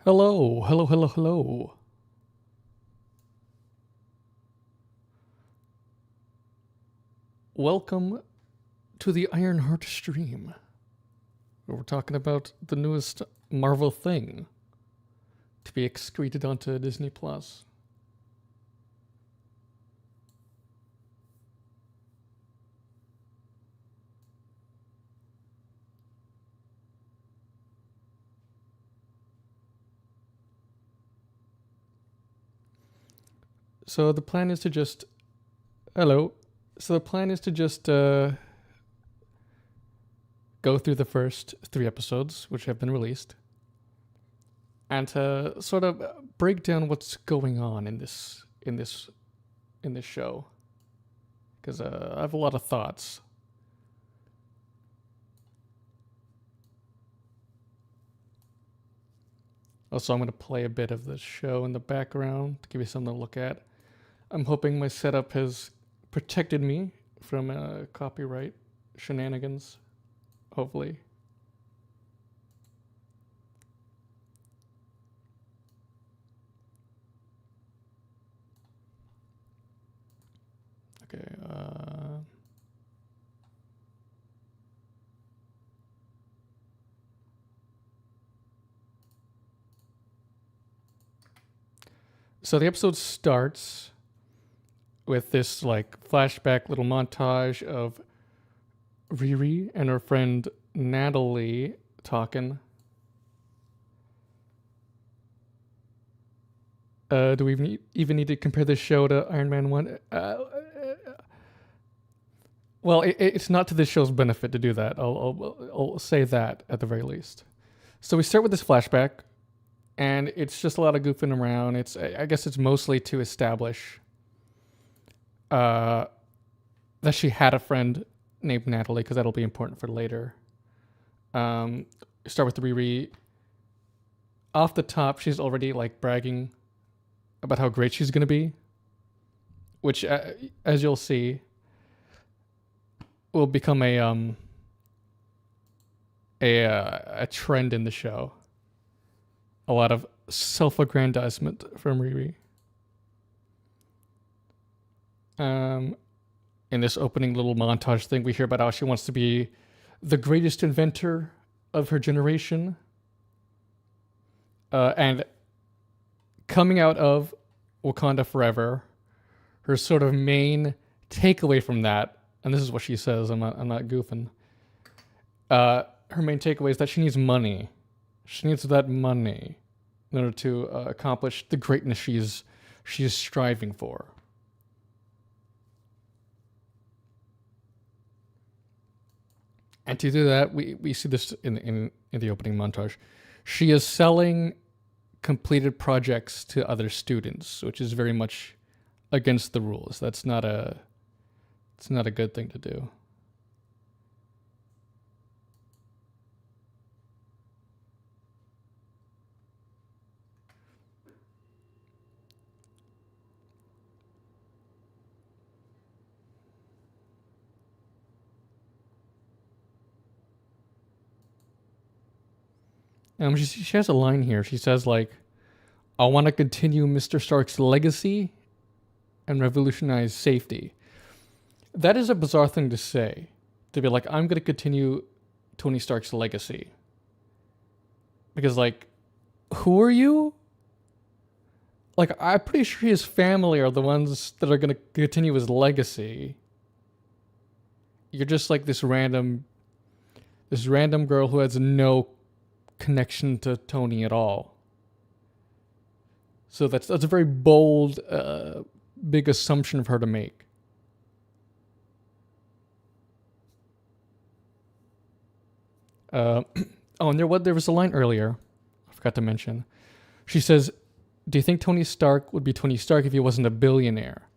Hello, hello, hello, hello. Welcome to the Ironheart stream, where we're talking about the newest Marvel thing to be excreted onto Disney Plus. So the plan is to just go through the first 3 episodes, which have been released, and to sort of break down what's going on in this show, because I have a lot of thoughts. Also, I'm going to play a bit of the show in the background to give you something to look at. I'm hoping my setup has protected me from copyright shenanigans, hopefully. Okay, so the episode starts with this like flashback little montage of Riri and her friend Natalie talking. Do we even need to compare this show to Iron Man 1? Well, it's not to this show's benefit to do that. I'll say that at the very least. So we start with this flashback, and it's just a lot of goofing around. I guess it's mostly to establish that she had a friend named Natalie, because that'll be important for later. Start with Riri. Off the top, she's already like bragging about how great she's gonna be, which, as you'll see, will become a trend in the show. A lot of self-aggrandizement from Riri. In this opening little montage thing, we hear about how she wants to be the greatest inventor of her generation. And coming out of Wakanda Forever, her sort of main takeaway from that, and this is what she says, I'm not goofing. Her main takeaway is that she needs money. She needs that money in order to accomplish the greatness she's striving for. And to do that, we see this in the opening montage. She is selling completed projects to other students, which is very much against the rules. It's not a good thing to do. She has a line here. She says, like, I want to continue Mr. Stark's legacy and revolutionize safety. That is a bizarre thing to say. To be like, I'm going to continue Tony Stark's legacy. Because, like, who are you? Like, I'm pretty sure his family are the ones that are going to continue his legacy. You're just like this random girl who has no connection to Tony at all. So that's a very bold, big assumption of her to make. And there was a line earlier I forgot to mention. She says, do you think Tony Stark would be Tony Stark if he wasn't a billionaire?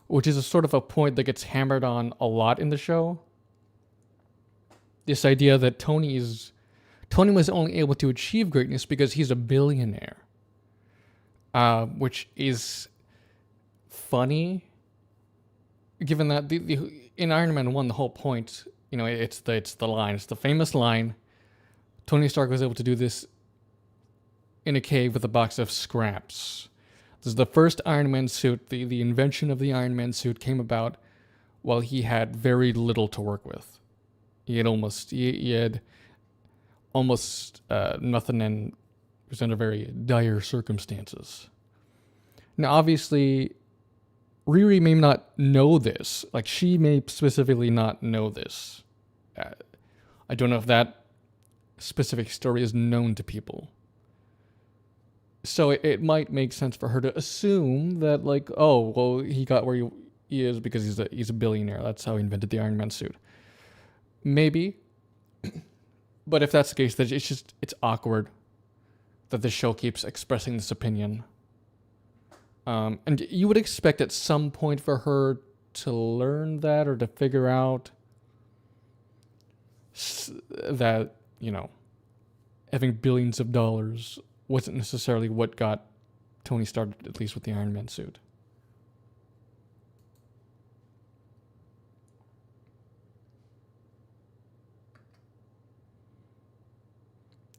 Which is a sort of a point that gets hammered on a lot in the show. This idea that Tony was only able to achieve greatness because he's a billionaire. Which is funny, given that in Iron Man 1, the whole point, it's the line. It's the famous line. Tony Stark was able to do this in a cave with a box of scraps. This is the first Iron Man suit. The invention of the Iron Man suit came about while he had very little to work with. He had almost nothing, and was under very dire circumstances. Now, obviously, Riri may not know this. Like, she may specifically not know this. I don't know if that specific story is known to people. So it might make sense for her to assume that, like, oh, well, he got where he is because he's a billionaire. That's how he invented the Iron Man suit. Maybe. But if that's the case, then it's awkward that the show keeps expressing this opinion. And you would expect at some point for her to learn that, or to figure out that, having billions of dollars wasn't necessarily what got Tony started, at least with the Iron Man suit.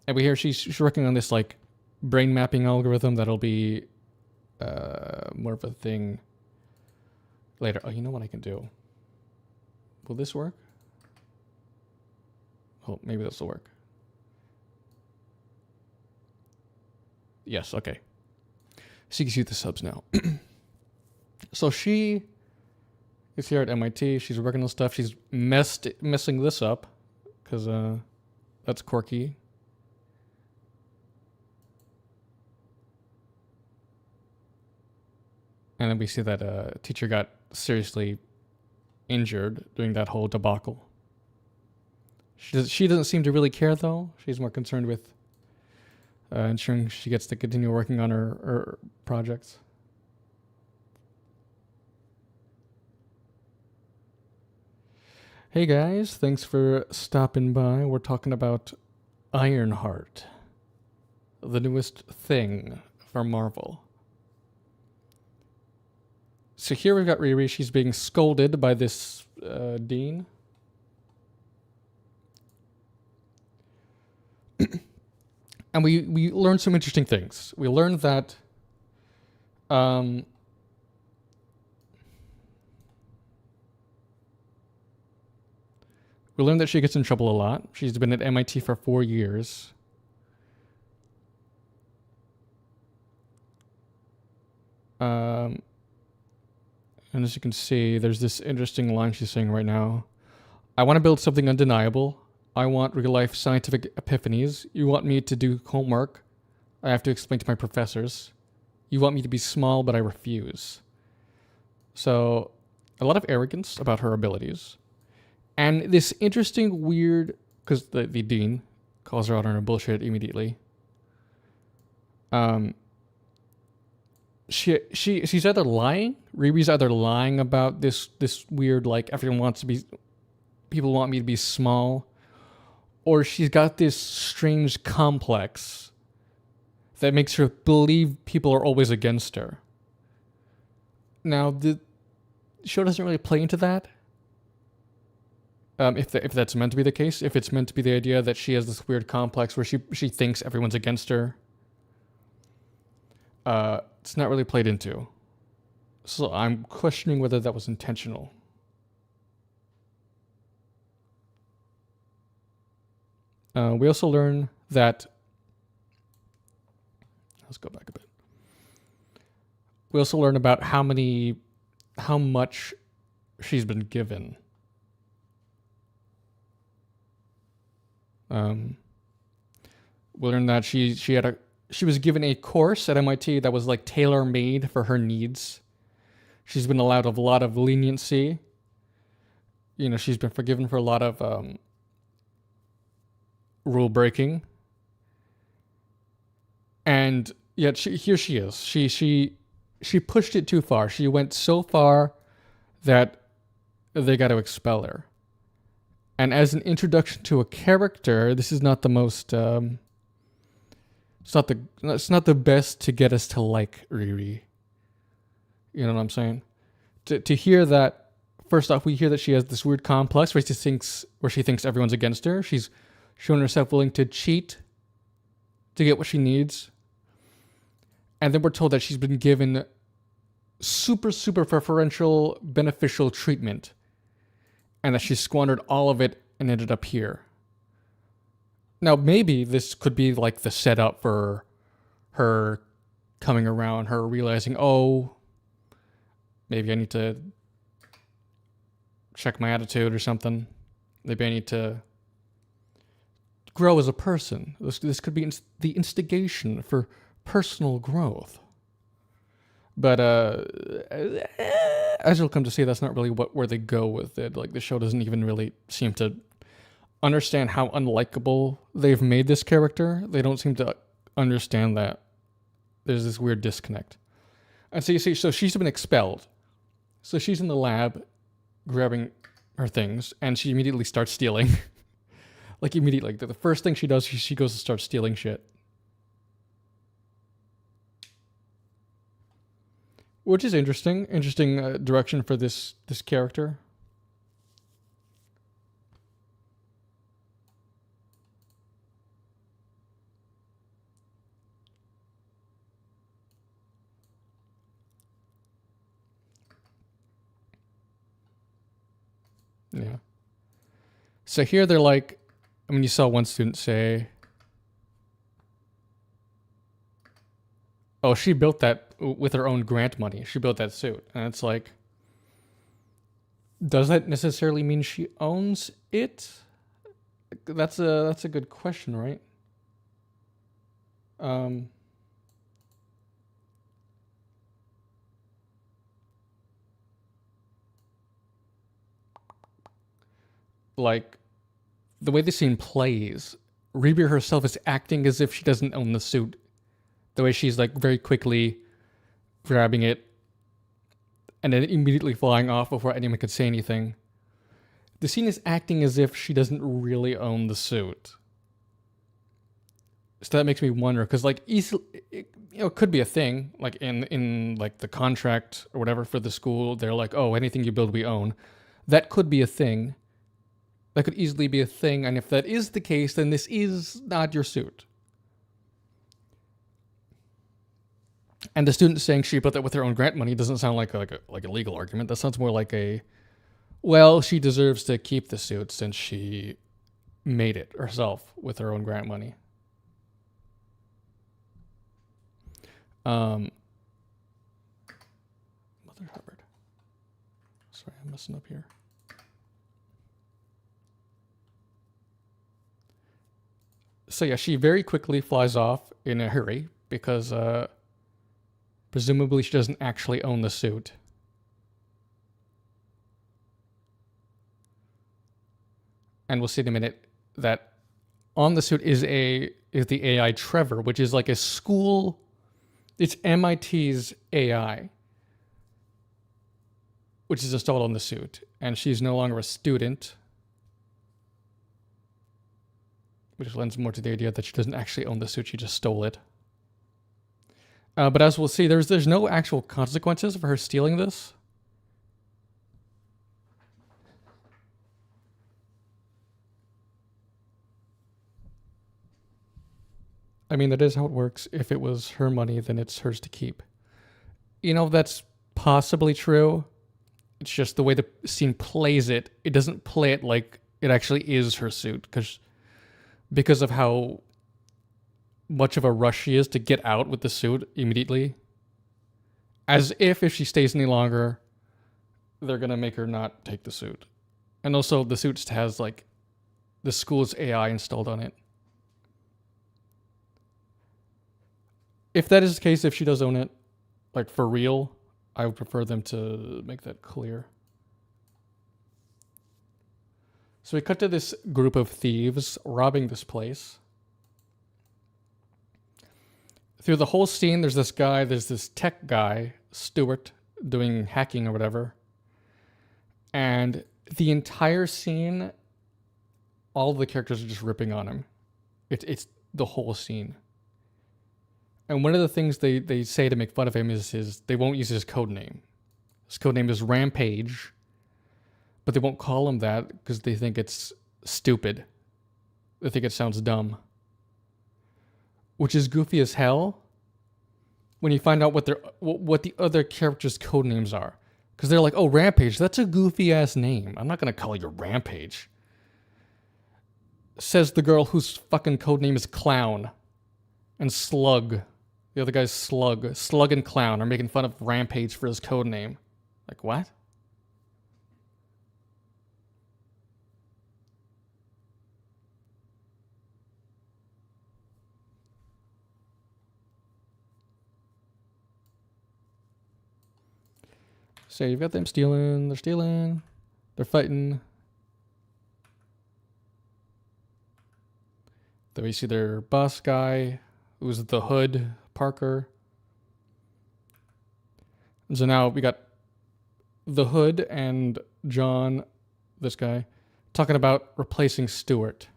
And we hear she's working on this, like, brain mapping algorithm that'll be more of a thing later. Oh, you know what I can do? Will this work? Oh, maybe this will work. Yes, okay. So you can see the subs now. So she is here at MIT. She's working on stuff. She's messing this up because that's quirky. And then we see that a teacher got seriously injured during that whole debacle. She doesn't seem to really care, though. She's more concerned with ensuring she gets to continue working on her projects. Hey guys, thanks for stopping by. We're talking about Ironheart, the newest thing for Marvel. So here we've got Riri. She's being scolded by this dean. And we learned some interesting things. We learned that we learned that she gets in trouble a lot. She's been at MIT for 4 years. And as you can see, there's this interesting line she's saying right now. I want to build something undeniable. I want real-life scientific epiphanies. You want me to do homework. I have to explain to my professors. You want me to be small, but I refuse. So, a lot of arrogance about her abilities. And this interesting, weird... Because the dean calls her out on her bullshit immediately. She's either lying. Riri's either lying about this weird, like, people want me to be small, or she's got this strange complex that makes her believe people are always against her. Now, the show doesn't really play into that. If that's meant to be the case, if it's meant to be the idea that she has this weird complex where she thinks everyone's against her. It's not really played into. So I'm questioning whether that was intentional. We also learn that... Let's go back a bit. We also learn about how much she's been given. We learn that she was given a course at MIT that was, like, tailor-made for her needs. She's been allowed a lot of leniency. She's been forgiven for a lot of rule breaking. And yet here she is. She pushed it too far. She went so far that they got to expel her. And as an introduction to a character, this is not the most... It's not the best to get us to like Riri. You know what I'm saying? To hear that, first off, we hear that she has this weird complex where she thinks everyone's against her. She's shown herself willing to cheat to get what she needs. And then we're told that she's been given super, super preferential, beneficial treatment, and that she squandered all of it and ended up here. Now, maybe this could be like the setup for her coming around, her realizing, oh, maybe I need to check my attitude or something. Maybe I need to grow as a person. This could be the instigation for personal growth. But as you'll come to see, that's not really where they go with it. Like, the show doesn't even really seem to understand how unlikable they've made this character. They don't seem to understand that there's this weird disconnect. And so you see, so she's been expelled. So she's in the lab grabbing her things, and she immediately starts stealing. Like, immediately. Like, the first thing she does, she goes to start stealing shit. Which is interesting. Interesting direction for this character. Yeah. So here they're like, I mean, you saw one student say, oh, she built that with her own grant money. She built that suit. And it's like, does that necessarily mean she owns it? That's a good question, right? Like, the way the scene plays, Riri herself is acting as if she doesn't own the suit. The way she's like very quickly grabbing it and then immediately flying off before anyone could say anything. The scene is acting as if she doesn't really own the suit. So that makes me wonder, because like it could be a thing, like in like the contract or whatever for the school, they're like, oh, anything you build we own. That could be a thing. That could easily be a thing, and if that is the case, then this is not your suit. And the student saying she built that with her own grant money doesn't sound like a legal argument. That sounds more like well, she deserves to keep the suit since she made it herself with her own grant money. Mother Hubbard. Sorry, I'm messing up here. So yeah, she very quickly flies off in a hurry because presumably she doesn't actually own the suit. And we'll see in a minute that on the suit is the AI Trevor, which is like a school. It's MIT's AI, which is installed on the suit, and she's no longer a student, which lends more to the idea that she doesn't actually own the suit; she just stole it. But as we'll see, there's no actual consequences for her stealing this. I mean, that is how it works. If it was her money, then it's hers to keep. You know, that's possibly true. It's just the way the scene plays it. It doesn't play it like it actually is her suit, because of how much of a rush she is to get out with the suit immediately. As if she stays any longer, they're going to make her not take the suit. And also, the suit has, like, the school's AI installed on it. If that is the case, if she does own it, like, for real, I would prefer them to make that clear. So we cut to this group of thieves robbing this place. Through the whole scene, there's this tech guy, Stuart, doing hacking or whatever. And the entire scene, all of the characters are just ripping on him. It's the whole scene. And one of the things they say to make fun of him is they won't use his code name. His code name is Rampage, but they won't call him that because they think it's stupid. They think it sounds dumb. Which is goofy as hell. when you find out what the other characters' code names are. Because they're like, oh, Rampage, that's a goofy ass name. I'm not gonna call you Rampage. Says the girl whose fucking code name is Clown. And Slug. The other guy's Slug. Slug and Clown are making fun of Rampage for his code name. Like, what? So you've got them stealing. They're stealing. They're fighting. Then we see their boss guy, who's the Hood, Parker. And so now we got the Hood and John, this guy, talking about replacing Stewart.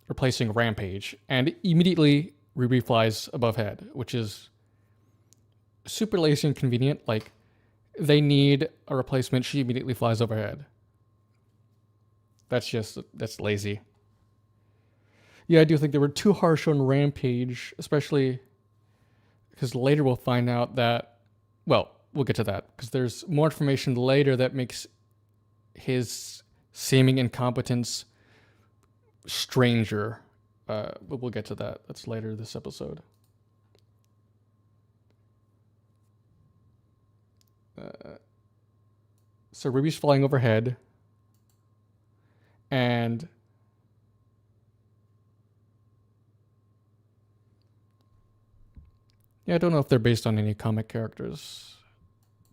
Replacing Rampage. And immediately Riri flies above head, which is super lazy and convenient. Like, they need a replacement. She immediately flies overhead. That's lazy. Yeah, I do think they were too harsh on Rampage, especially because later we'll find out that, well, we'll get to that, because there's more information later that makes his seeming incompetence stranger. But we'll get to that. That's later this episode. So Ruby's flying overhead, and yeah, I don't know if they're based on any comic characters.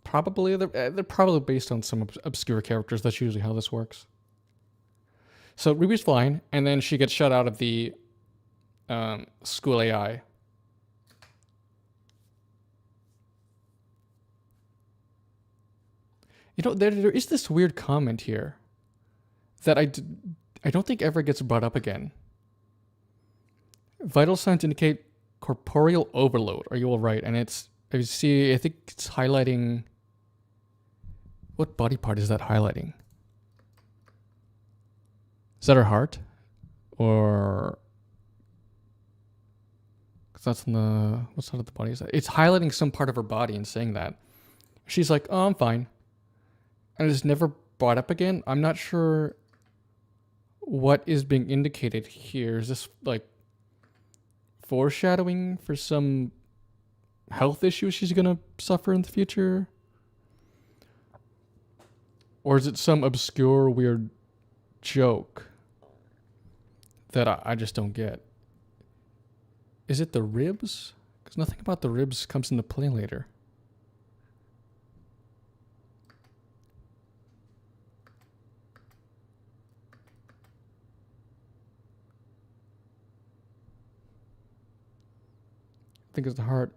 Probably they're probably based on some obscure characters. That's usually how this works. So Ruby's flying, and then she gets shut out of the school AI. You know, there is this weird comment here that I don't think ever gets brought up again. Vital signs indicate corporeal overload. Are you all right? And I think it's highlighting. What body part is that highlighting? Is that her heart? Or. Because that's on the. What side of the body is that? It's highlighting some part of her body and saying that. She's like, oh, I'm fine. And it's never brought up again. I'm not sure what is being indicated here. Is this like foreshadowing for some health issues she's gonna suffer in the future? Or is it some obscure weird joke that I just don't get? Is it the ribs? Because nothing about the ribs comes into play later. I think it's the heart.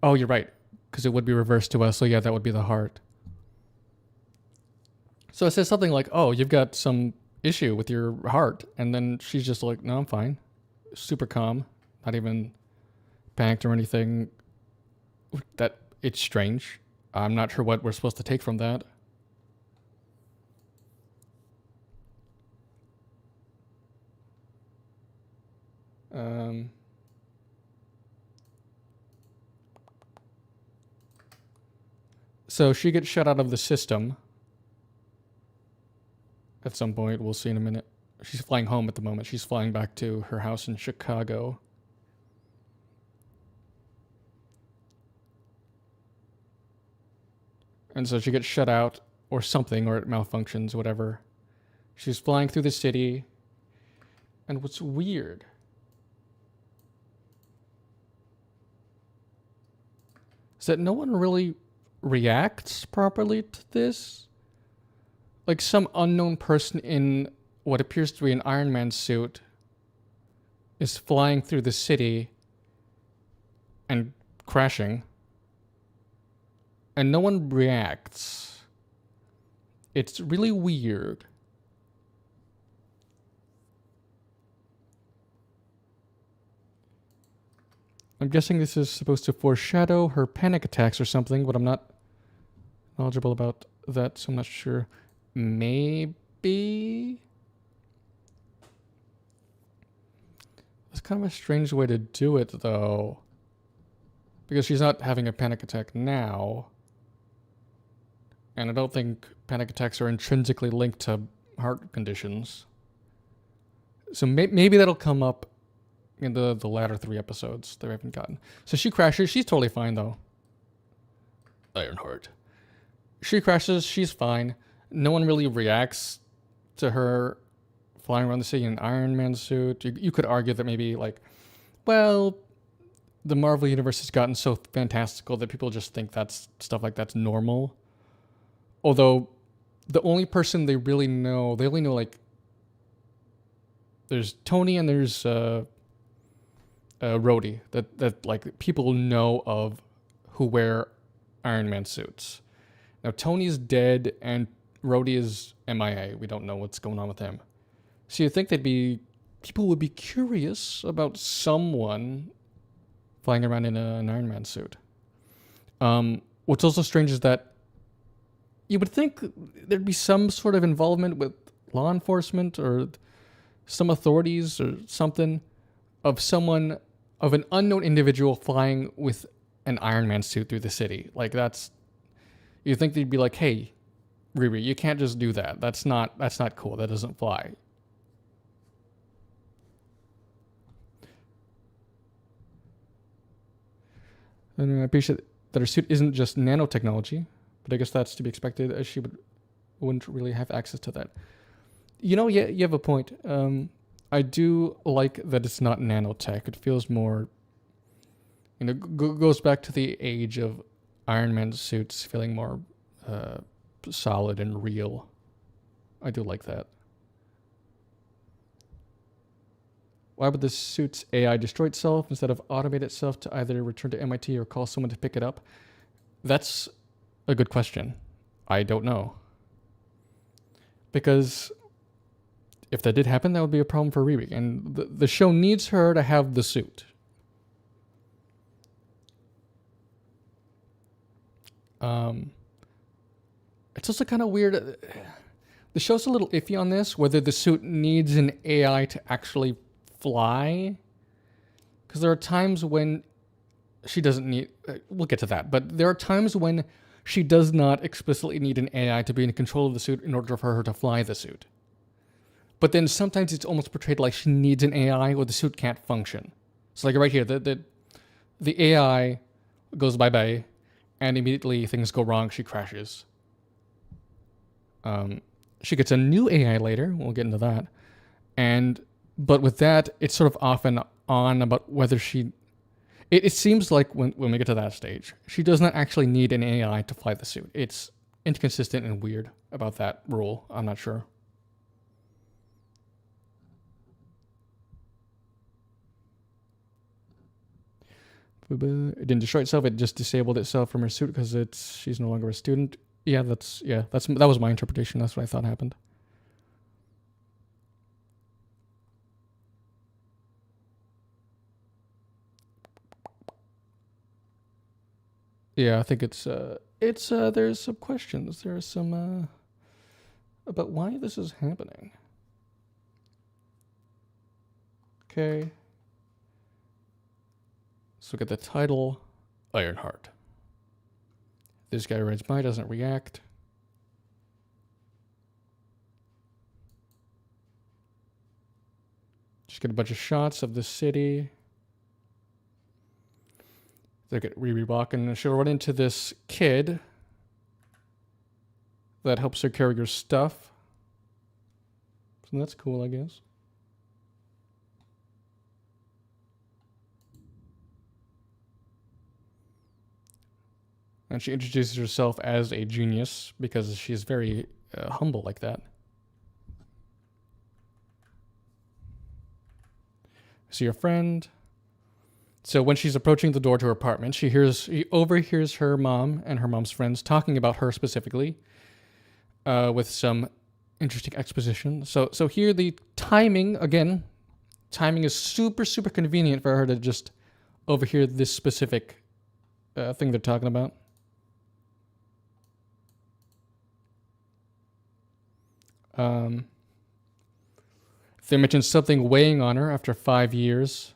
Oh, you're right. Because it would be reversed to us. So yeah, that would be the heart. So it says something like, oh, you've got some issue with your heart. And then she's just like, no, I'm fine. Super calm. Not even panicked or anything. That it's strange. I'm not sure what we're supposed to take from that. So she gets shut out of the system. At some point, we'll see in a minute. She's flying home at the moment. She's flying back to her house in Chicago. And so she gets shut out or something, or it malfunctions, whatever. She's flying through the city. And what's weird is that no one really reacts properly to this. Like some unknown person in what appears to be an Iron Man suit is flying through the city and crashing, and no one reacts. It's really weird. I'm guessing this is supposed to foreshadow her panic attacks or something, but I'm not knowledgeable about that, so I'm not sure. Maybe? kind of a strange way to do it, though. Because she's not having a panic attack now. And I don't think panic attacks are intrinsically linked to heart conditions. So maybe that'll come up in the latter 3 episodes that we haven't gotten. So she crashes. She's totally fine, though. Ironheart. She crashes. She's fine. No one really reacts to her flying around the city in an Iron Man suit. You could argue that maybe, like, well, the Marvel Universe has gotten so fantastical that people just think that's stuff like that's normal. Although, the only person they only know, like, there's Tony and there's Rhodey that like people know of who wear Iron Man suits. Now Tony's dead and Rhodey is MIA. We don't know what's going on with him. So you think people would be curious about someone flying around in an Iron Man suit. What's also strange is that you would think there'd be some sort of involvement with law enforcement or some authorities or something of an unknown individual flying with an Iron Man suit through the city. Like you think they'd be like, hey, Riri, you can't just do that. That's not cool. That doesn't fly. And I appreciate that her suit isn't just nanotechnology, but I guess that's to be expected as she wouldn't really have access to that. You know, yeah, you have a point. I do like that it's not nanotech. It feels more, goes back to the age of Iron Man suits feeling more solid and real. I do like that. Why would the suit's AI destroy itself instead of automate itself to either return to MIT or call someone to pick it up? That's a good question. I don't know. Because if that did happen, that would be a problem for Riri. And the show needs her to have the suit. It's also kind of weird. The show's a little iffy on this, whether the suit needs an AI to actually fly. Because there are times when she doesn't need... we'll get to that. But there are times when she does not explicitly need an AI to be in control of the suit in order for her to fly the suit. But then sometimes it's almost portrayed like she needs an AI or the suit can't function. So like right here, the AI goes bye-bye and immediately things go wrong. She crashes. She gets a new AI later. We'll get into that. But with that, it's sort of off and on about whether she... It seems like when we get to that stage, she does not actually need an AI to fly the suit. It's inconsistent and weird about that rule. I'm not sure. It didn't destroy itself. It just disabled itself from her suit because she's no longer a student. That was my interpretation. That's what I thought happened. Yeah, I think it's there's some questions. There are some about why this is happening. Okay. Let's look at the title, Ironheart. This guy rides by, doesn't react. Just get a bunch of shots of the city. They get Riri walking, and she'll run into this kid that helps her carry her stuff. So that's cool, I guess. And she introduces herself as a genius because she's very humble like that. See your friend. So when she's approaching the door to her apartment, she overhears her mom and her mom's friends talking about her specifically, with some interesting exposition. So here the timing is super, super convenient for her to just overhear this specific thing they're talking about. They mentioned something weighing on her after 5 years.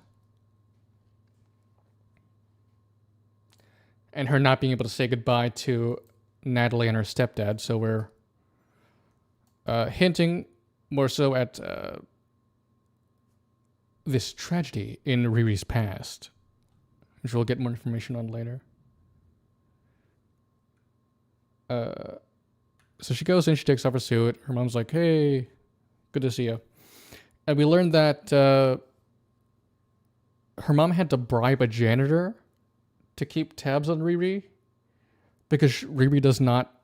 and her not being able to say goodbye to Natalie and her stepdad. So we're hinting more so at this tragedy in Riri's past, which we'll get more information on later. So she goes in, she takes off her suit. Her mom's like, hey, good to see you. And we learned that her mom had to bribe a janitor to keep tabs on Riri because Riri does not,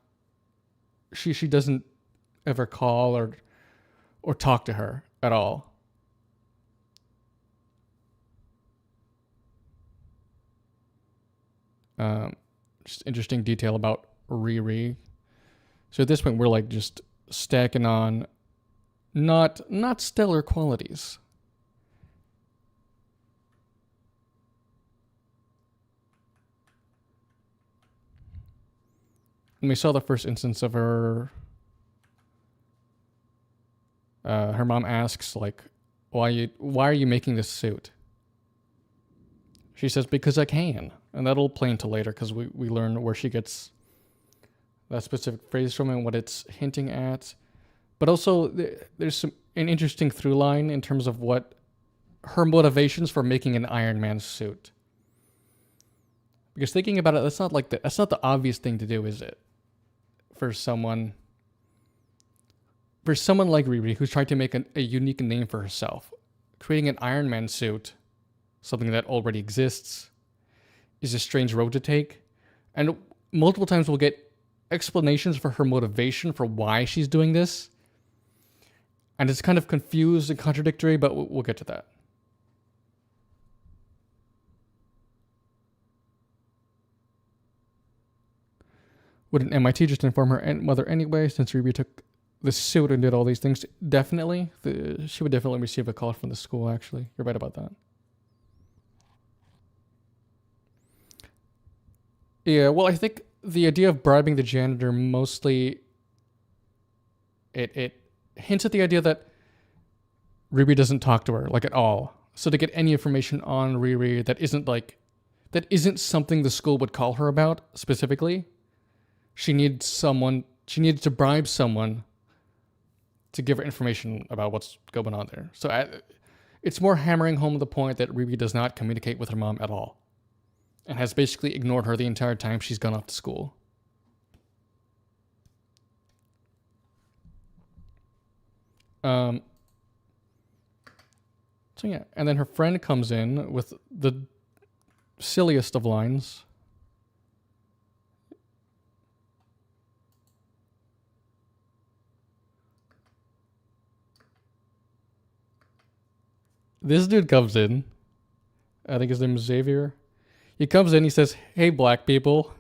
she doesn't ever call or talk to her at all. Just interesting detail about Riri. So at this point, we're like just stacking on not stellar qualities. And we saw the first instance of her. Her mom asks, like, why are you making this suit? She says, because I can. And that'll play into later because we learn where she gets that specific phrase from and what it's hinting at. But also, there's an interesting through line in terms of what her motivations for making an Iron Man suit. Because thinking about it, that's not the obvious thing to do, is it? For someone like Riri, who's trying to make a unique name for herself, creating an Iron Man suit, something that already exists, is a strange road to take. And multiple times we'll get explanations for her motivation for why she's doing this. And it's kind of confused and contradictory, but we'll get to that. Would an MIT just inform her mother anyway, since Riri took the suit and did all these things? Definitely. She would definitely receive a call from the school, actually. You're right about that. Yeah, well, I think the idea of bribing the janitor mostly it hints at the idea that Riri doesn't talk to her, like, at all. So to get any information on Riri that isn't something the school would call her about specifically, she needs to bribe someone to give her information about what's going on there. So it's more hammering home the point that Riri does not communicate with her mom at all and has basically ignored her the entire time she's gone off to school. So yeah, and then her friend comes in with the silliest of lines. This dude comes in. I think his name is Xavier. He comes in, he says, hey, black people.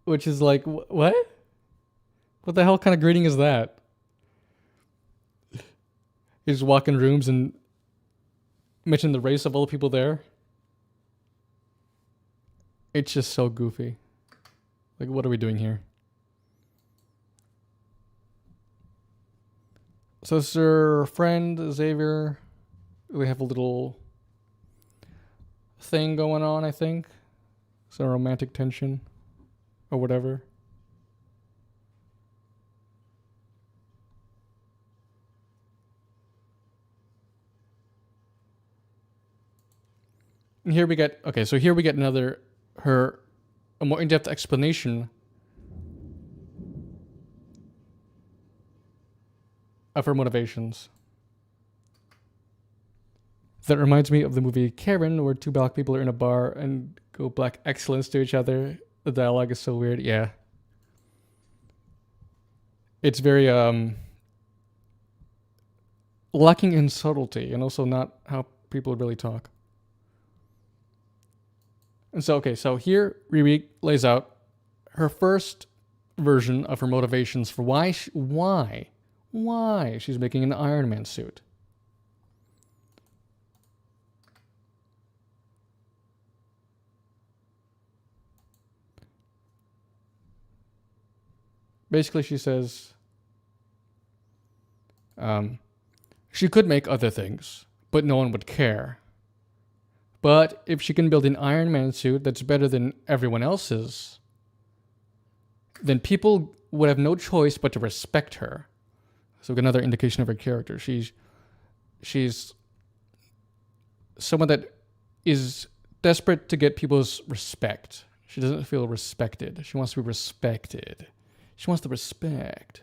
Which is like, what? What the hell kind of greeting is that? You just walk in rooms and mention the race of all the people there. It's just so goofy. Like, what are we doing here? So it's her friend, Xavier. We have a little thing going on, I think. Some romantic tension or whatever. And here we get a more in-depth explanation of her motivations. That reminds me of the movie Karen, where two black people are in a bar and go black excellence to each other. The dialogue is so weird. Yeah. It's very lacking in subtlety and also not how people really talk. And so, here Riri lays out her first version of her motivations for why she's making an Iron Man suit. Basically, she says she could make other things, but no one would care. But if she can build an Iron Man suit that's better than everyone else's, then people would have no choice but to respect her. So another indication of her character. She's someone that is desperate to get people's respect. She doesn't feel respected. She wants to be respected. She wants the respect.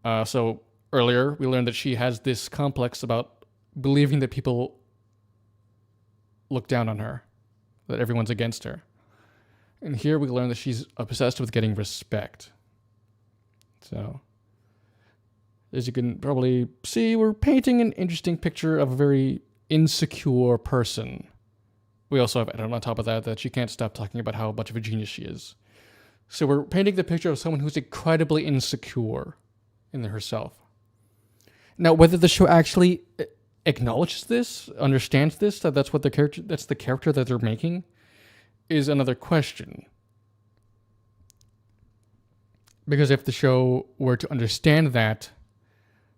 So earlier, we learned that she has this complex about believing that people look down on her, that everyone's against her. And here we learn that she's obsessed with getting respect. So, as you can probably see, we're painting an interesting picture of a very insecure person. We also have added on top of that she can't stop talking about how much of a genius she is. So we're painting the picture of someone who's incredibly insecure in herself. Now, whether the show actually acknowledges this, understands this, that's the character that they're making, is another question. Because if the show were to understand that,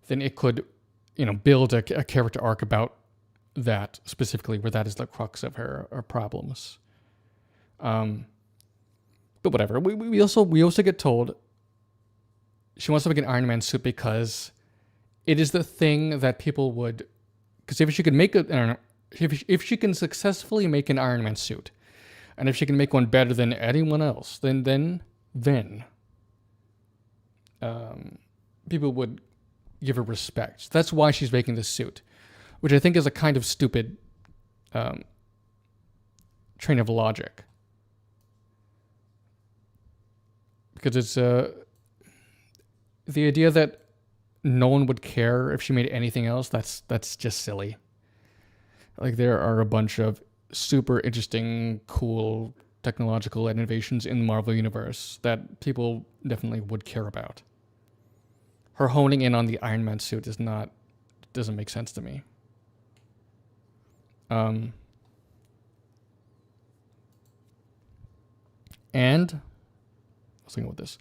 then it could, build a character arc about that specifically, where that is the crux of her problems. But whatever. We also get told she wants to make an Iron Man suit because it is the thing that people would. Because if she could make if she can successfully make an Iron Man suit, and if she can make one better than anyone else, then people would give her respect. That's why she's making this suit, which I think is a kind of stupid train of logic. Because it's the idea that no one would care if she made anything else, that's just silly. Like, there are a bunch of super interesting, cool technological innovations in the Marvel Universe that people definitely would care about. Her honing in on the Iron Man suit doesn't make sense to me. And I was thinking about this.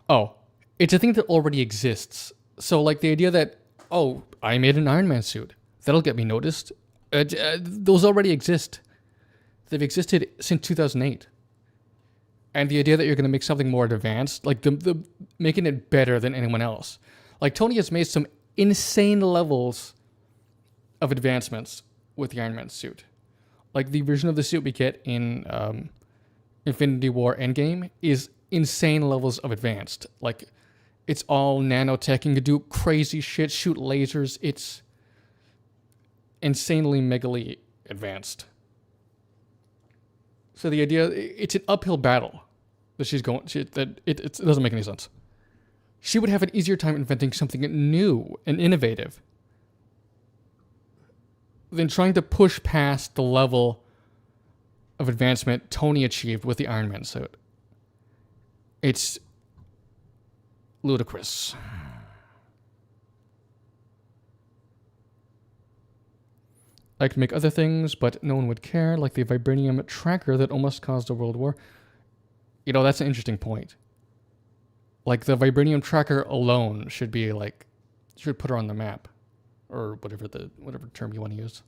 Oh, it's a thing that already exists. So, like, the idea that, I made an Iron Man suit, that'll get me noticed. Those already exist. They've existed since 2008. And the idea that you're going to make something more advanced, like the making it better than anyone else. Like, Tony has made some insane levels of advancements with the Iron Man suit. Like, the version of the suit we get in Infinity War Endgame is insane levels of advanced. Like, it's all nanotech. You can do crazy shit, shoot lasers. It's insanely megally advanced. So the idea, it's an uphill battle that she's going. It doesn't make any sense. She would have an easier time inventing something new and innovative than trying to push past the level of advancement Tony achieved with the Iron Man suit. It's ludicrous. I could make other things, but no one would care, like the vibranium tracker that almost caused a world war. That's an interesting point. Like, the vibranium tracker alone should put her on the map, or whatever term you want to use.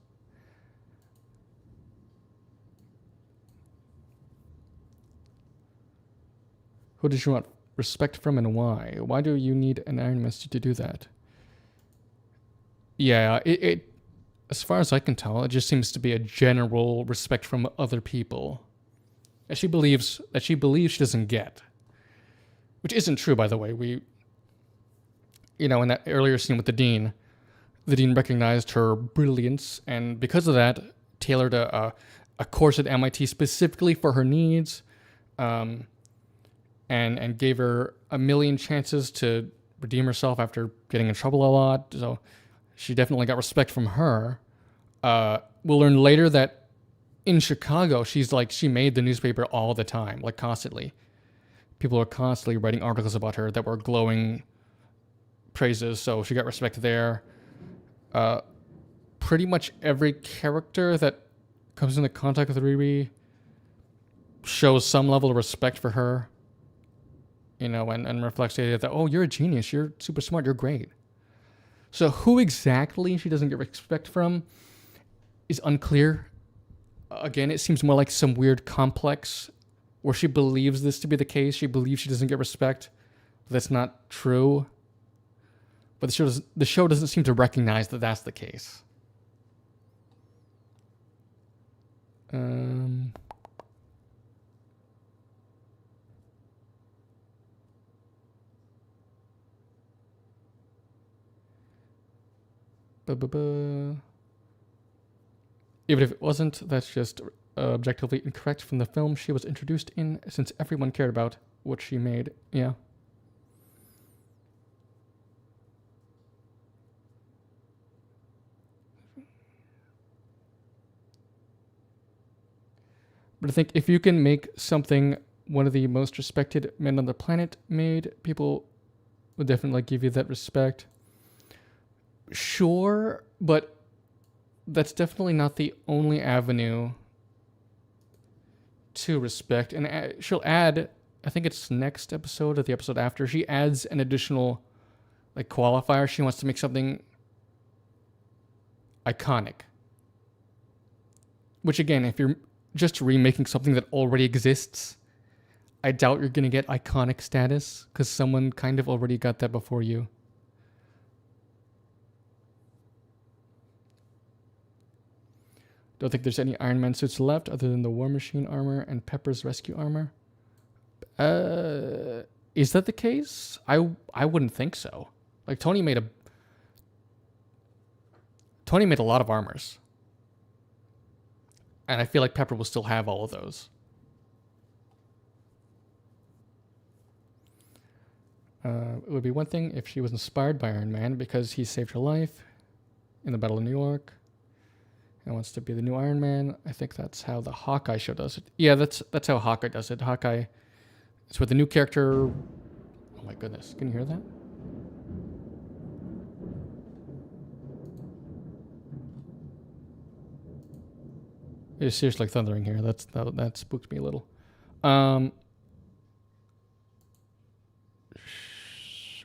Who does she want respect from, and why? Why do you need an Iron Man suit to do that? Yeah, it as far as I can tell, it just seems to be a general respect from other people that she believes she doesn't get. Which isn't true, by the way. In that earlier scene with the Dean recognized her brilliance, and because of that, tailored a course at MIT specifically for her needs, and gave her a million chances to redeem herself after getting in trouble a lot. So she definitely got respect from her. We'll learn later that in Chicago, she made the newspaper all the time, like constantly. People are constantly writing articles about her that were glowing praises, so she got respect there. Pretty much every character that comes into contact with Riri shows some level of respect for her, and reflects the idea that, you're a genius, you're super smart, you're great. So who exactly she doesn't get respect from is unclear. again, it seems more like some weird complex where she believes this to be the case. She believes she doesn't get respect. But that's not true. But the show doesn't seem to recognize that that's the case. Even if it wasn't, that's just objectively incorrect from the film she was introduced in, since everyone cared about what she made. Yeah. But I think if you can make something one of the most respected men on the planet made, people would definitely give you that respect. Sure, but that's definitely not the only avenue to respect. And she'll add, I think it's next episode or the episode after, she adds an additional like qualifier. She wants to make something iconic. Which again, if you're just remaking something that already exists, I doubt you're going to get iconic status because someone kind of already got that before you. Don't think there's any Iron Man suits left other than the War Machine armor and Pepper's rescue armor. Is that the case? I wouldn't think so. Like Tony made a lot of armors. And I feel like Pepper will still have all of those. It would be one thing if she was inspired by Iron Man because he saved her life in the Battle of New York and wants to be the new Iron Man. I think that's how the Hawkeye show does it. Yeah, that's how Hawkeye does it. Hawkeye, it's with the new character. Oh my goodness, can you hear that? It's seriously like thundering here. That spooked me a little.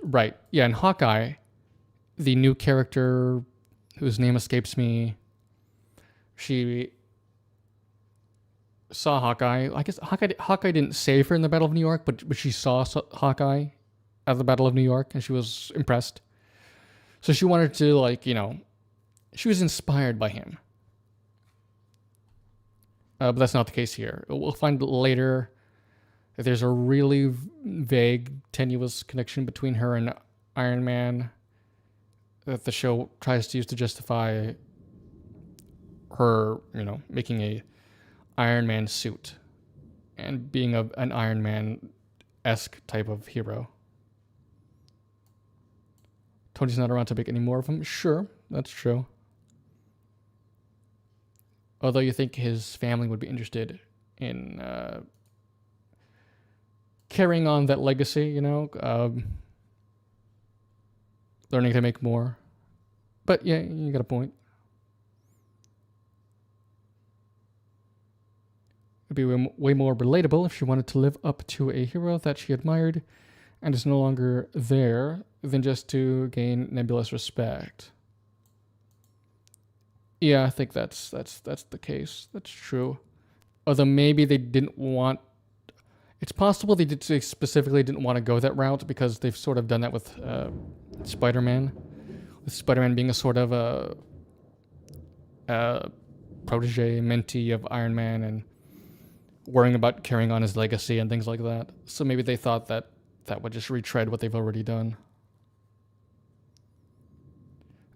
Right. Yeah, in Hawkeye, the new character whose name escapes me, she saw Hawkeye. I guess Hawkeye didn't save her in the Battle of New York, but she saw Hawkeye at the Battle of New York, and she was impressed. So she wanted to, like, she was inspired by him. But that's not the case here. We'll find later that there's a really vague, tenuous connection between her and Iron Man that the show tries to use to justify her, making a Iron Man suit and being an Iron Man-esque type of hero. Tony's not around to make any more of them. Sure, that's true. Although you think his family would be interested in carrying on that legacy, learning to make more. But yeah, you got a point. It'd be way more relatable if she wanted to live up to a hero that she admired and is no longer there than just to gain Nebula's respect. Yeah, I think that's the case. That's true. Although maybe they didn't want. It's possible they specifically didn't want to go that route because they've sort of done that with Spider-Man. With Spider-Man being a sort of a protege, mentee of Iron Man and worrying about carrying on his legacy and things like that. So maybe they thought that would just retread what they've already done.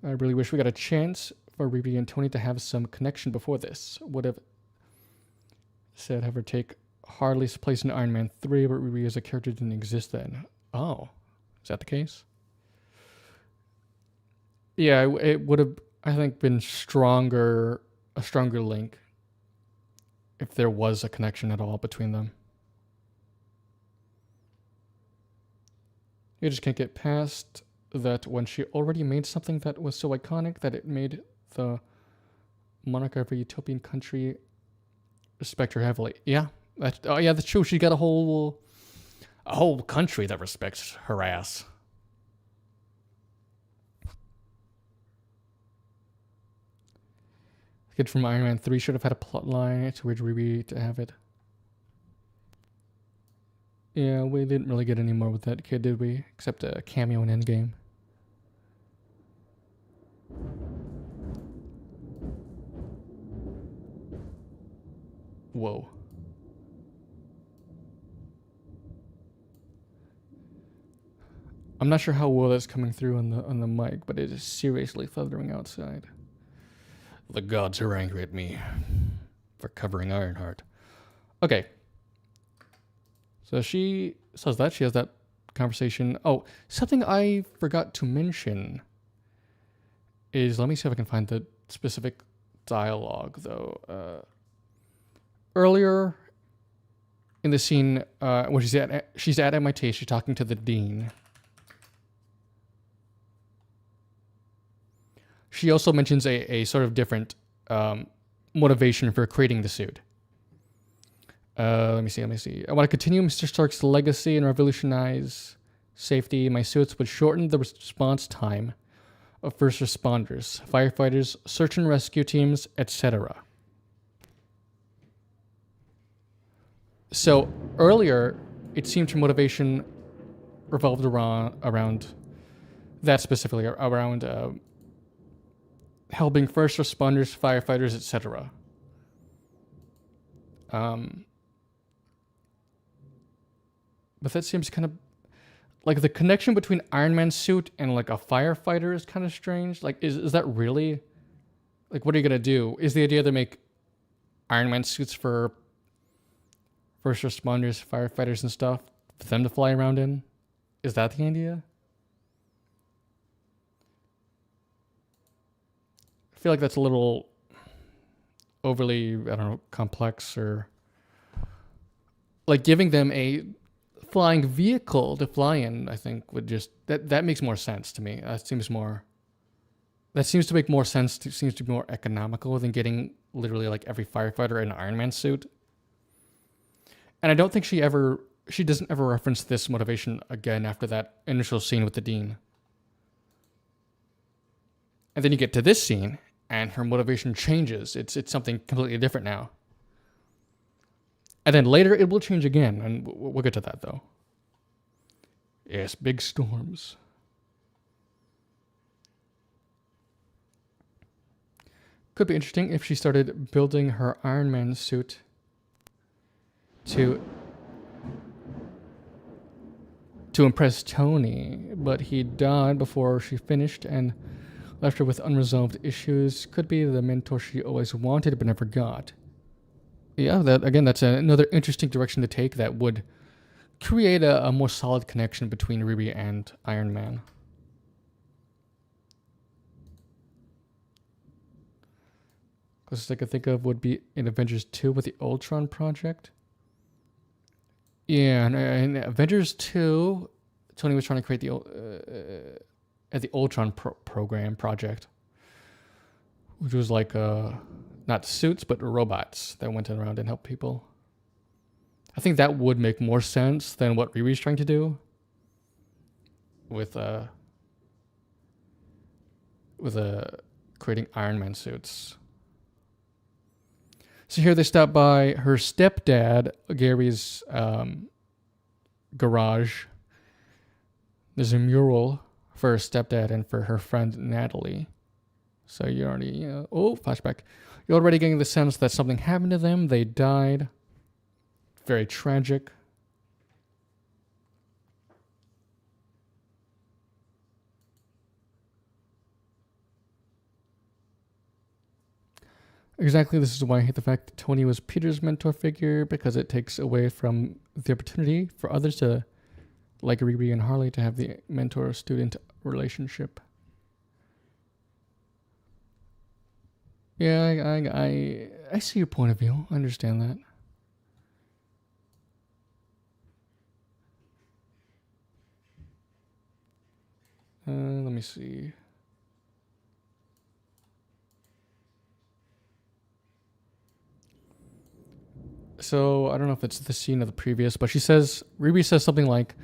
I really wish we got a chance for Riri and Tony to have some connection before this. Would have said have her take Harley's place in Iron Man 3, but Riri as a character didn't exist then. Oh, is that the case? Yeah, it would have, I think, been a stronger link if there was a connection at all between them. You just can't get past that when she already made something that was so iconic that it made the monarch of a utopian country respect her heavily. Yeah, that's true. She got a whole country that respects her ass. Kid from Iron Man 3 should have had a plot line. It's weird Riri to have it. Yeah, we didn't really get any more with that kid, did we? Except a cameo in Endgame. Whoa. I'm not sure how well that's coming through on the mic, but it is seriously thundering outside. The gods are angry at me for covering Ironheart. Okay. So she says that. She has that conversation. Oh, something I forgot to mention is, let me see if I can find the specific dialogue, though. Earlier in the scene, when she's at MIT, she's talking to the dean. She also mentions a sort of different motivation for creating the suit. Let me see. I want to continue Mr. Stark's legacy and revolutionize safety. My suits would shorten the response time of first responders, firefighters, search and rescue teams, etc. So earlier, it seemed her motivation revolved around that specifically, around helping first responders, firefighters, etc. But that seems kind of like the connection between Iron Man's suit and like a firefighter is kind of strange. Like, is that really, like, what are you gonna do? Is the idea to make Iron Man suits for first responders, firefighters, and stuff for them to fly around in? Is that the idea? I feel like that's a little overly, I don't know, complex, or like giving them a flying vehicle to fly in, I think would just, that makes more sense to me. That seems to make more sense, seems to be more economical than getting literally like every firefighter in an Iron Man suit. And I don't think she doesn't ever reference this motivation again after that initial scene with the dean. And then you get to this scene, and her motivation changes. It's something completely different now. And then later it will change again, and we'll get to that though. Yes, big storms. Could be interesting if she started building her Iron Man suit to impress Tony, but he died before she finished and left her with unresolved issues. Could be the mentor she always wanted but never got. Yeah, that's another interesting direction to take that would create a more solid connection between Riri and Iron Man. Closest I could think of would be in Avengers 2 with the Ultron project. Yeah, in Avengers 2, Tony was trying to create the Ultron project, which was like not suits, but robots that went around and helped people. I think that would make more sense than what Riri's trying to do with creating Iron Man suits. So here they stop by her stepdad, Gary's garage. There's a mural for her stepdad and for her friend Natalie. So you're already, flashback. You're already getting the sense that something happened to them. They died. Very tragic. Exactly, this is why I hate the fact that Tony was Peter's mentor figure, because it takes away from the opportunity for others to, like Riri and Harley, to have the mentor-student relationship. Yeah, I see your point of view. I understand that. Let me see. So I don't know if it's the scene of the previous, but Riri says something like,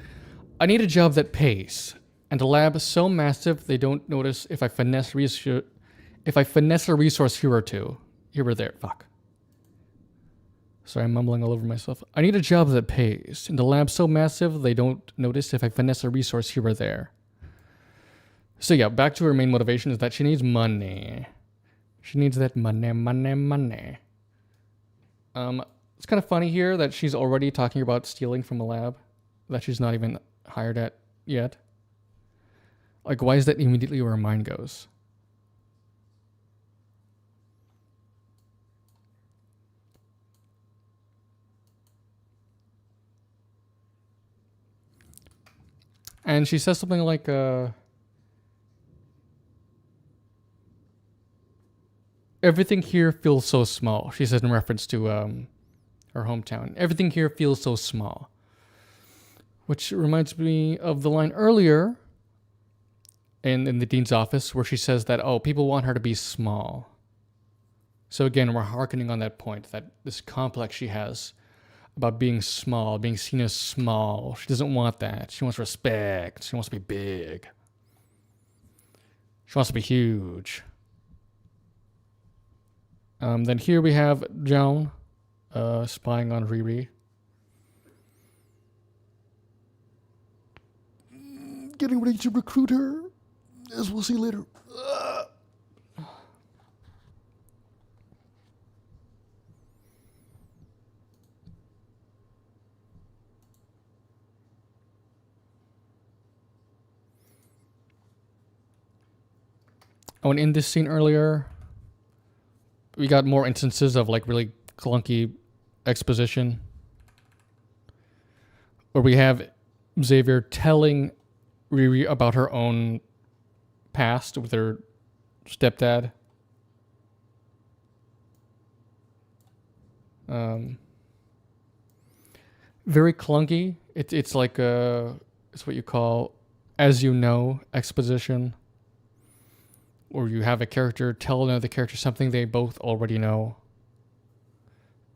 "I need a job that pays, and a lab so massive they don't notice if I finesse a resource here or two." You were there. Fuck. Sorry, I'm mumbling all over myself. I need a job that pays. In the lab so massive, they don't notice if I finesse a resource here or there. So yeah, back to her main motivation is that she needs money. She needs that money. It's kind of funny here that she's already talking about stealing from a lab that she's not even hired at yet. Like, why is that immediately where her mind goes? And she says something like, everything here feels so small. She says in reference to her hometown. Everything here feels so small. Which reminds me of the line earlier in the dean's office where she says that, oh, people want her to be small. So again, we're hearkening on that point, that this complex she has about being small, being seen as small. She doesn't want that. She wants respect. She wants to be big. She wants to be huge. Then here we have Joan spying on Riri. Getting ready to recruit her, as we'll see later. Oh, and in this scene earlier, we got more instances of like really clunky exposition. Where we have Xavier telling Riri about her own past with her stepdad. Very clunky. It's like it's what you call, as you know, exposition. Or you have a character tell another character something they both already know.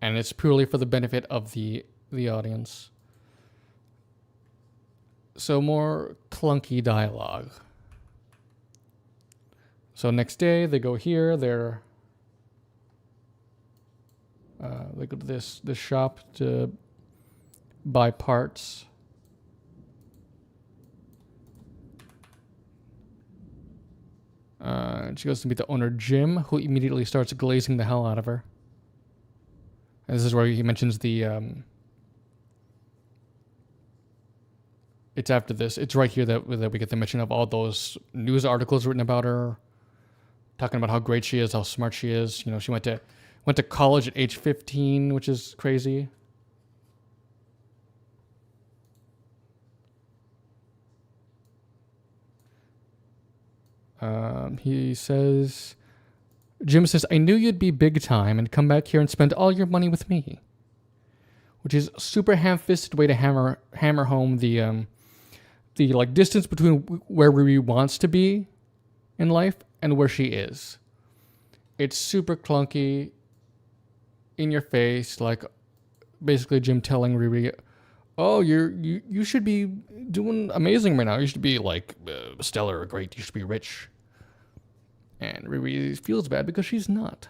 And it's purely for the benefit of the audience. So more clunky dialogue. So next day they go here. They go to this shop to buy parts. She goes to meet the owner, Jim, who immediately starts glazing the hell out of her. And this is where he mentions the... it's after this. It's right here that we get the mention of all those news articles written about her, talking about how great she is, how smart she is. You know, she went to college at age 15, which is crazy. Jim says, I knew you'd be big time and come back here and spend all your money with me. Which is super ham-fisted way to hammer home the like distance between where Riri wants to be in life and where she is. It's super clunky, in your face, like basically Jim telling Riri, oh, you should be doing amazing right now. You should be like stellar or great. You should be rich. And Riri feels bad because she's not.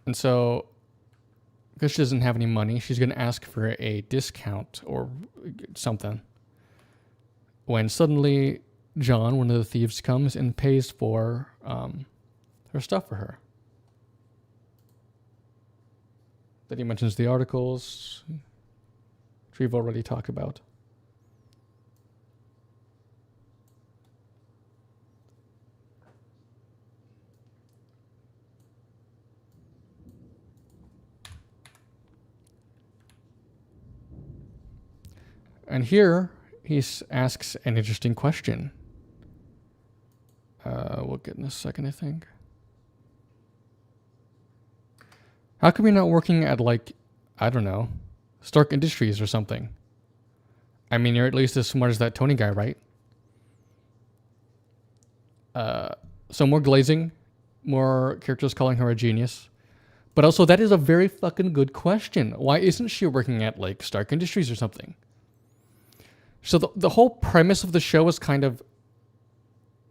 And so, because she doesn't have any money, she's going to ask for a discount or something. When suddenly John, one of the thieves, comes and pays for her stuff for her. Then he mentions the articles, which we've already talked about. And here, he asks an interesting question. We'll get in a second, I think. How come you're not working at, like, I don't know, Stark Industries or something? I mean, you're at least as smart as that Tony guy, right? So more glazing, more characters calling her a genius. But also, that is a very fucking good question. Why isn't she working at, like, Stark Industries or something? So the whole premise of the show is kind of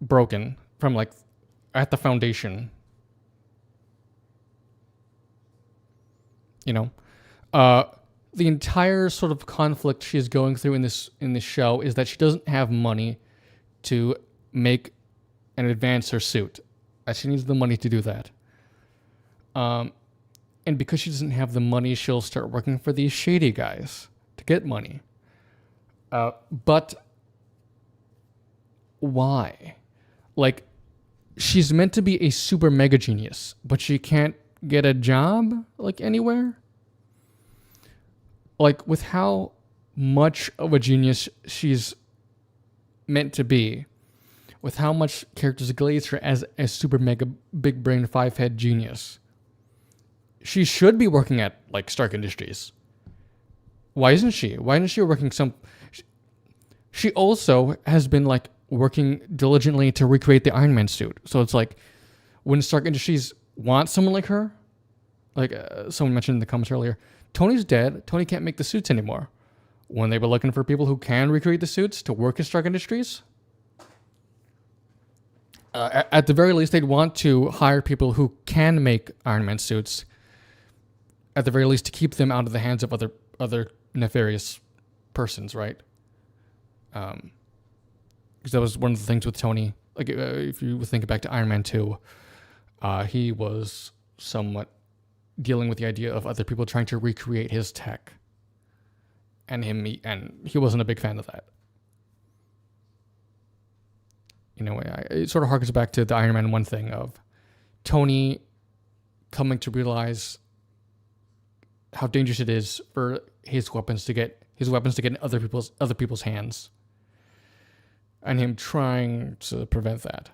broken from like at the foundation. You know, the entire sort of conflict she's going through in this show is that she doesn't have money to make and advance her suit. That she needs the money to do that. And because she doesn't have the money, she'll start working for these shady guys to get money. But why? Like, she's meant to be a super mega genius, but she can't get a job, like, anywhere? Like, with how much of a genius she's meant to be, with how much characters glaze her as a super mega big brain 5-head genius, she should be working at, like, Stark Industries. Why isn't she? Why isn't she working some... She also has been, like, working diligently to recreate the Iron Man suit. So it's like, when Stark Industries wants someone like her, like someone mentioned in the comments earlier, Tony's dead. Tony can't make the suits anymore. When they were looking for people who can recreate the suits to work at Stark Industries, at the very least, they'd want to hire people who can make Iron Man suits, at the very least, to keep them out of the hands of other nefarious persons, right? Because that was one of the things with Tony. Like, if you think back to Iron Man 2, he was somewhat dealing with the idea of other people trying to recreate his tech, and he wasn't a big fan of that. You know, it sort of harkens back to the Iron Man 1 thing of Tony coming to realize how dangerous it is for his weapons to get in other people's hands, and him trying to prevent that.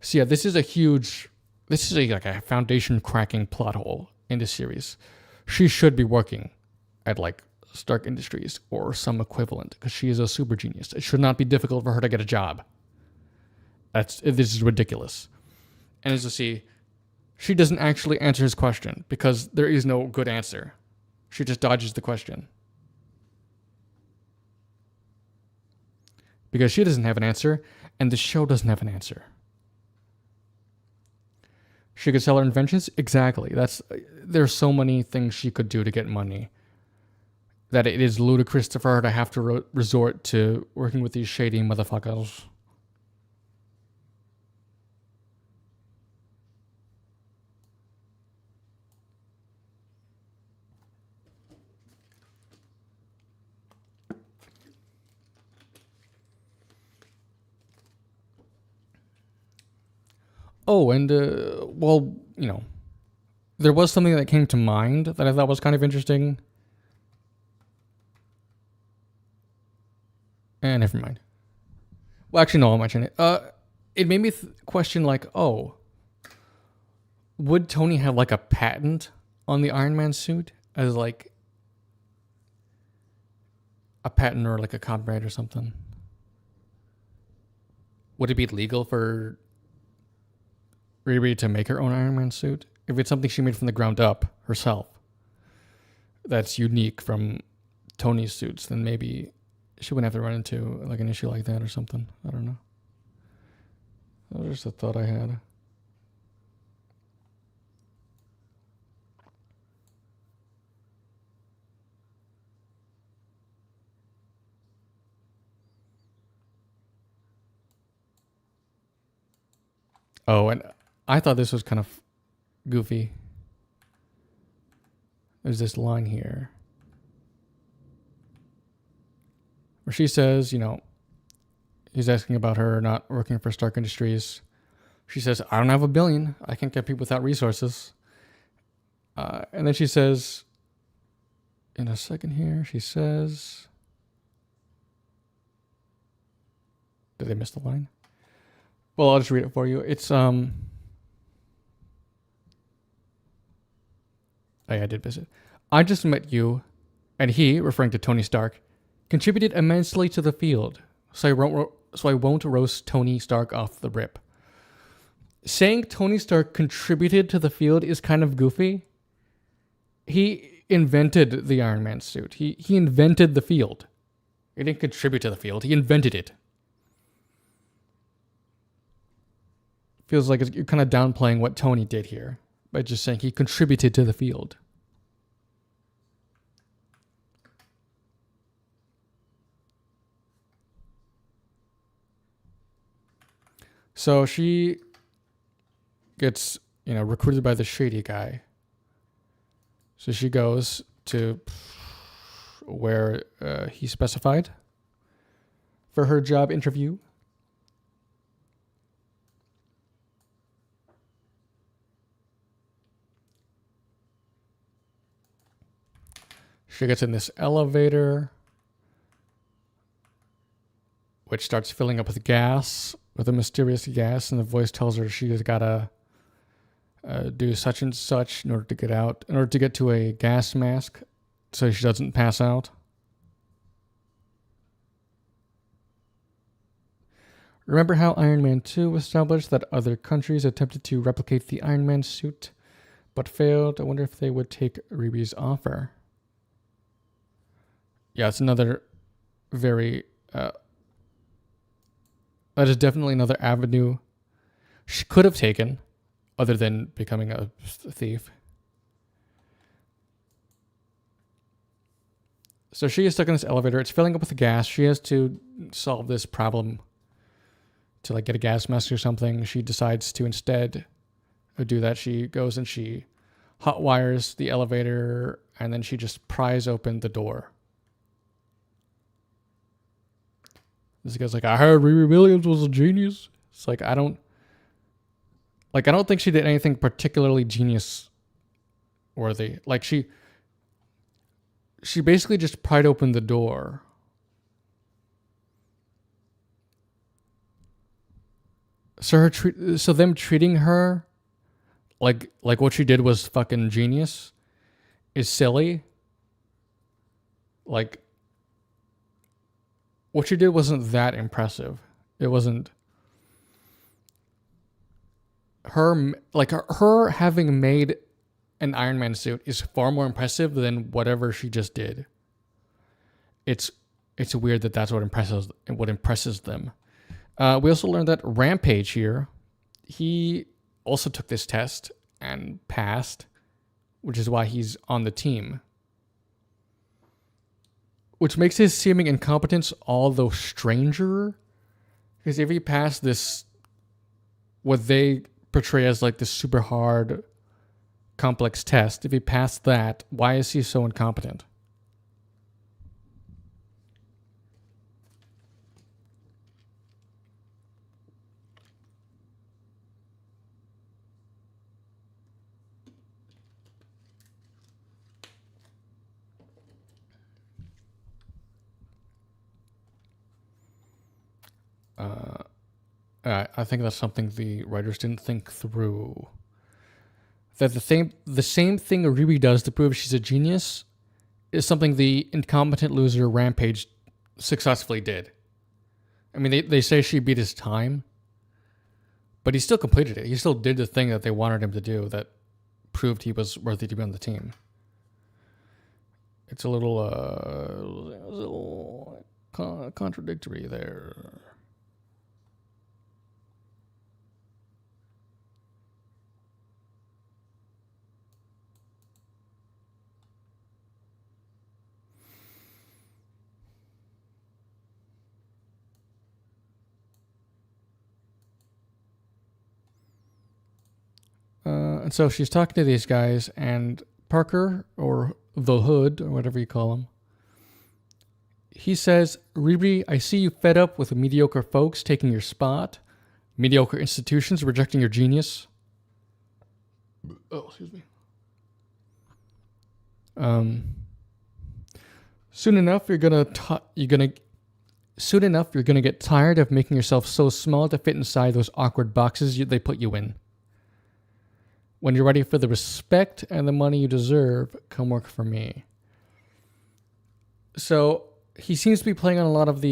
So yeah, this is like a foundation cracking plot hole in this series. She should be working at like Stark Industries or some equivalent because she is a super genius. It should not be difficult for her to get a job. This is ridiculous. And as you see, she doesn't actually answer his question because there is no good answer. She just dodges the question. Because she doesn't have an answer, and the show doesn't have an answer. She could sell her inventions? Exactly. There's so many things she could do to get money that it is ludicrous for her to have to resort to working with these shady motherfuckers. Oh, and, well, you know, there was something that came to mind that I thought was kind of interesting. And never mind. Well, actually, no, I'll mention it. It made me question, like, oh, would Tony have, like, a patent on the Iron Man suit? As, like, a patent or, like, a copyright or something? Would it be legal for Riri to make her own Iron Man suit? If it's something she made from the ground up herself, that's unique from Tony's suits, then maybe she wouldn't have to run into like an issue like that or something. I don't know. That was just a thought I had. Oh, and I thought this was kind of goofy. There's this line here where she says, you know, he's asking about her not working for Stark Industries. She says, I don't have $1 billion. I can't get people without resources. And then she says, in a second here, she says, did I miss the line? Well, I'll just read it for you. It's, oh yeah, I did miss it. I just met you, and he, referring to Tony Stark, contributed immensely to the field, so I won't roast Tony Stark off the rip. Saying Tony Stark contributed to the field is kind of goofy. He invented the Iron Man suit. He invented the field. He didn't contribute to the field. He invented it. Feels like you're kind of downplaying what Tony did here by just saying he contributed to the field. So she gets, recruited by the shady guy. So she goes to where he specified for her job interview. She gets in this elevator, which starts filling up with gas, with a mysterious gas, and the voice tells her she's gotta do such and such in order to get out, in order to get to a gas mask, so she doesn't pass out. Remember how Iron Man 2 established that other countries attempted to replicate the Iron Man suit, but failed? I wonder if they would take Riri's offer. Yeah, it's another very... that is definitely another avenue she could have taken, other than becoming a thief. So she is stuck in this elevator. It's filling up with gas. She has to solve this problem to get a gas mask or something. She decides to instead do that. She goes and she hot wires the elevator, and then she just pries open the door. This guy's like, I heard Riri Williams was a genius. It's like, I don't think she did anything particularly genius worthy. She basically just pried open the door. So them treating her like what she did was fucking genius is silly. What she did wasn't that impressive. It wasn't her having made an Iron Man suit is far more impressive than whatever she just did. It's weird that that's what impresses them. We also learned that Rampage here, he also took this test and passed, which is why he's on the team. Which makes his seeming incompetence all the stranger. Because if he passed this, what they portray as this super hard, complex test, if he passed that, why is he so incompetent? I think that's something the writers didn't think through. That the same thing Riri does to prove she's a genius is something the incompetent loser Rampage successfully did. I mean, they say she beat his time, but he still completed it. He still did the thing that they wanted him to do that proved he was worthy to be on the team. It's a little contradictory there. And so she's talking to these guys, and Parker, or the Hood, or whatever you call him, he says, Riri, I see you fed up with mediocre folks taking your spot, mediocre institutions rejecting your genius. Oh, excuse me. Soon enough, you're gonna get tired of making yourself so small to fit inside those awkward boxes they put you in. When you're ready for the respect and the money you deserve, come work for me. So he seems to be playing on a lot of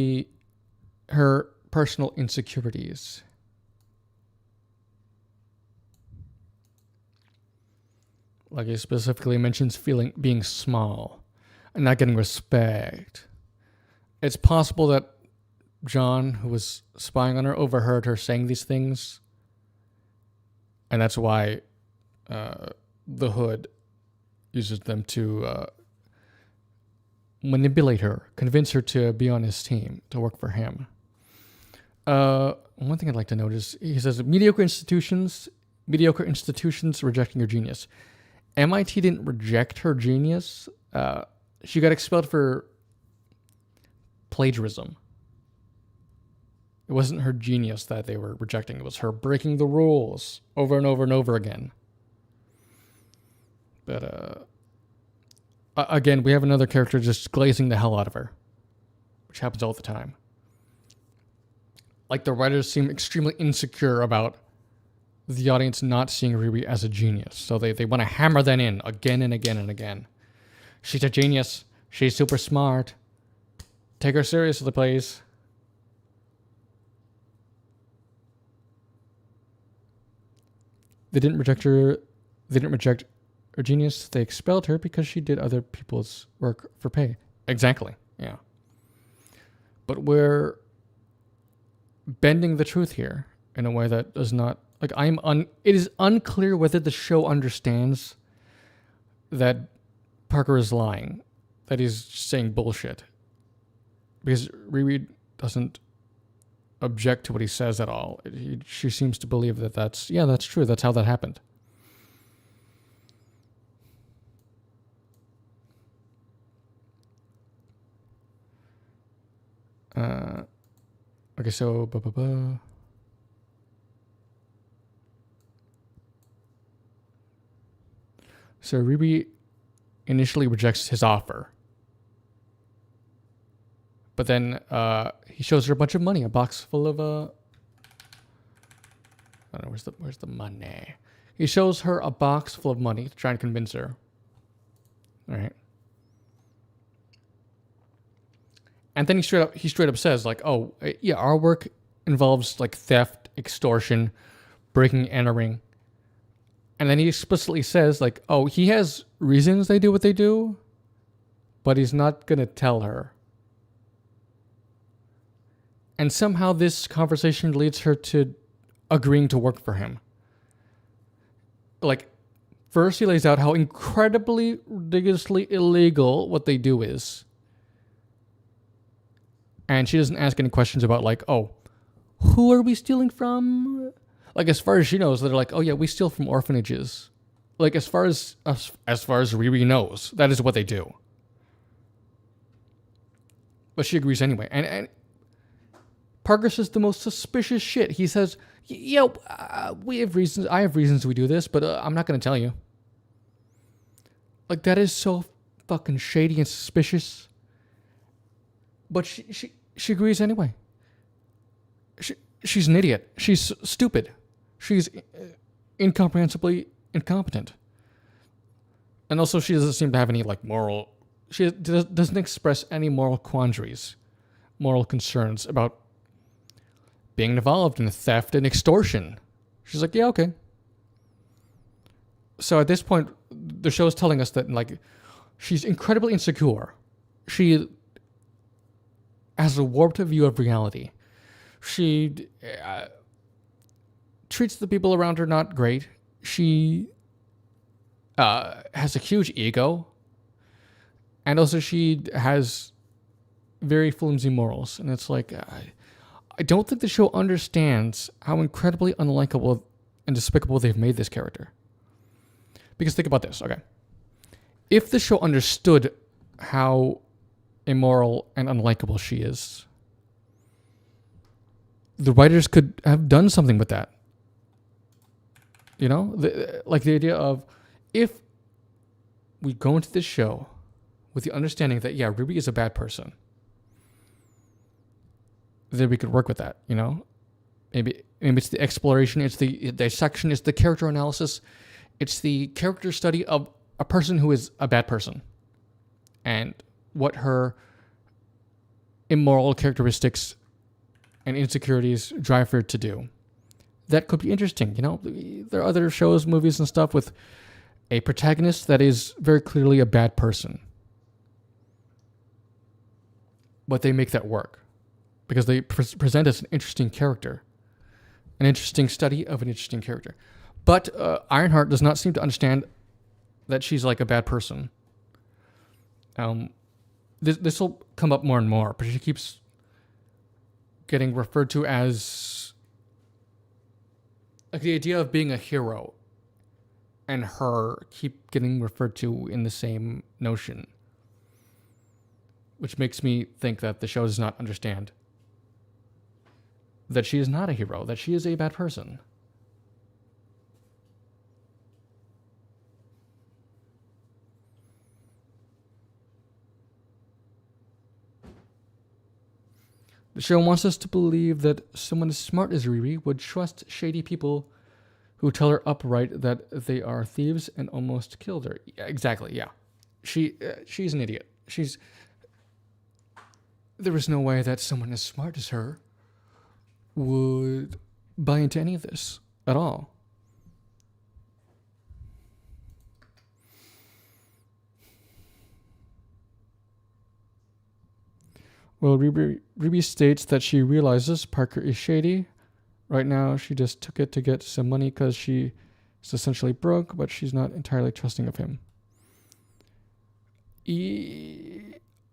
her personal insecurities. Like he specifically mentions being small and not getting respect. It's possible that John, who was spying on her, overheard her saying these things, and that's why the Hood uses them to manipulate her, convince her to be on his team, to work for him. One thing I'd like to note is he says mediocre institutions rejecting your genius. MIT didn't reject her genius. She got expelled for plagiarism. It wasn't her genius that they were rejecting. It was her breaking the rules over and over and over again. But again, we have another character just glazing the hell out of her, which happens all the time. Like, the writers seem extremely insecure about the audience not seeing Riri as a genius. So they want to hammer that in again and again and again. She's a genius. She's super smart. Take her seriously, please. They didn't reject her genius. They expelled her because she did other people's work for pay. Exactly. Yeah. But we're bending the truth here in a way that does not, like, it is unclear whether the show understands that Parker is lying, that he's saying bullshit, because Riri doesn't object to what he says at all. She seems to believe that that's true. That's how that happened. Okay, so So Riri initially rejects his offer, but then he shows her a bunch of money, a box full of I don't know, where's the money? He shows her a box full of money to try and convince her. All right. And then he straight up says, like, oh, yeah, our work involves, like, theft, extortion, breaking, entering. And then he explicitly says, like, oh, he has reasons they do what they do, but he's not going to tell her. And somehow this conversation leads her to agreeing to work for him. Like, first he lays out how incredibly, ridiculously illegal what they do is. And she doesn't ask any questions about, like, oh, who are we stealing from? Like, as far as she knows, they're like, oh yeah, we steal from orphanages. Like, as far as Riri knows, that is what they do. But she agrees anyway. And Parker says the most suspicious shit. He says, we have reasons. I have reasons we do this, but I'm not going to tell you. Like, that is so fucking shady and suspicious. But she agrees anyway. She's an idiot. She's stupid. She's incomprehensibly incompetent. And also, she doesn't seem to have any, like, moral... She doesn't express any moral quandaries, moral concerns about being involved in theft and extortion. She's like, yeah, okay. So at this point, the show is telling us that, like, she's incredibly insecure. She has a warped view of reality. She treats the people around her not great. She has a huge ego. And also she has very flimsy morals. And it's like, I don't think the show understands how incredibly unlikable and despicable they've made this character. Because think about this, okay. If the show understood how immoral and unlikable she is, the writers could have done something with that. You know? The idea of, if we go into this show with the understanding that, yeah, Riri is a bad person, then we could work with that, you know? Maybe it's the exploration, it's the dissection, it's the character analysis, it's the character study of a person who is a bad person and what her immoral characteristics and insecurities drive her to do. That could be interesting, you know? There are other shows, movies, and stuff with a protagonist that is very clearly a bad person. but they make that work because they present us an interesting character, an interesting study of an interesting character. But Ironheart does not seem to understand that she's like a bad person. This will come up more and more, but she keeps getting referred to as like the idea of being a hero, and her keep getting referred to in the same notion, which makes me think that the show does not understand that she is not a hero, that she is a bad person. The show wants us to believe that someone as smart as Riri would trust shady people who tell her upright that they are thieves and almost killed her. Yeah, exactly, yeah. She's an idiot. There is no way that someone as smart as her would buy into any of this at all. Well, Ruby states that she realizes Parker is shady. Right now, she just took it to get some money because she is essentially broke, but she's not entirely trusting of him.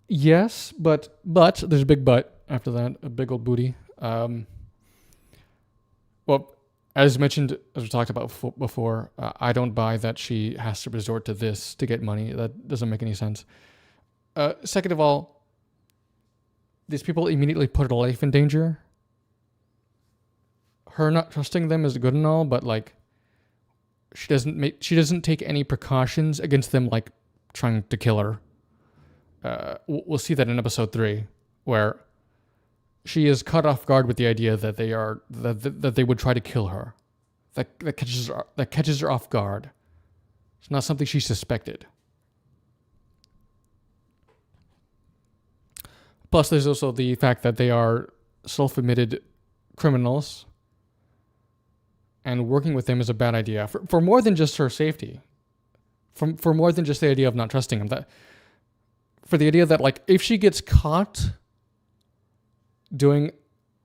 Yes, but there's a big but after that, a big old booty. Well, as mentioned, as we talked about before, I don't buy that she has to resort to this to get money. That doesn't make any sense. Second of all, these people immediately put her life in danger. Her not trusting them is good and all, but like, she doesn't take any precautions against them, like trying to kill her. We'll see that in episode 3, where she is caught off guard with the idea that they would try to kill her. That catches her off guard. It's not something she suspected. Plus, there's also the fact that they are self-admitted criminals, and working with them is a bad idea for more than just her safety. For more than just the idea of not trusting them. For the idea that, like, if she gets caught doing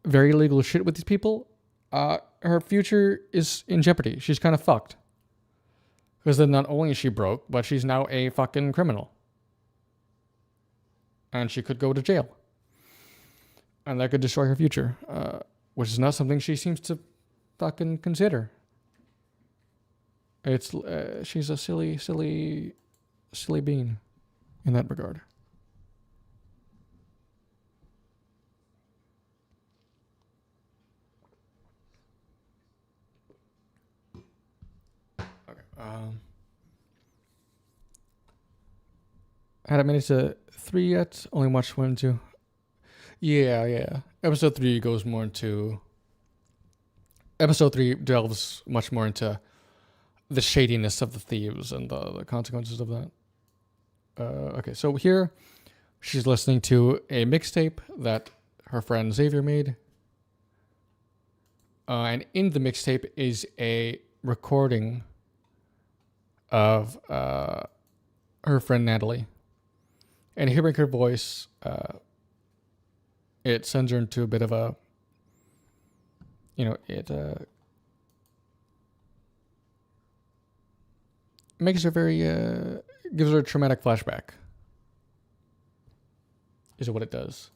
very illegal shit with these people, her future is in jeopardy. She's kind of fucked. Because then not only is she broke, but she's now a fucking criminal. And she could go to jail. And that could destroy her future. Which is not something she seems to fucking consider. She's a silly bean in that regard. Okay. Hadn't made it to 3 yet. Only watched 1 and 2. Yeah. Episode 3 goes more into... Episode 3 delves much more into the shadiness of the thieves and the consequences of that. Okay, so here she's listening to a mixtape that her friend Xavier made. And in the mixtape is a recording of her friend Natalie. And hearing her voice, it sends her into a bit of a... it makes her very... gives her a traumatic flashback. Is what it does.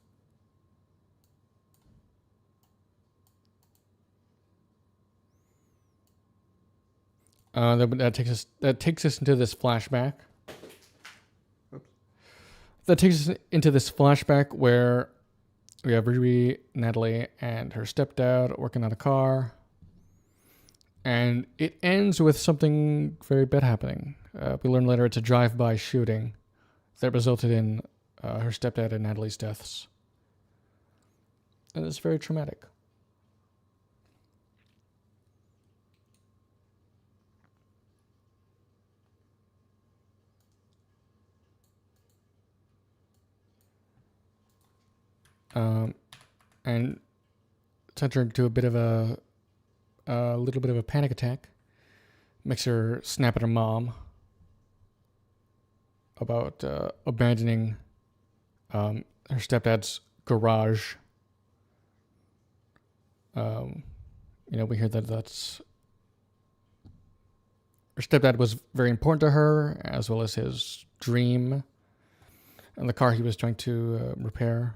That takes us into this flashback. That takes us into this flashback where we have Riri, Natalie, and her stepdad working on a car. And it ends with something very bad happening. We learn later it's a drive-by shooting that resulted in her stepdad and Natalie's deaths. And it's very traumatic. And sent her into a little bit of a panic attack. Makes her snap at her mom about abandoning her stepdad's garage. We hear that her stepdad was very important to her, as well as his dream and the car he was trying to repair.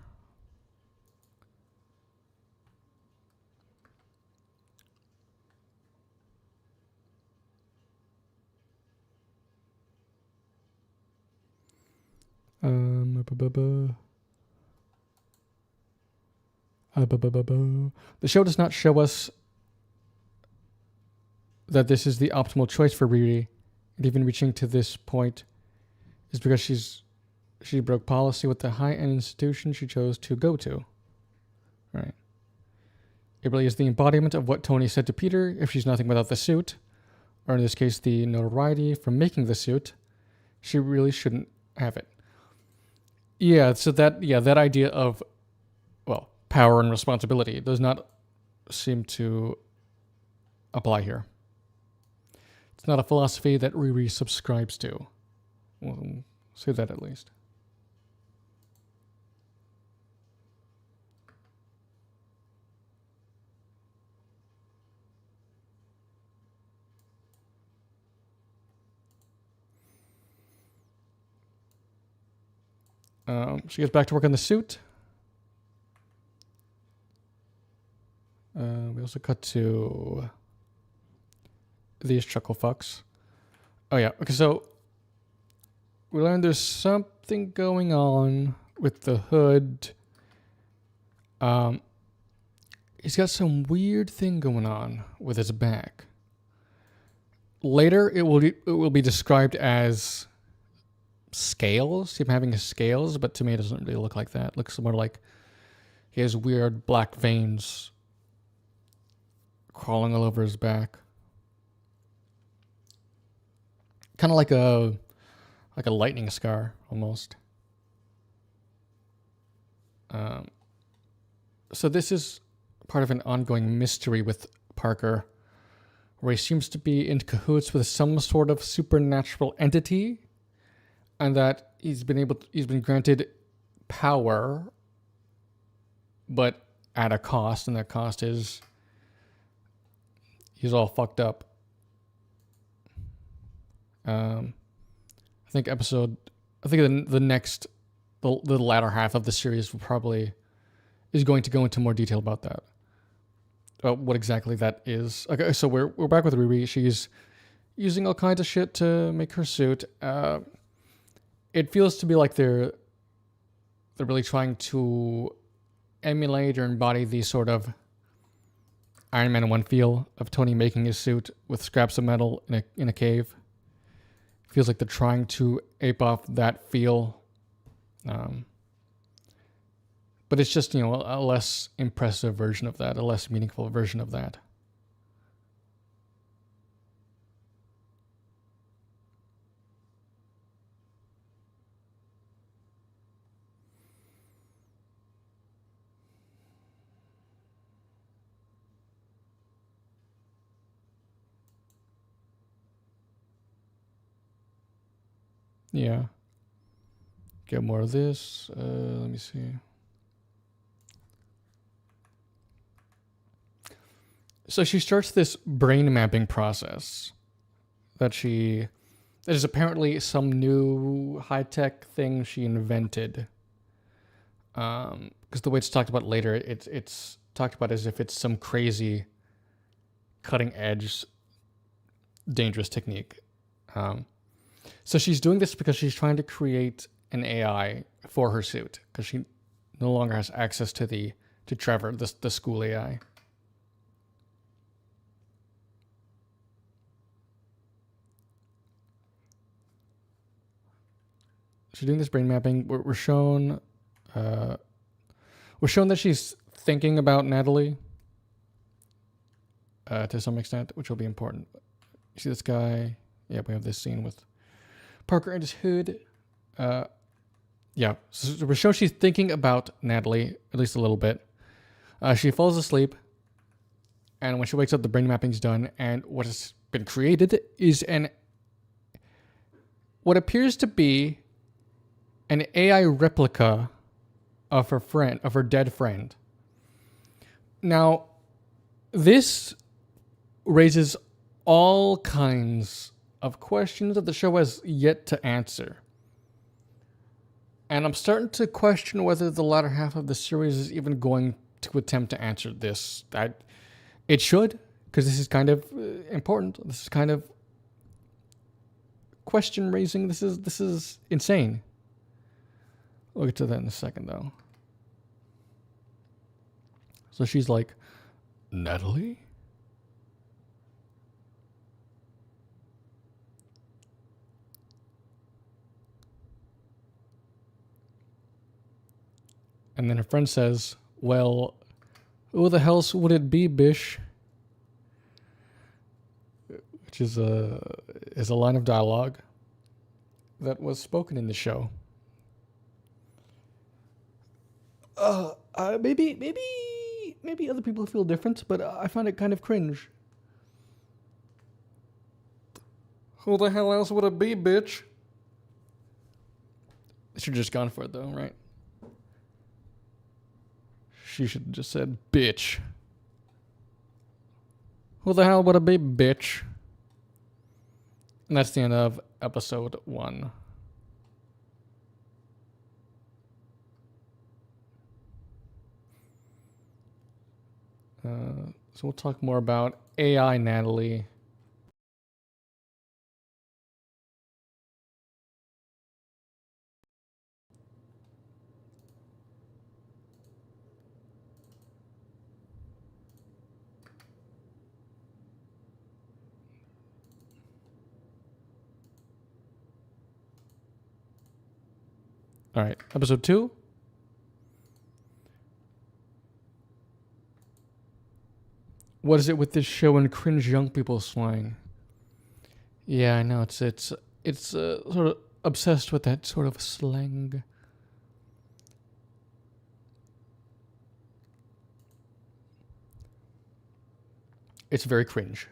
The show does not show us that this is the optimal choice for Riri, and even reaching to this point is because she broke policy with the high-end institution she chose to go to. Right. It really is the embodiment of what Tony said to Peter: if she's nothing without the suit, or in this case, the notoriety from making the suit, she really shouldn't have it. Yeah, so that idea of, well, power and responsibility does not seem to apply here. It's not a philosophy that Riri subscribes to. We'll say that at least. She gets back to work on the suit. We also cut to these chuckle fucks. Oh yeah, okay, so we learned there's something going on with the hood. He's got some weird thing going on with his back. Later, it will be described as scales, him having scales, but to me it doesn't really look like that. It looks more like he has weird black veins crawling all over his back. Kind of like a lightning scar, almost. So this is part of an ongoing mystery with Parker, where he seems to be in cahoots with some sort of supernatural entity, and that he's been granted power, but at a cost, and that cost is he's all fucked up. I think the latter half of the series is going to go into more detail about that. What exactly that is. Okay, so we're back with Riri. She's using all kinds of shit to make her suit. It feels to be like they're really trying to emulate or embody the sort of Iron Man 1 feel of Tony making his suit with scraps of metal in a cave. Feels like they're trying to ape off that feel. But it's just, a less impressive version of that, a less meaningful version of that. Yeah. Get more of this. Let me see. So she starts this brain mapping process that is apparently some new high-tech thing she invented. Because the way it's talked about later, it's talked about as if it's some crazy cutting-edge dangerous technique. So she's doing this because she's trying to create an AI for her suit, because she no longer has access to Trevor, the school AI. She's doing this brain mapping. We're shown that she's thinking about Natalie to some extent, which will be important. You see this guy? Yeah, we have this scene with Parker and his hood. Yeah, so we're shown she's thinking about Natalie, at least a little bit. She falls asleep, and when she wakes up, the brain mapping's done, and what has been created is what appears to be an AI replica of her dead friend. Now, this raises all kinds of questions that the show has yet to answer. And I'm starting to question whether the latter half of the series is even going to attempt to answer this. It should, because this is kind of important. This is kind of question raising. This is insane. We'll get to that in a second, though. So she's like, Natalie? And then her friend says, well, who the hell would it be, bish? Which is a line of dialogue that was spoken in the show. Maybe other people feel different, but I find it kind of cringe. Who the hell else would it be, bitch? They should have just gone for it, though, right? She should have just said, bitch. Who the hell would it be, bitch? And that's the end of episode 1. So we'll talk more about AI Natalie. All right, episode 2. What is it with this show and cringe young people slang? Yeah, I know it's sort of obsessed with that sort of slang. It's very cringe.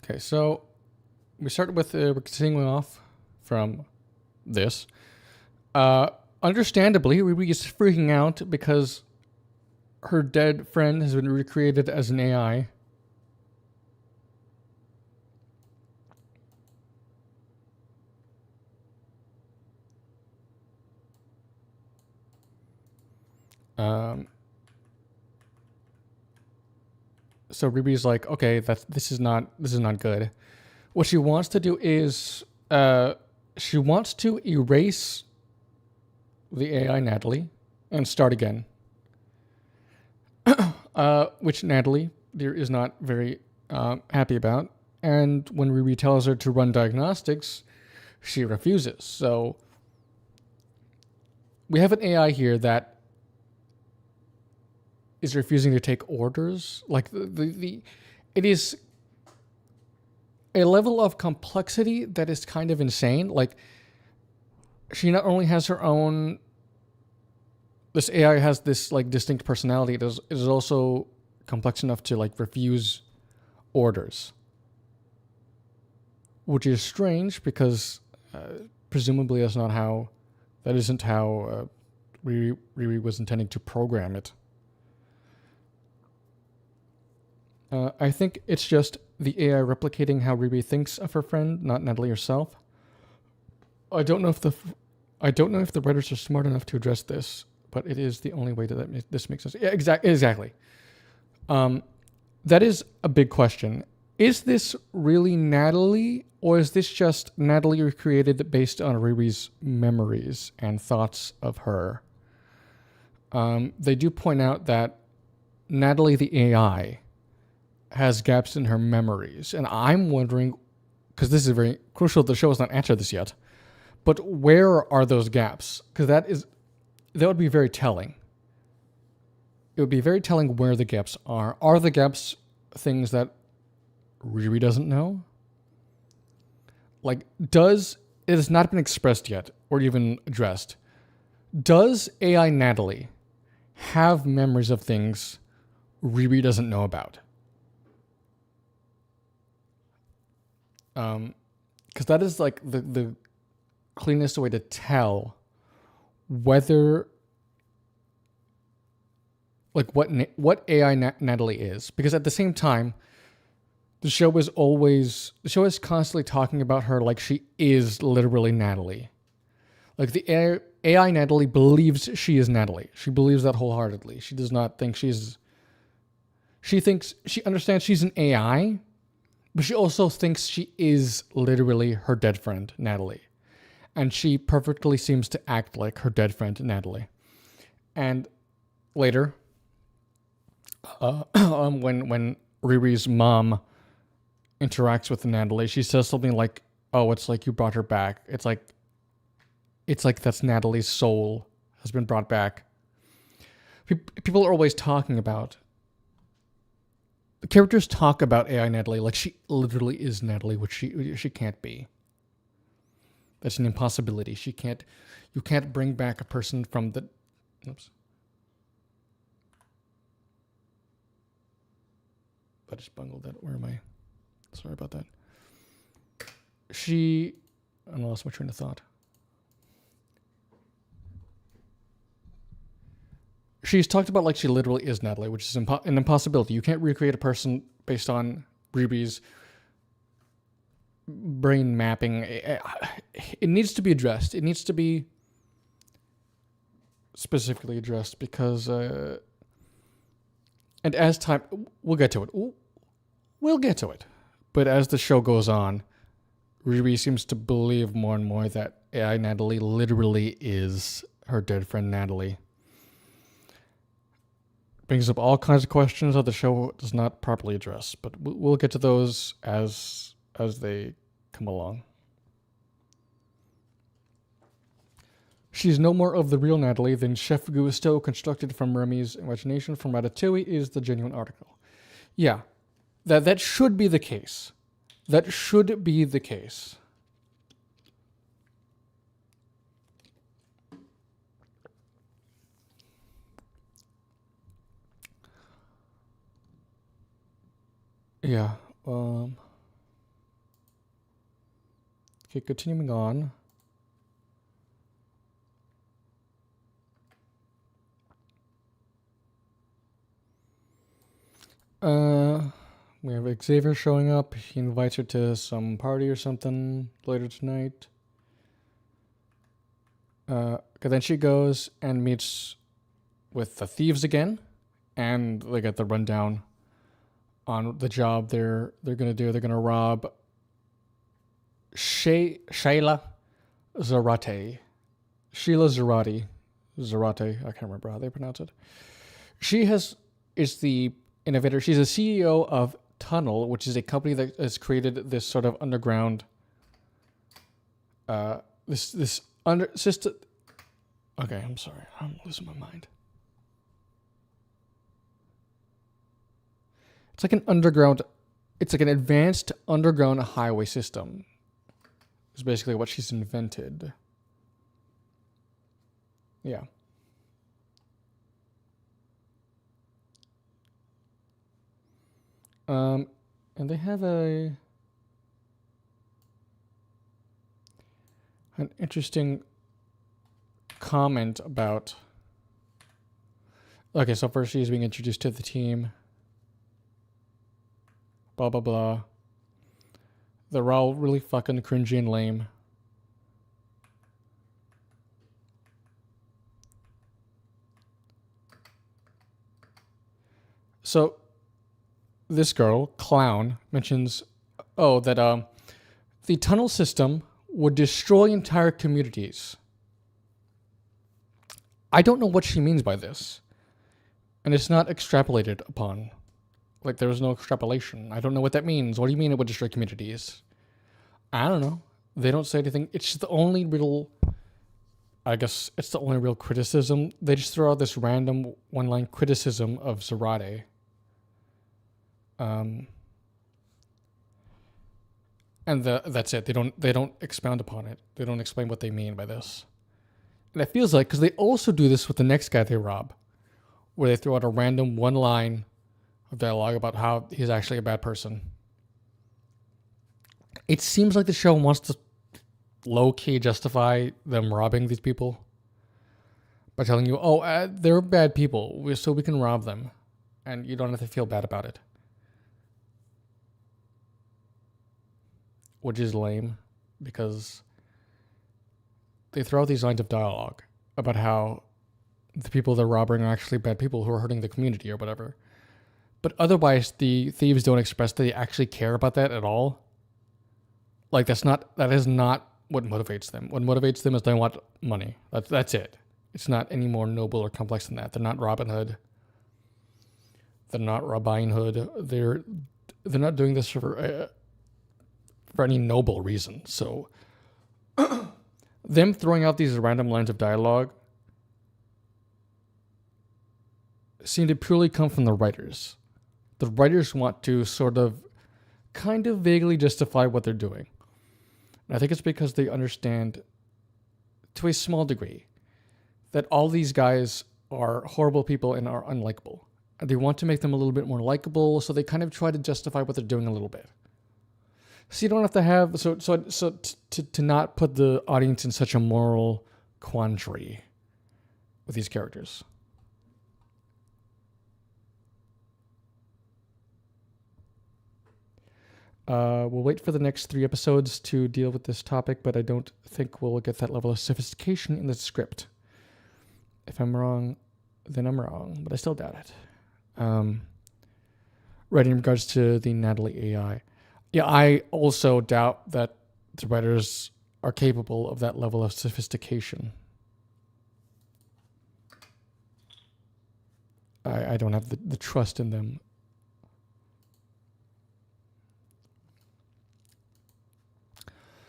Okay, so we started with we're continuing off from this. Understandably, Riri is freaking out because her dead friend has been recreated as an AI. So Riri's like, okay, this is not good. What she wants to do is she wants to erase the AI Natalie and start again. Which Natalie there is not very happy about. And when Riri tells her to run diagnostics, she refuses. So we have an AI here that is refusing to take orders. Like it is a level of complexity that is kind of insane. Like she not only has her own, this AI has this like distinct personality. It is also complex enough to like refuse orders, which is strange because presumably that isn't how Riri was intending to program it. I think it's just the AI replicating how Riri thinks of her friend, not Natalie herself. I don't know if the writers are smart enough to address this, but it is the only way that this makes sense. Yeah, exactly. That is a big question. Is this really Natalie, or is this just Natalie recreated based on Riri's memories and thoughts of her? They do point out that Natalie the AI has gaps in her memories. And I'm wondering, because this is very crucial, the show has not answered this yet, but where are those gaps? Because that would be very telling. It would be very telling where the gaps are. Are the gaps things that Riri doesn't know? Like, it has not been expressed yet, or even addressed. Does AI Natalie have memories of things Riri doesn't know about? Because that is like the cleanest way to tell whether, like, what AI Natalie is. Because at the same time, the show is constantly talking about her like she is literally Natalie. Like the AI Natalie believes she is Natalie. She believes that wholeheartedly. She does not think she's. She understands she's an AI, but she also thinks she is literally her dead friend, Natalie. And she perfectly seems to act like her dead friend, Natalie. And later, when Riri's mom interacts with Natalie, she says something like, "Oh, it's like you brought her back. It's like that's Natalie's soul has been brought back." People are always talking about. The characters talk about AI Natalie like she literally is Natalie, which she can't be. That's an impossibility. You can't bring back a person from the. Oops. I just bungled that. Where am I? Sorry about that. I lost my train of thought. She's talked about like she literally is Natalie, which is an impossibility. You can't recreate a person based on Riri's brain mapping. It needs to be addressed. It needs to be specifically addressed because, and as time, we'll get to it. We'll get to it. But as the show goes on, Riri seems to believe more and more that AI Natalie literally is her dead friend Natalie. Brings up all kinds of questions that the show does not properly address, but we'll get to those as they come along. She's no more of the real Natalie than Chef Gusteau constructed from Remy's imagination from Ratatouille is the genuine article. Yeah, that should be the case. That should be the case. Yeah. Okay, continuing on. We have Xavier showing up. He invites her to some party or something later tonight. Then she goes and meets with the thieves again, and they get the rundown on the job they're gonna do. They're gonna rob Shayla Zarate. Sheila Zarate. Zarate. I can't remember how they pronounce it. She is the innovator. She's a CEO of Tunnel, which is a company that has created this sort of underground this under system. Okay, I'm sorry. I'm losing my mind. It's like an advanced underground highway system. Is basically what she's invented. Yeah. And they have an interesting comment about. Okay, so first she's being introduced to the team. Blah blah blah. They're all really fucking cringy and lame. So this girl, Clown, mentions, that the tunnel system would destroy entire communities. I don't know what she means by this. And it's not extrapolated upon. Like, there was no extrapolation. I don't know what that means. What do you mean it would destroy communities? I don't know. They don't say anything. It's the only real... I guess it's the only real criticism. They just throw out this random one-line criticism of Zarate. And that's it. They don't expound upon it. They don't explain what they mean by this. And it feels like, because they also do this with the next guy they rob, where they throw out a random one line of dialogue about how he's actually a bad person. It seems like the show wants to low-key justify them robbing these people by telling you, oh, they're bad people, so we can rob them. And you don't have to feel bad about it. Which is lame, because they throw out these lines of dialogue about how the people they're robbing are actually bad people who are hurting the community or whatever. But otherwise, the thieves don't express that they actually care about that at all. Like, that is not what motivates them. What motivates them is they want money. That's it. It's not any more noble or complex than that. They're not Robin Hood. They're not Robin Hood. They're not doing this for any noble reason. So them throwing out these random lines of dialogue seem to purely come from the writers. The writers want to sort of kind of vaguely justify what they're doing. And I think it's because they understand, to a small degree, that all these guys are horrible people and are unlikable. And they want to make them a little bit more likable, so they kind of try to justify what they're doing a little bit. So you don't have to have to not put the audience in such a moral quandary with these characters. We'll wait for the next 3 episodes to deal with this topic, but I don't think we'll get that level of sophistication in the script. If I'm wrong, then I'm wrong, but I still doubt it. Right, in regards to the Natalie AI. Yeah, I also doubt that the writers are capable of that level of sophistication. I don't have the trust in them.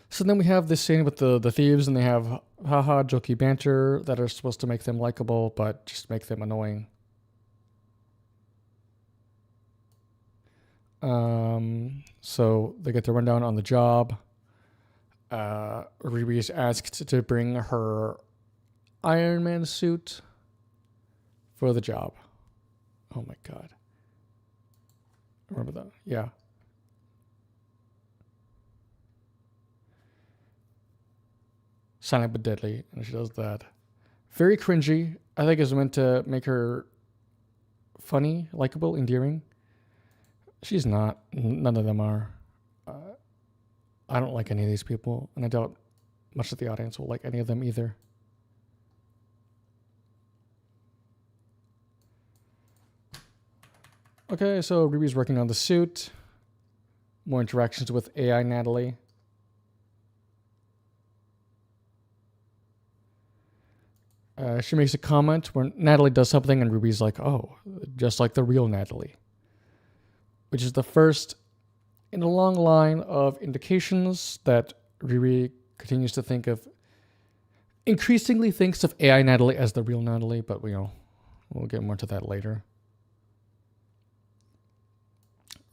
So then we have this scene with the thieves, and they have haha jokey banter that are supposed to make them likable, but just make them annoying. So they get the rundown on the job. Riri is asked to bring her Iron Man suit for the job. Oh my god. Remember that? Yeah. Silent but deadly, and she does that. Very cringy. I think it's meant to make her funny, likable, endearing. She's not. None of them are. I don't like any of these people, and I doubt much of the audience will like any of them either. Okay, so Ruby's working on the suit. More interactions with AI Natalie. She makes a comment where Natalie does something and Ruby's like, oh, just like the real Natalie. Which is the first in a long line of indications that Riri continues to think of, increasingly thinks of AI Natalie as the real Natalie, but we'll get more to that later.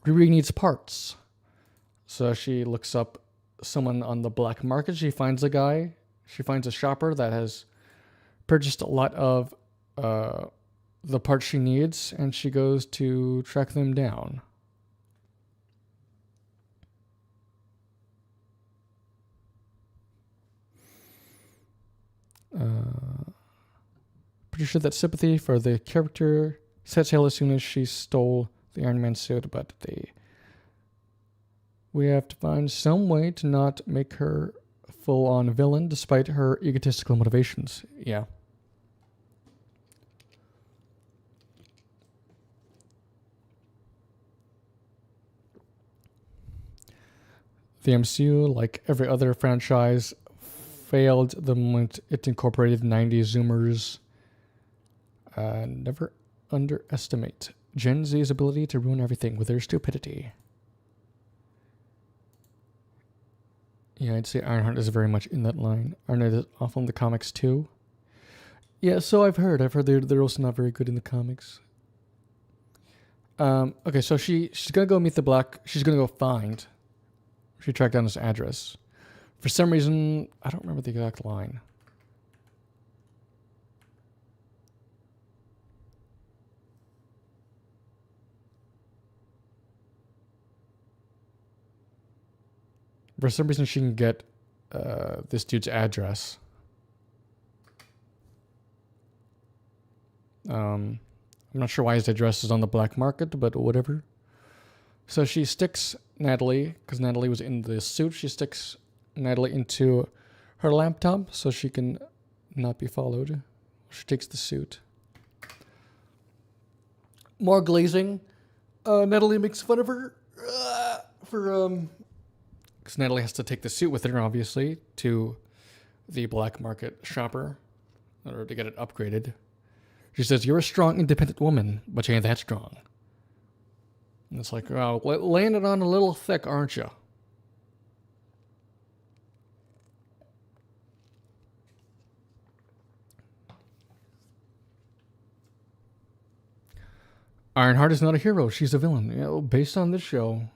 Riri needs parts. So she looks up someone on the black market. She finds a guy. She finds a shopper that has purchased a lot of the parts she needs, and she goes to track them down. Pretty sure that sympathy for the character set sail as soon as she stole the Iron Man suit, but we have to find some way to not make her full-on villain despite her egotistical motivations. Yeah. The MCU, like every other franchise, failed the moment it incorporated 90s Zoomers. Never underestimate Gen Z's ability to ruin everything with their stupidity. Yeah, I'd say Ironheart is very much in that line. Ironheart is awful in the comics too. Yeah, so I've heard they're also not very good in the comics. Okay, so she's gonna go meet the black. She's gonna go find. She tracked down his address. For some reason, I don't remember the exact line. For some reason, she can get this dude's address. I'm not sure why his address is on the black market, but whatever. So she sticks Natalie, because Natalie was in the suit, she sticks Natalie into her laptop so she can not be followed. She takes the suit. More glazing. Natalie makes fun of her because Natalie has to take the suit with her, obviously, to the black market shopper in order to get it upgraded. She says, "You're a strong, independent woman, but you ain't that strong." And it's like, oh, laying it on a little thick, aren't you? Ironheart is not a hero. She's a villain. You know, based on this show,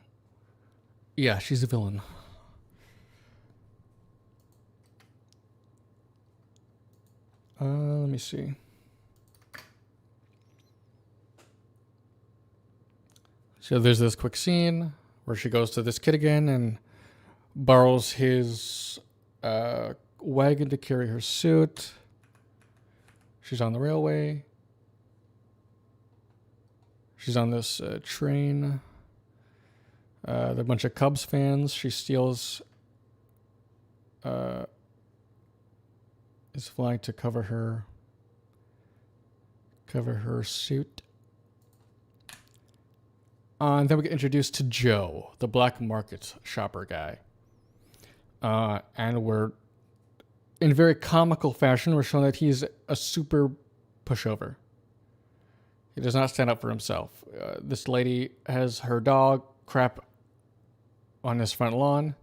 yeah, she's a villain. Let me see. So there's this quick scene where she goes to this kid again and borrows his wagon to carry her suit. She's on the railway. She's on this train. There are a bunch of Cubs fans. She steals his flag to cover her suit. And then we get introduced to Joe, the black market shopper guy. And we're, in very comical fashion, we're shown that he's a super pushover. He does not stand up for himself. This lady has her dog crap on his front lawn. And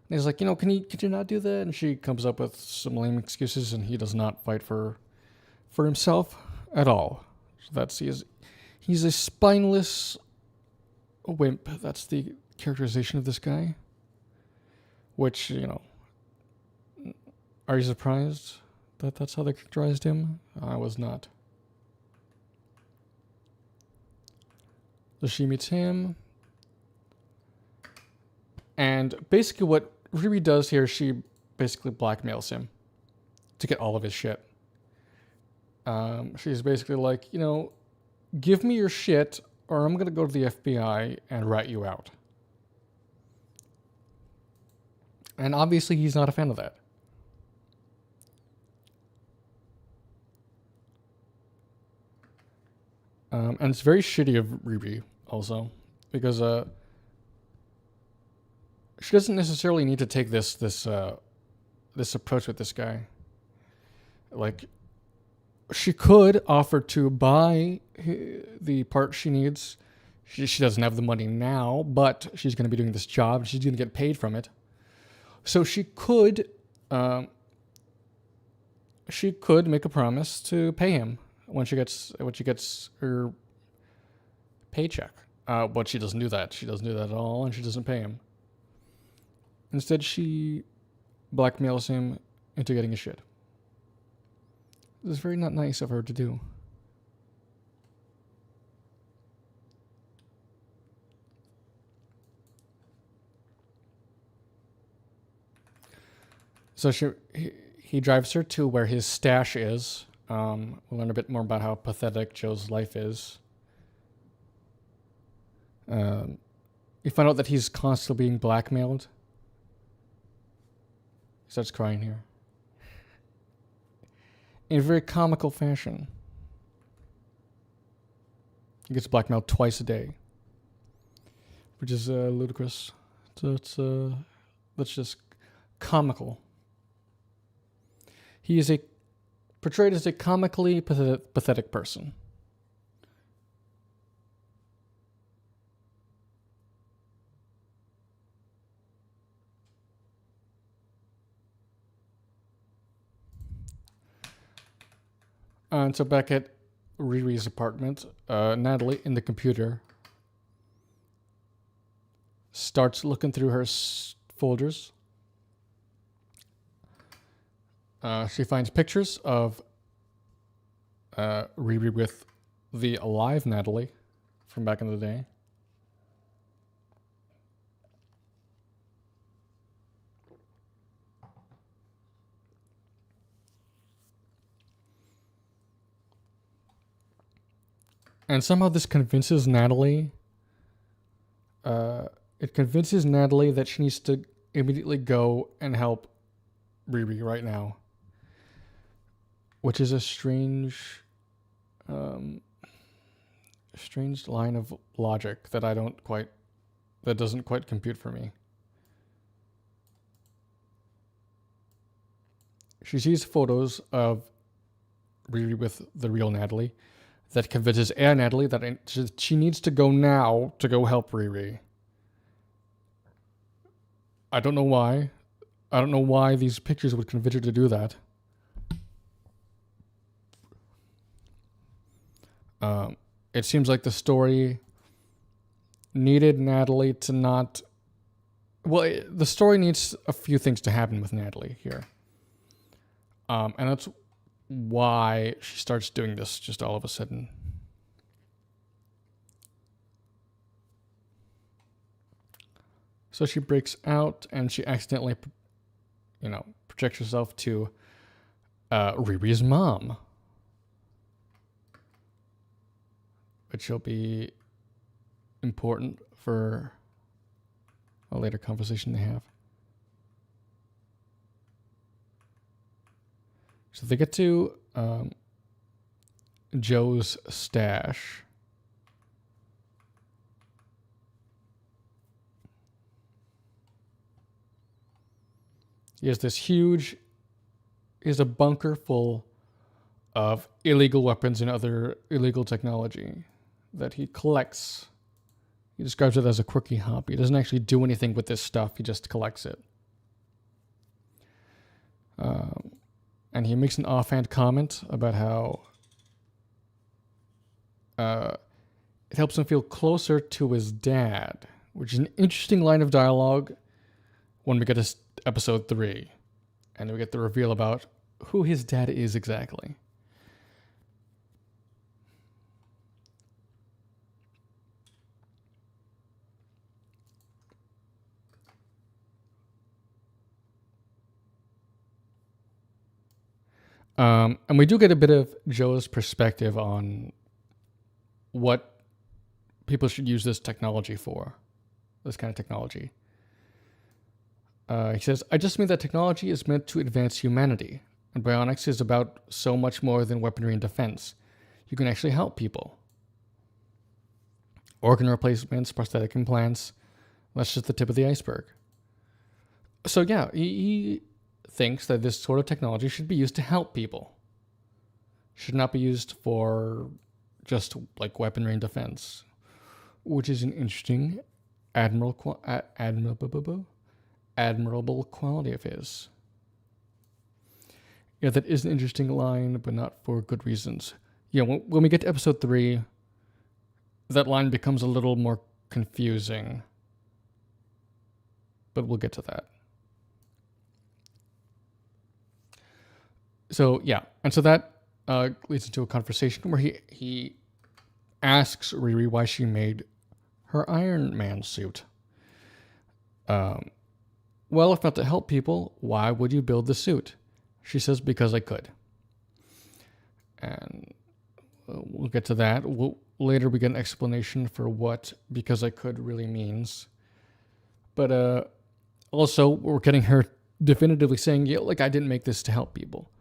he's like, could you not do that? And she comes up with some lame excuses, and he does not fight for himself at all. So he's a spineless wimp. That's the characterization of this guy. Which, are you surprised that that's how they characterized him? I was not. So she meets him. And basically what Riri does here, she basically blackmails him to get all of his shit. She's basically like, give me your shit or I'm going to go to the FBI and rat you out. And obviously he's not a fan of that. And it's very shitty of Riri also, because she doesn't necessarily need to take this approach with this guy. Like, she could offer to buy the part she needs. She doesn't have the money now, but she's going to be doing this job. She's going to get paid from it. So she could make a promise to pay him when she gets her paycheck. But she doesn't do that. She doesn't do that at all, and she doesn't pay him. Instead, she blackmails him into getting his shit. It's very not nice of her to do. So he drives her to where his stash is. We'll learn a bit more about how pathetic Joe's life is. You find out that he's constantly being blackmailed. He starts crying here. In a very comical fashion. He gets blackmailed twice a day. Which is ludicrous. So that's just comical. He is portrayed as a comically pathetic person. And so back at Riri's apartment, Natalie, in the computer, starts looking through her folders. She finds pictures of Riri with the alive Natalie from back in the day. And somehow this convinces Natalie. It convinces Natalie that she needs to immediately go and help Riri right now, which is a strange line of logic that that doesn't quite compute for me. She sees photos of Riri with the real Natalie that convinces AI Natalie that she needs to go now to go help Riri. I don't know why. I don't know why these pictures would convince her to do that. It seems like the story needed Natalie to not... Well, the story needs a few things to happen with Natalie here. And that's why she starts doing this just all of a sudden. So she breaks out and she accidentally, projects herself to Riri's mom, which will be important for a later conversation they have. So they get to Joe's stash. He has a bunker full of illegal weapons and other illegal technology that he collects. He describes it as a quirky hobby. He doesn't actually do anything with this stuff. He just collects it. And he makes an offhand comment about how it helps him feel closer to his dad, which is an interesting line of dialogue when we get to episode 3. And we get the reveal about who his dad is exactly. And we do get a bit of Joe's perspective on what people should use this technology for, this kind of technology. He says, I just mean that technology is meant to advance humanity, and bionics is about so much more than weaponry and defense. You can actually help people. Organ replacements, prosthetic implants, that's just the tip of the iceberg. So yeah, he thinks that this sort of technology should be used to help people. Should not be used for just like weaponry and defense, which is an interesting admirable quality of his. Yeah, that is an interesting line, but not for good reasons. Yeah, when we get to episode 3, that line becomes a little more confusing, but we'll get to that. So yeah, and so that leads into a conversation where he asks Riri why she made her Iron Man suit. Well, if not to help people, why would you build the suit? She says, because I could. And we'll get to that. Later we get an explanation for what because I could really means. But also, we're getting her definitively saying, yeah, like I didn't make this to help people.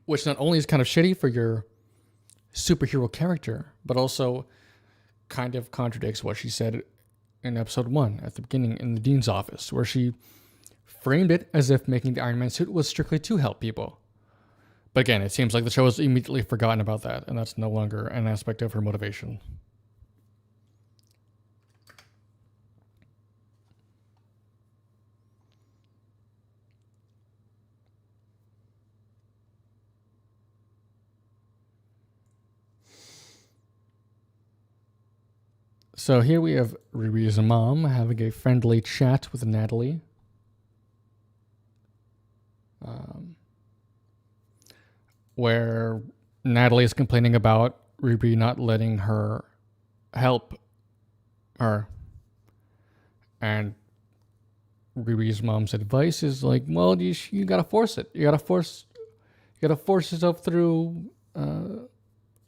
Which not only is kind of shitty for your superhero character, but also kind of contradicts what she said in episode 1 at the beginning in the dean's office, where she framed it as if making the Iron Man suit was strictly to help people. But again, it seems like the show has immediately forgotten about that, and that's no longer an aspect of her motivation. So here we have Riri's mom having a friendly chat with Natalie. Where Natalie is complaining about Riri not letting her help her. And Riri's mom's advice is like, well, you gotta force it. You gotta force yourself through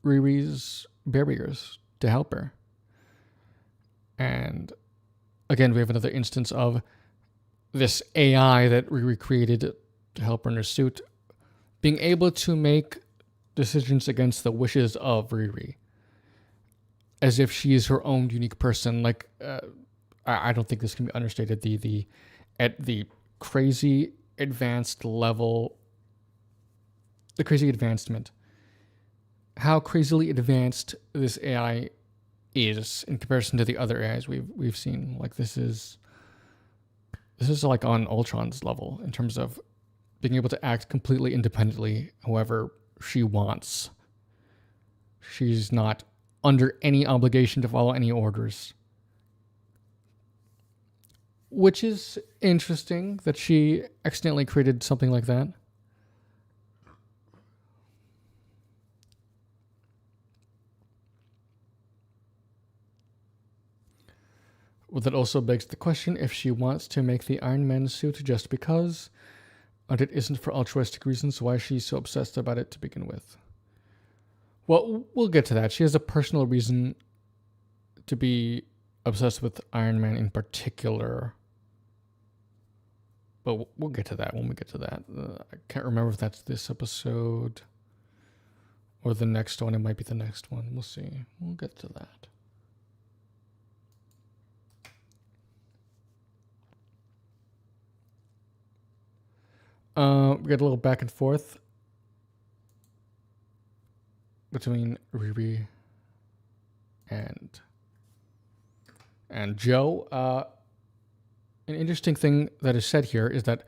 Riri's barriers to help her. And again, we have another instance of this AI that Riri created to help her in her suit being able to make decisions against the wishes of Riri, as if she is her own unique person. Like, I don't think this can be understated. At the crazy advanced level, the crazy advancement, how crazily advanced this AI is in comparison to the other AIs we've seen. Like, this is like on Ultron's level in terms of being able to act completely independently however she wants. She's not under any obligation to follow any orders. Which is interesting that she accidentally created something like that. Well, that also begs the question if she wants to make the Iron Man suit just because, and it isn't for altruistic reasons, why she's so obsessed about it to begin with. Well, we'll get to that. She has a personal reason to be obsessed with Iron Man in particular. But we'll get to that when we get to that. I can't remember if that's this episode or the next one. It might be the next one. We'll see. We'll get to that. We got a little back and forth between Riri and Joe. An interesting thing that is said here is that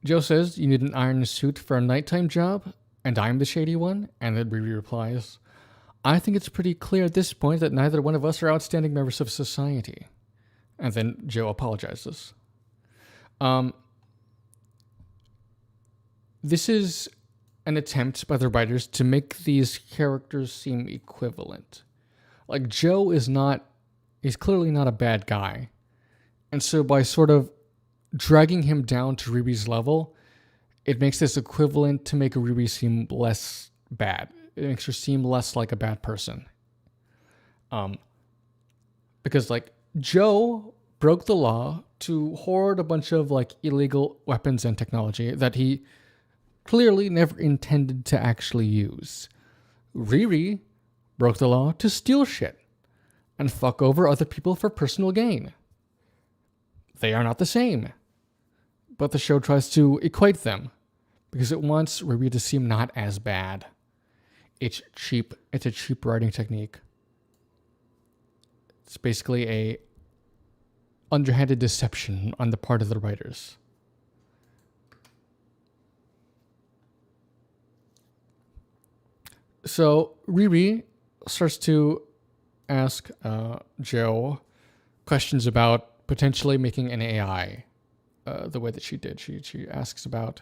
Joe says you need an iron suit for a nighttime job, and I'm the shady one. And then Riri replies, I think it's pretty clear at this point that neither one of us are outstanding members of society. And then Joe apologizes. This is an attempt by the writers to make these characters seem equivalent. Like, Joe is he's clearly not a bad guy. And so by sort of dragging him down to Riri's level, it makes this equivalent to make Riri seem less bad. It makes her seem less like a bad person. Because, like, Joe broke the law to hoard a bunch of, like, illegal weapons and technology that he clearly never intended to actually use. Riri broke the law to steal shit and fuck over other people for personal gain. They are not the same, but the show tries to equate them because it wants Riri to seem not as bad. It's cheap. It's a cheap writing technique. It's basically a underhanded deception on the part of the writers. So Riri starts to ask Joe questions about potentially making an AI the way that she did. She asks about,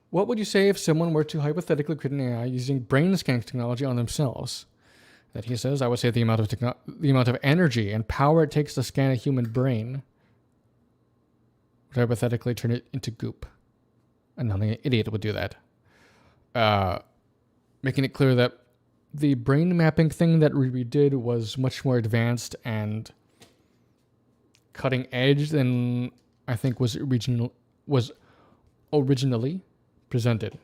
what would you say if someone were to hypothetically create an AI using brain scanning technology on themselves? That he says, I would say the amount of energy and power it takes to scan a human brain would hypothetically turn it into goop. And only an idiot would do that. Making it clear that the brain mapping thing that Riri did was much more advanced and cutting edge than I think was originally presented.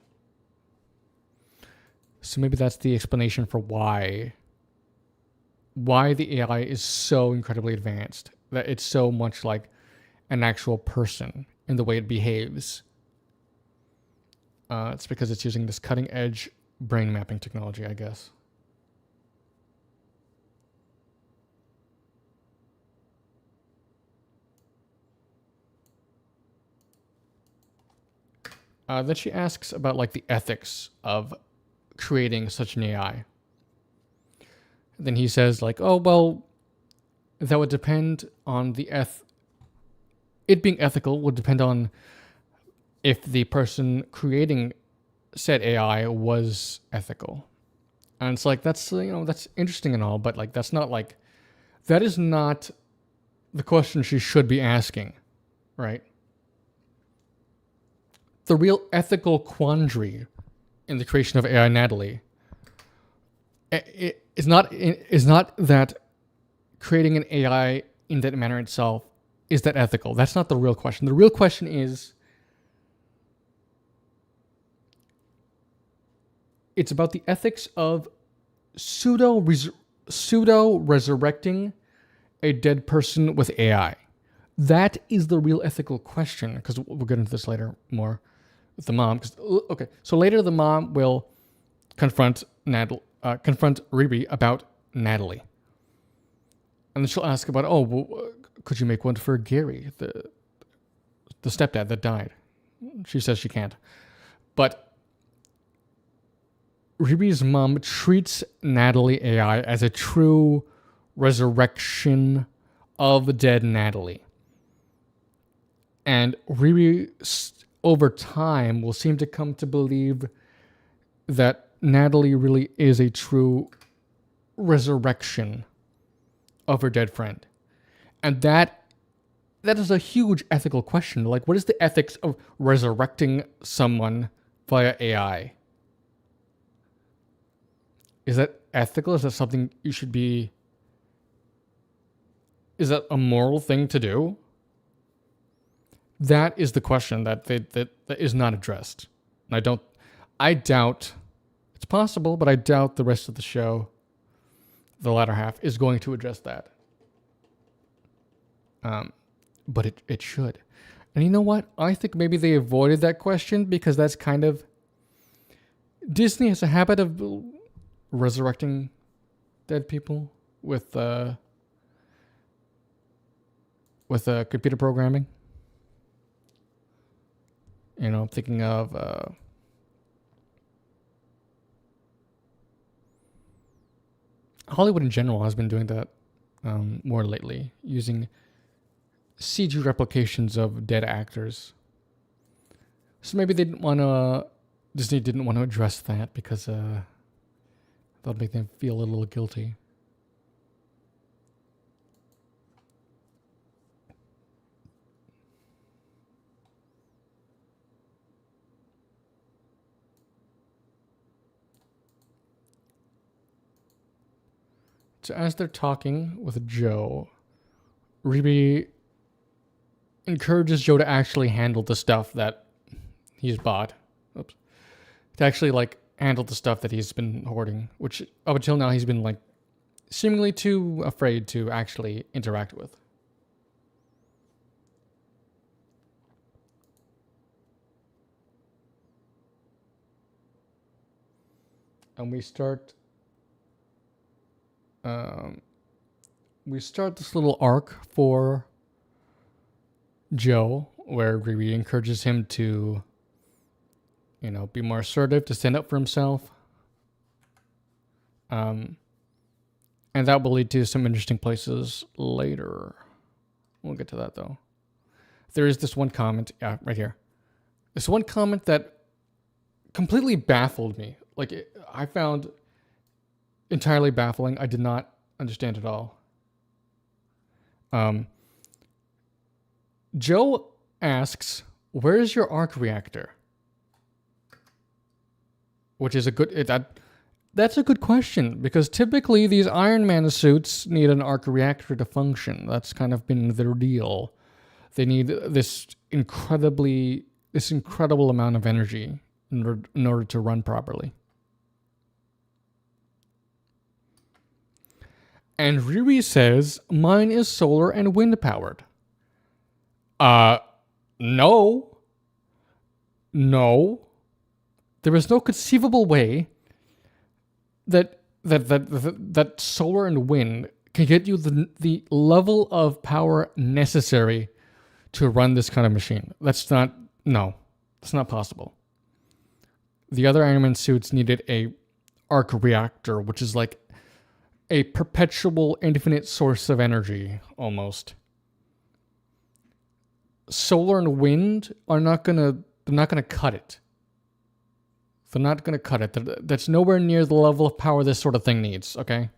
So maybe that's the explanation for why the AI is so incredibly advanced, that it's so much like an actual person in the way it behaves. It's because it's using this cutting edge brain mapping technology, I guess. Then she asks about like the ethics of creating such an AI. Then he says like, oh, well, that would depend on it being ethical would depend on if the person creating said AI was ethical. And it's like, that's interesting and all, but like, that is not the question she should be asking, right? The real ethical quandary in the creation of AI Natalie is not that creating an AI in that manner itself is that ethical. That's not the real question. The real question is, it's about the ethics of pseudo resurrecting a dead person with AI. That is the real ethical question, because we'll get into this later more with the mom. Okay, so later the mom will confront Riri about Natalie. And then she'll ask about, could you make one for Gary, the stepdad that died? She says she can't. But Riri's mom treats Natalie AI as a true resurrection of the dead Natalie. And Riri, over time, will seem to come to believe that Natalie really is a true resurrection of her dead friend. And that is a huge ethical question. Like, what is the ethics of resurrecting someone via AI? Is that ethical? Is that something you should be... Is that a moral thing to do? That is the question that is not addressed. And I doubt, it's possible, but I doubt the rest of the show, the latter half, is going to address that. But it should. And you know what? I think maybe they avoided that question because that's kind of... Disney has a habit of resurrecting dead people with computer programming. You know, I'm thinking of Hollywood in general has been doing that more lately, using CG replications of dead actors. So maybe Disney didn't want to address that because that would make them feel a little guilty. So as they're talking with Joe, Riri encourages Joe to actually handle the stuff that he's bought. To actually handle the stuff that he's been hoarding, which up until now he's been seemingly too afraid to actually interact with. And we start this little arc for Joe, where Riri encourages him to, be more assertive, to stand up for himself. And that will lead to some interesting places later. We'll get to that, though. There is this one comment, right here. This one comment that completely baffled me. I found entirely baffling. I did not understand it all. Joe asks, "Where's your arc reactor?" Which is that's a good question, because typically these Iron Man suits need an arc reactor to function. That's kind of been their deal. They need this incredible amount of energy in order to run properly. And Riri says, "Mine is solar and wind powered." No. There is no conceivable way that solar and wind can get you the level of power necessary to run this kind of machine. That's not possible. The other Iron Man suits needed a arc reactor, which is like a perpetual infinite source of energy, almost. Solar and wind they're not gonna cut it. They're not gonna cut it. That's nowhere near the level of power this sort of thing needs, okay?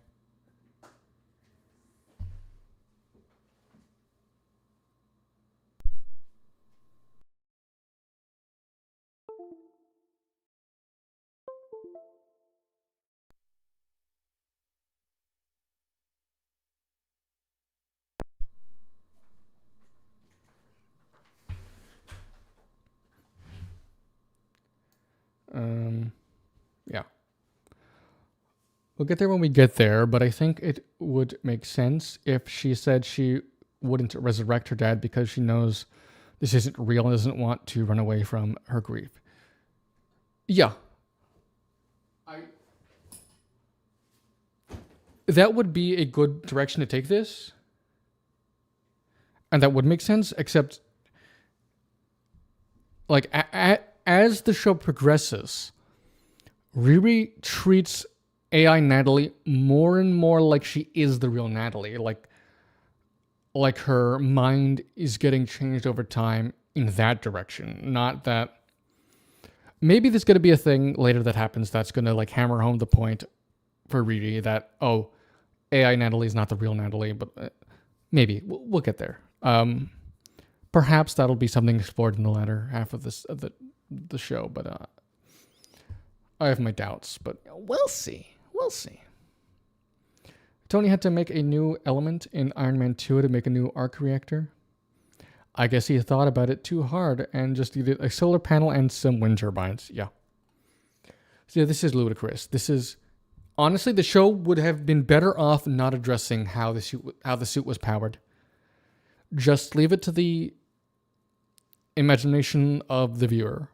We'll get there when we get there, but I think it would make sense if she said she wouldn't resurrect her dad because she knows this isn't real and doesn't want to run away from her grief. Yeah. That would be a good direction to take this. And that would make sense, except like as the show progresses, Riri treats AI Natalie more and more like she is the real Natalie. Like her mind is getting changed over time in that direction. Not that maybe there's gonna be a thing later that happens that's gonna like hammer home the point for Riri that AI Natalie is not the real Natalie, but maybe we'll get there. Perhaps that'll be something explored in the latter half of this of the show, but I have my doubts. But we'll see. We'll see. Tony had to make a new element in Iron Man 2 to make a new arc reactor. I guess he thought about it too hard and just needed a solar panel and some wind turbines. Yeah. So this is ludicrous. This is honestly, the show would have been better off not addressing how the suit was powered. Just leave it to the imagination of the viewer.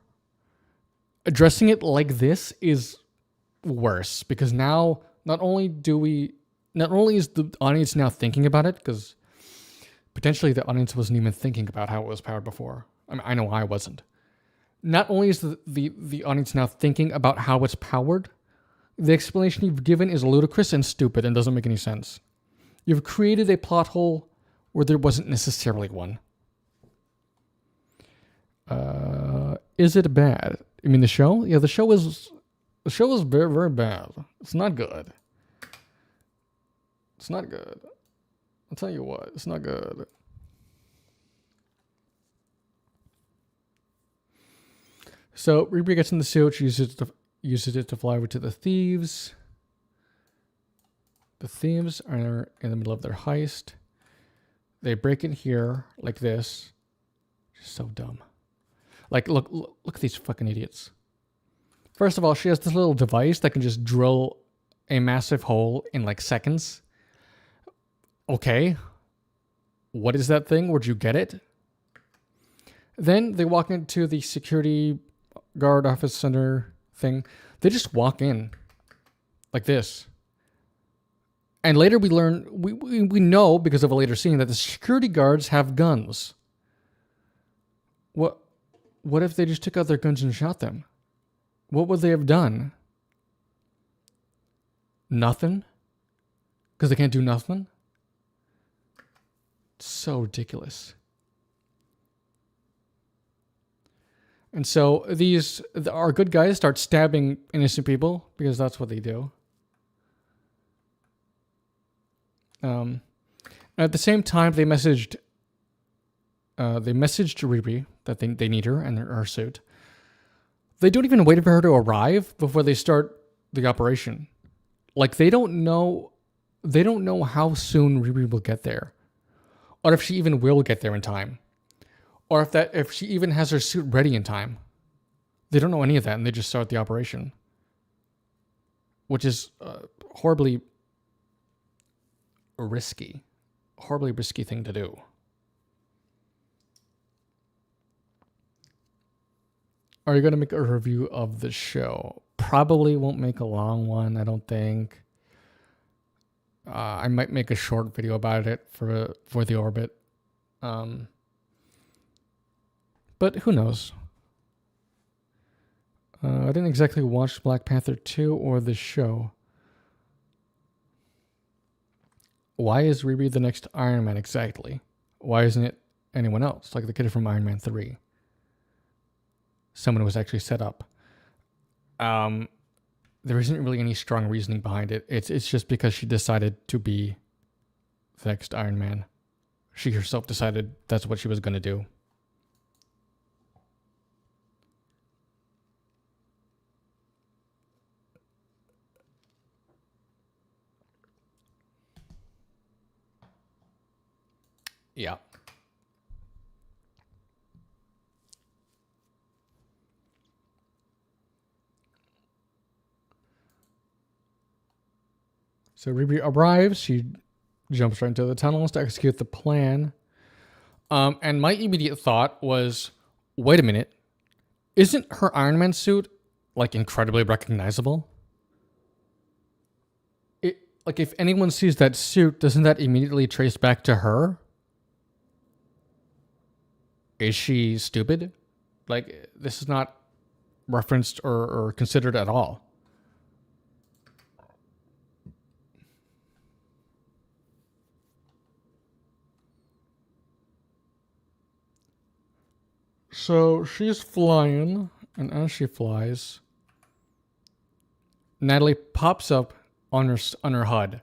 Addressing it like this is worse because now not only is the audience now thinking about it, because potentially the audience wasn't even thinking about how it was powered before. I mean, I know I wasn't. Not only is the audience now thinking about how it's powered, the explanation you've given is ludicrous and stupid and doesn't make any sense. You've created a plot hole where there wasn't necessarily one. Is it bad? I mean, the show? Yeah, the show is very, very bad. It's not good. It's not good. I'll tell you what, it's not good. So Riri gets in the suit, she uses it to fly over to the thieves. The thieves are in the middle of their heist. They break in here like this. Just so dumb. Like, look at these fucking idiots. First of all, she has this little device that can just drill a massive hole in like seconds. Okay. What is that thing? Where'd you get it? Then they walk into the security guard office center thing. They just walk in like this. And later we learn, we know because of a later scene that the security guards have guns. What if they just took out their guns and shot them? What would they have done? Nothing? Because they can't do nothing? It's so ridiculous. And so our good guys start stabbing innocent people because that's what they do. At the same time, they messaged Riri that they need her and her suit. They don't even wait for her to arrive before they start the operation. Like they don't know how soon Riri will get there, or if she even will get there in time, or if she even has her suit ready in time. They don't know any of that, and they just start the operation, which is horribly risky thing to do. Are you going to make a review of the show? Probably won't make a long one, I don't think. I might make a short video about it for the Orbit. But who knows? I didn't exactly watch Black Panther 2 or the show. Why is Riri the next Iron Man exactly? Why isn't it anyone else, like the kid from Iron Man 3? Someone who was actually set up. There isn't really any strong reasoning behind it. It's just because she decided to be the next Iron Man. She herself decided that's what she was going to do. Yeah. So Riri arrives. She jumps right into the tunnels to execute the plan. And my immediate thought was, wait a minute. Isn't her Iron Man suit, like, incredibly recognizable? Like, if anyone sees that suit, doesn't that immediately trace back to her? Is she stupid? Like, this is not referenced or considered at all. So she's flying, and as she flies, Natalie pops up on her HUD.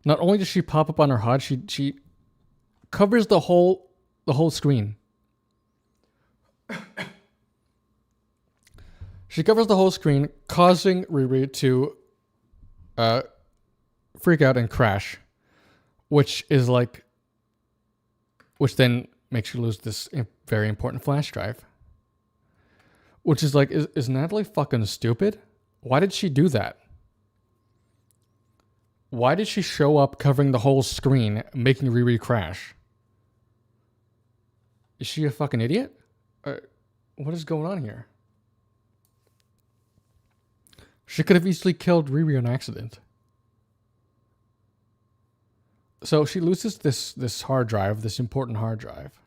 Not only does she pop up on her HUD, she covers the whole screen. She covers the whole screen, causing Riri to freak out and crash, which then makes you lose this very important flash drive. Which is like, is Natalie fucking stupid? Why did she do that? Why did she show up covering the whole screen, making Riri crash? Is she a fucking idiot? What is going on here? She could have easily killed Riri on accident. So she loses this hard drive, this important hard drive,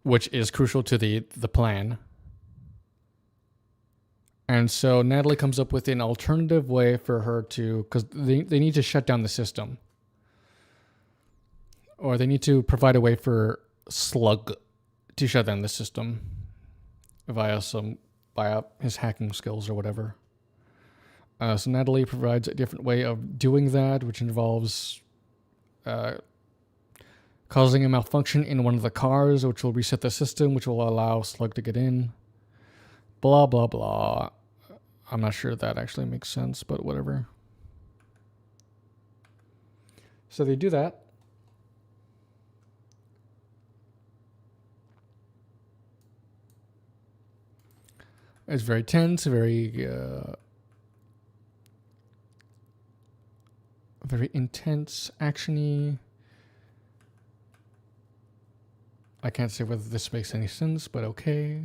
which is crucial to the plan. And so Natalie comes up with an alternative way for her to, because they need to shut down the system, or they need to provide a way for Slug to shut down the system via his hacking skills or whatever. So Natalie provides a different way of doing that, which involves causing a malfunction in one of the cars, which will reset the system, which will allow Slug to get in. Blah, blah, blah. I'm not sure that actually makes sense, but whatever. So they do that. It's very tense, very intense, action-y. I can't say whether this makes any sense, but okay.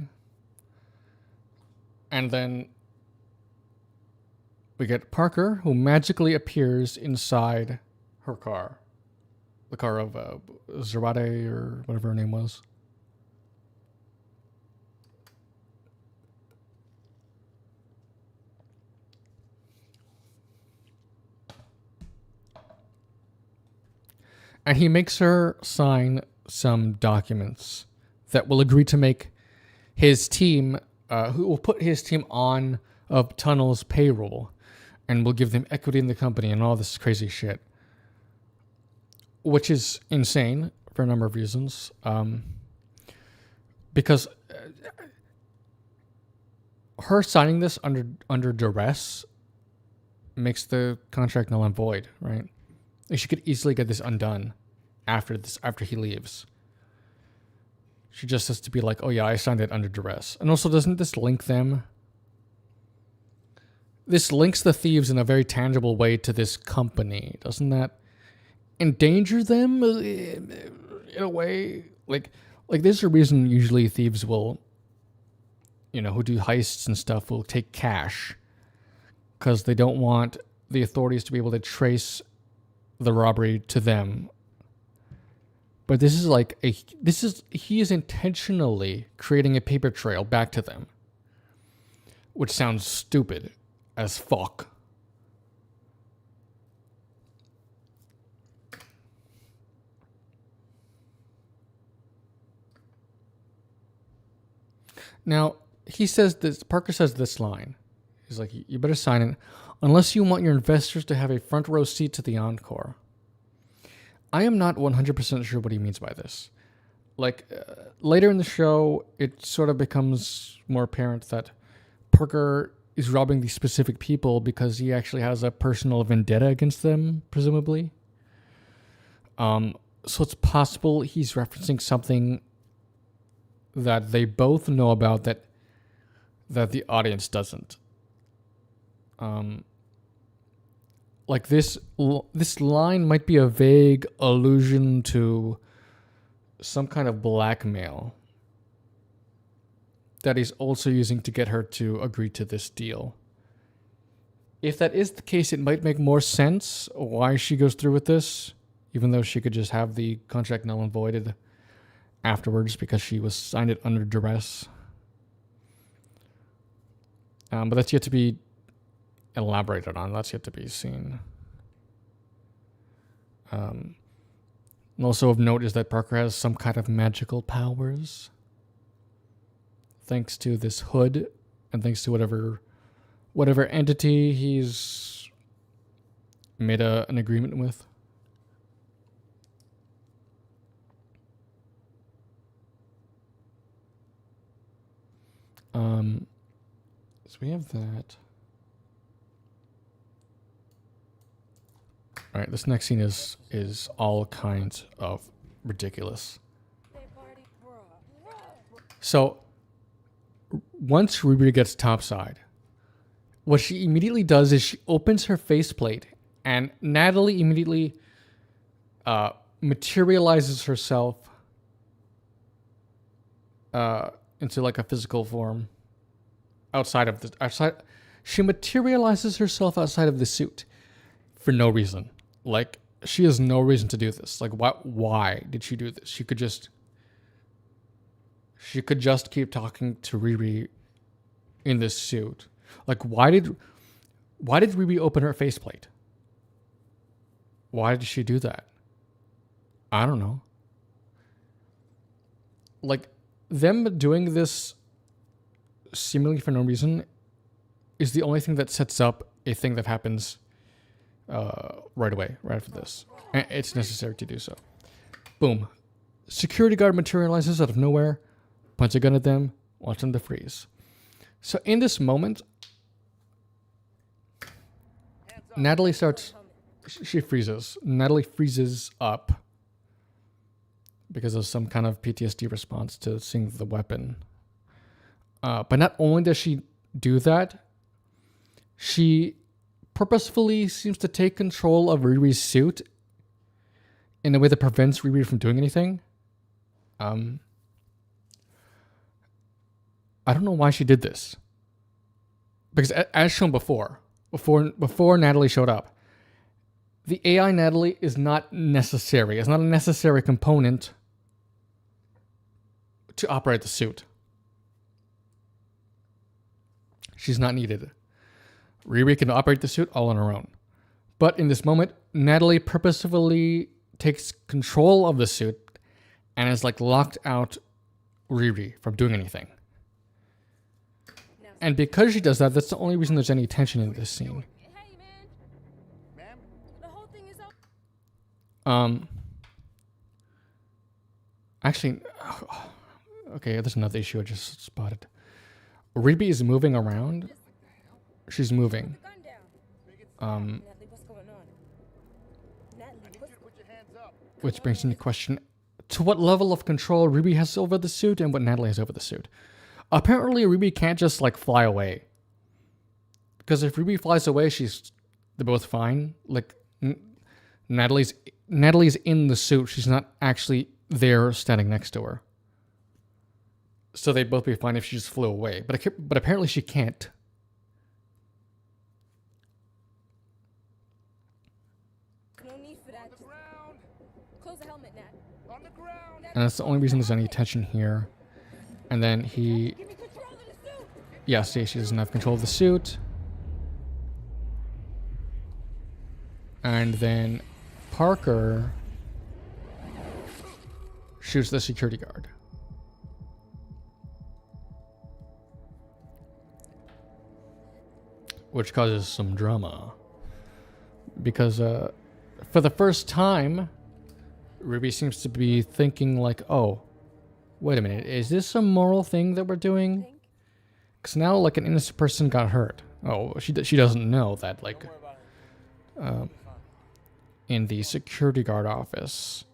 And then we get Parker, who magically appears inside her car. The car of Zarate, or whatever her name was. And he makes her sign some documents that will agree to make his team, who will put his team on of Tunnel's payroll, and will give them equity in the company and all this crazy shit. Which is insane for a number of reasons. Because her signing this under duress makes the contract null and void, right? She could easily get this undone after he leaves. She just has to be like, oh yeah, I signed it under duress. And also, doesn't this link them? This links the Thieves in a very tangible way to this company. Doesn't that endanger them in a way? Like there's a reason usually Thieves will, who do heists and stuff, will take cash. Because they don't want the authorities to be able to trace the robbery to them. But this is he is intentionally creating a paper trail back to them, which sounds stupid as fuck. Now, Parker says this line. He's like, you better sign it unless you want your investors to have a front row seat to the encore. I am not 100% sure what he means by this. Later in the show, it sort of becomes more apparent that Parker is robbing these specific people because he actually has a personal vendetta against them, presumably. So it's possible he's referencing something that they both know about that the audience doesn't. like this line might be a vague allusion to some kind of blackmail that he's also using to get her to agree to this deal. If that is the case, it might make more sense why she goes through with this, even though she could just have the contract null and voided afterwards because she was signed it under duress. But that's yet to be elaborated on. That's yet to be seen. And also of note is that Parker has some kind of magical powers. Thanks to this hood and thanks to whatever entity he's made an agreement with. So we have that. All right, this next scene is all kinds of ridiculous. So once Riri gets topside, what she immediately does is she opens her faceplate, and Natalie immediately materializes herself into like a physical form outside. She materializes herself outside of the suit for no reason. Like, she has no reason to do this. Like, why did she do this? She could just keep talking to Riri in this suit. Like, why did Riri open her faceplate? Why did she do that? I don't know. Like, them doing this seemingly for no reason is the only thing that sets up a thing that happens right away, right after this. And it's necessary to do so. Boom. Security guard materializes out of nowhere, points a gun at them, wants them to freeze. So in this moment, Natalie starts... She freezes. Natalie freezes up because of some kind of PTSD response to seeing the weapon. But not only does she do that, she purposefully seems to take control of Riri's suit in a way that prevents Riri from doing anything. I don't know why she did this. Because as shown before Natalie showed up, the AI Natalie is not necessary. It's not a necessary component to operate the suit. She's not needed. Riri can operate the suit all on her own. But in this moment, Natalie purposefully takes control of the suit and has like locked out Riri from doing anything. And because she does that, that's the only reason there's any tension in this scene. Actually, okay, there's another issue I just spotted. Riri is moving around. She's moving. Which brings into question to what level of control Riri has over the suit and what Natalie has over the suit. Apparently, Riri can't just like fly away. Because if Riri flies away, they're both fine. Like Natalie's in the suit. She's not actually there standing next to her. So they'd both be fine if she just flew away. But apparently she can't. No need for that. Close the helmet, Nat. On the ground. And that's the only reason there's any tension here. And then he... Give me control of the suit. Yeah, see, she doesn't have control of the suit. And then Parker shoots the security guard. Which causes some drama. Because for the first time, Riri seems to be thinking like, oh, wait a minute, is this a moral thing that we're doing? Because now like an innocent person got hurt. Oh, she doesn't know that like in the security guard office,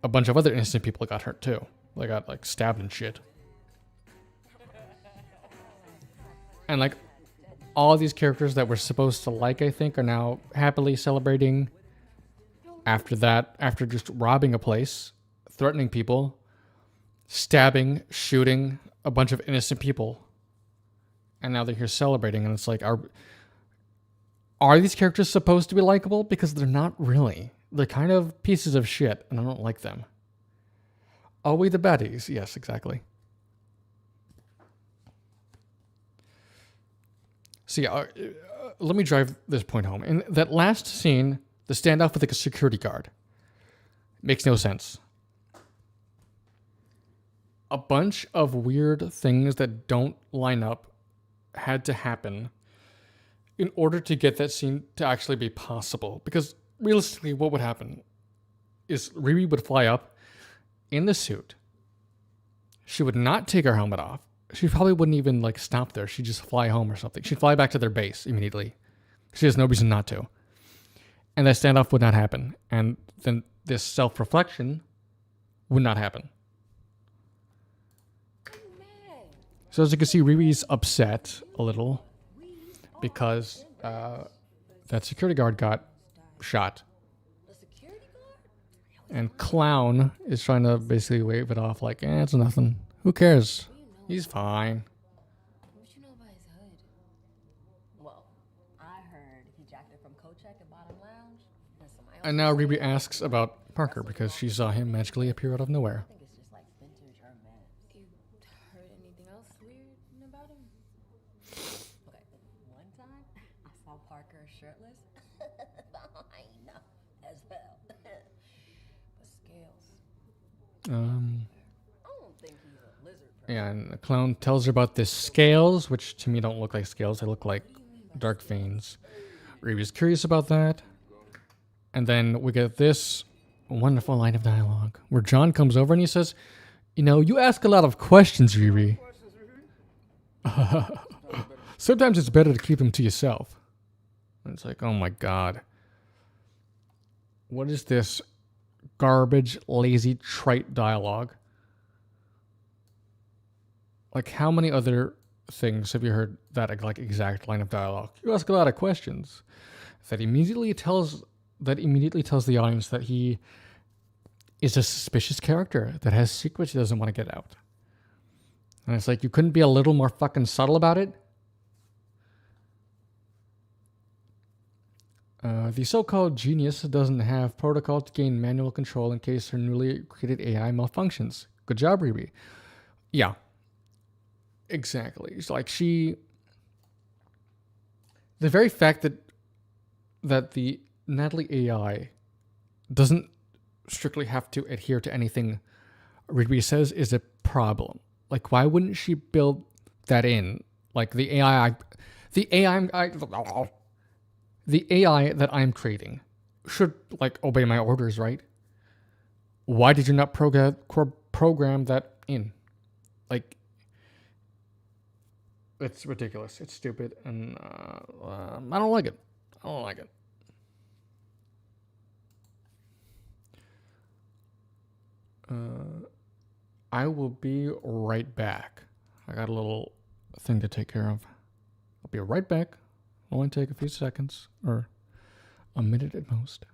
a bunch of other innocent people got hurt too. They got like stabbed and shit. And like all these characters that we're supposed to like, I think, are now happily celebrating after that, after just robbing a place, threatening people, stabbing, shooting a bunch of innocent people. And now they're here celebrating, and it's like, are these characters supposed to be likable? Because they're not really. They're kind of pieces of shit, and I don't like them. Are we the baddies? Yes, exactly. So yeah, let me drive this point home. In that last scene, the standoff with like a security guard makes no sense. A bunch of weird things that don't line up had to happen in order to get that scene to actually be possible. Because realistically, what would happen is Riri would fly up in the suit. She would not take her helmet off. She probably wouldn't even like stop there. She'd just fly home or something. She'd fly back to their base immediately. She has no reason not to. And that standoff would not happen. And then this self-reflection would not happen. So as you can see, Riri's upset a little because that security guard got shot. And Clown is trying to basically wave it off like, it's nothing. Who cares? He's fine. What you know about his hood? Well, I heard he jacked it from Kochek at Bottom Lounge. And now Riri asks about Parker because she saw him magically appear out of nowhere. I think it's just like vintage Hermes. You heard anything else weird about him? Okay, one time I saw Parker shirtless. I know as hell. But scales. I don't think he's a lizard person. Yeah, and the Clown tells her about the scales, which to me don't look like scales. They look like dark veins. Riri's curious about that. And then we get this wonderful line of dialogue where John comes over and he says, you ask a lot of questions, Riri. Sometimes it's better to keep them to yourself. And it's like, oh my God. What is this garbage, lazy, trite dialogue? Like, how many other things have you heard that like exact line of dialogue? You ask a lot of questions. That immediately tells the audience that he is a suspicious character that has secrets he doesn't want to get out. And it's like, you couldn't be a little more fucking subtle about it? The so-called genius doesn't have protocol to gain manual control in case her newly created AI malfunctions. Good job, Riri. Yeah. Exactly. It's like the very fact that the Natalie AI doesn't strictly have to adhere to anything Riri says is a problem. Like, why wouldn't she build that in? Like the AI that I'm creating should like obey my orders, right? Why did you not program that in? Like, it's ridiculous. It's stupid, and I don't like it. I will be right back. I got a little thing to take care of. I'll be right back. Only take a few seconds, or a minute at most.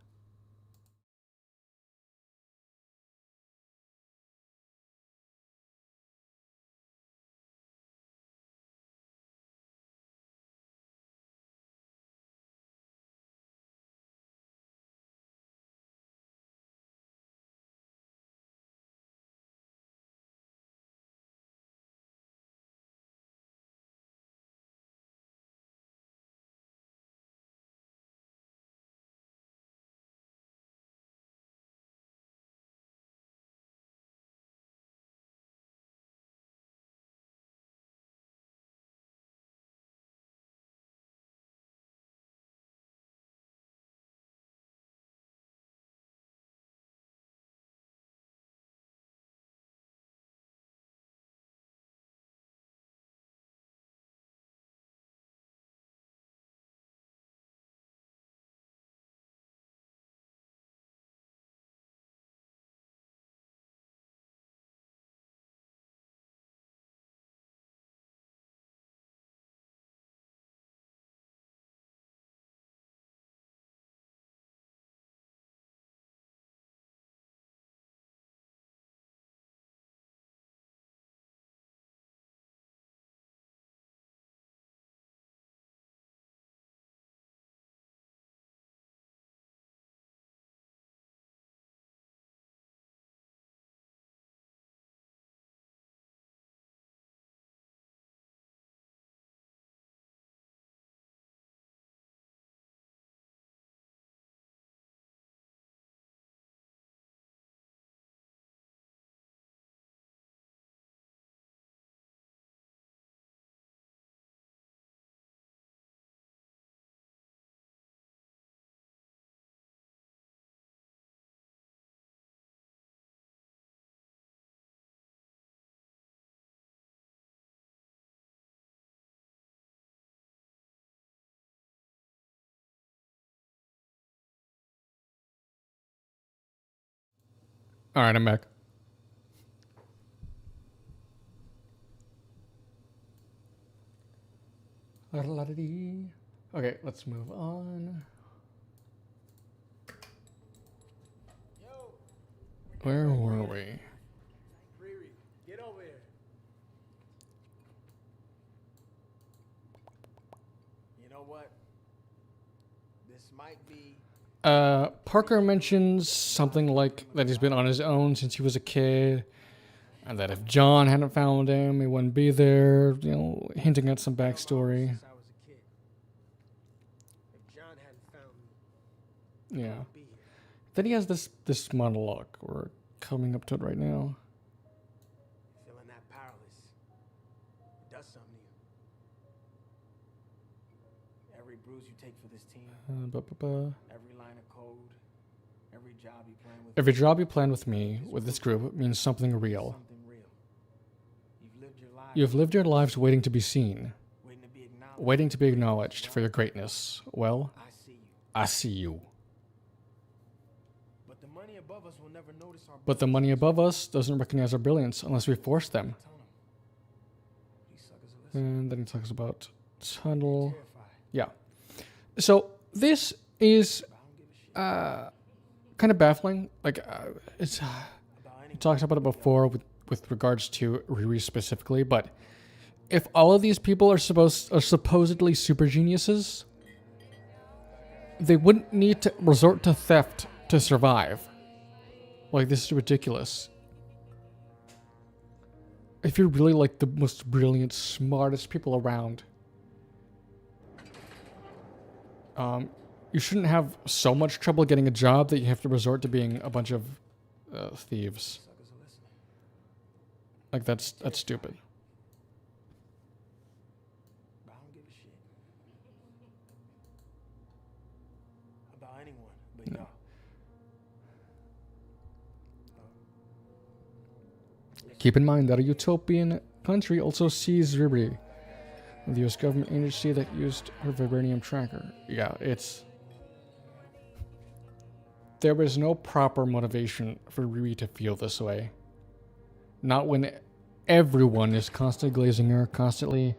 All right, I'm back. Okay, let's move on. Where were we? Riri, get over here. You know what? This might be. Parker mentions something like that he's been on his own since he was a kid, and that if John hadn't found him, he wouldn't be there. You know, hinting at some backstory. Since I was a kid. If John hadn't found me, Yeah. I'd be here. Then he has this monologue. We're coming up to it right now. Feeling that powerless. It does something to you. Every bruise you take for this team, every line of code, every job you plan with. Every job you plan with me, with this group, means something real. Something real. You've lived your lives waiting to be seen, waiting to be acknowledged. waiting to be acknowledged for your greatness. Well, I see you. I see you. But the money above us will never notice our. But the money above us doesn't recognize our brilliance unless we force them. Tell 'em. These suckers are listening. And then he talks about tunnel. Terrified. Yeah. So this is But I don't give a shit kind of baffling. Like, it's about we anything. talked about it before with regards to Riri specifically, but if all of these people are supposedly super geniuses, they wouldn't need to resort to theft to survive. Like, this is ridiculous. If you're really like the most brilliant, smartest people around, you shouldn't have so much trouble getting a job that you have to resort to being a bunch of thieves. Suckers are listening. Like, that's stupid. But I don't give a shit about anyone but y'all. Keep in mind that a utopian country also sees Riri, the US government agency that used her vibranium tracker. Yeah, there was no proper motivation for Riri to feel this way. Not when everyone is constantly glazing her, constantly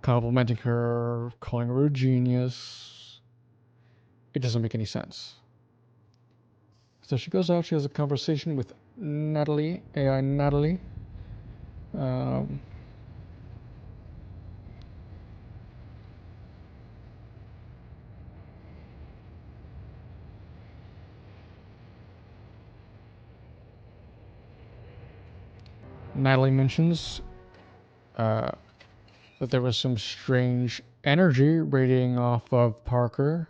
complimenting her, calling her a genius. It doesn't make any sense. So she goes out, she has a conversation with Natalie, AI Natalie. Natalie mentions that there was some strange energy radiating off of Parker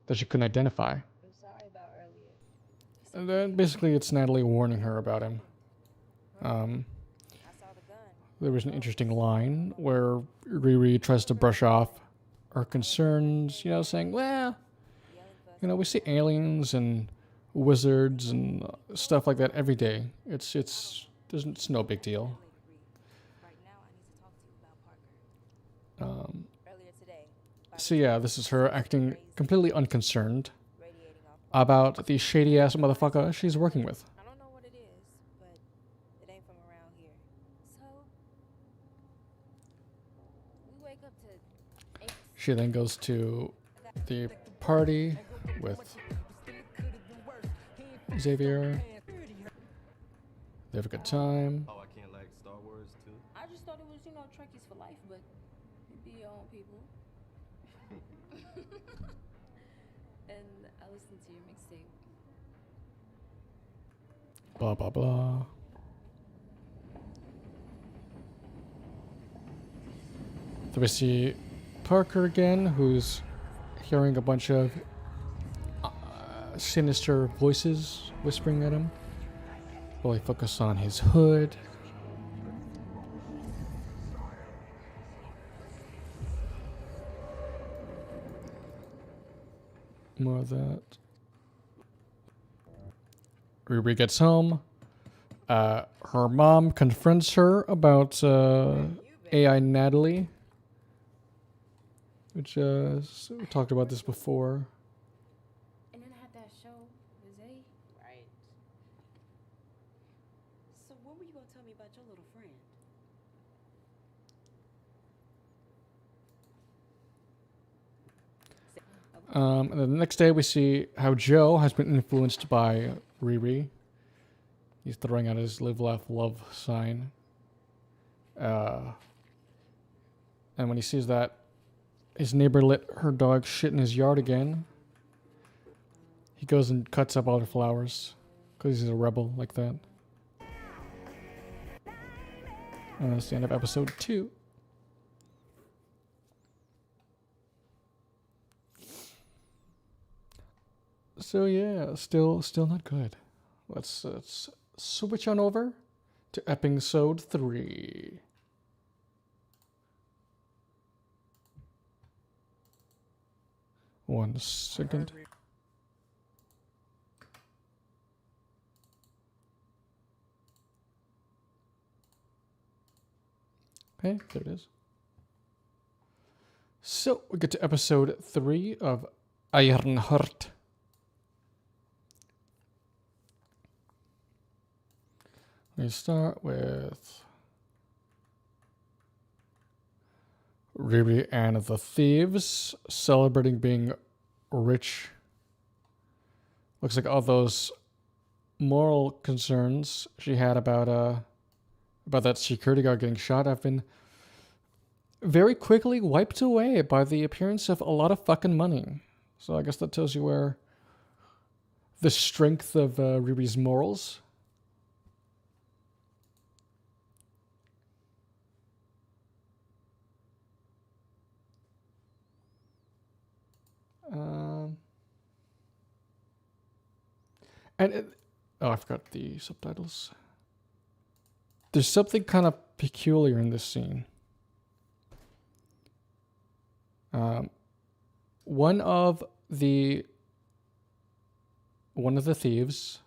that she couldn't identify. I'm sorry about earlier. And then basically it's Natalie warning her about him. I saw the gun. There was an interesting line where Riri tries to brush off her concerns, saying, well, we see aliens and wizards and stuff like that every day. It's no big deal. Right now, I need to talk to you about Parker. Earlier today, So yeah, this is her acting completely unconcerned radiating off. about the shady ass motherfucker she's working with. I don't know what it is, but it ain't from around here. So we wake up to apes. She then goes to the party with Xavier. They have a good time. Oh, I can't like Star Wars too? I just thought it was, Trekkies for life, but it be your own people. And I listened to your mixtape. Blah, blah, blah. So we see Parker again, who's hearing a bunch of sinister voices whispering at him. While he focus on his hood. More of that. Riri gets home. Her mom confronts her about AI Natalie. Which, we talked about this before. And then I had that show with Zay. Right. And then the next day we see how Joe has been influenced by Riri. He's throwing out his live, laugh, love sign. And when he sees that his neighbor let her dog shit in his yard again, he goes and cuts up all the flowers because he's a rebel like that. And that's the end of episode 2. So yeah, still not good. Let's switch on over to episode 3. One second. Okay, there it is. So we get to episode 3 of Ironheart. We start with Riri and the Thieves celebrating being rich. Looks like all those moral concerns she had about that security guard getting shot have been very quickly wiped away by the appearance of a lot of fucking money. So I guess that tells you where the strength of Riri's morals. I forgot the subtitles. There's something kind of peculiar in this scene. One of the thieves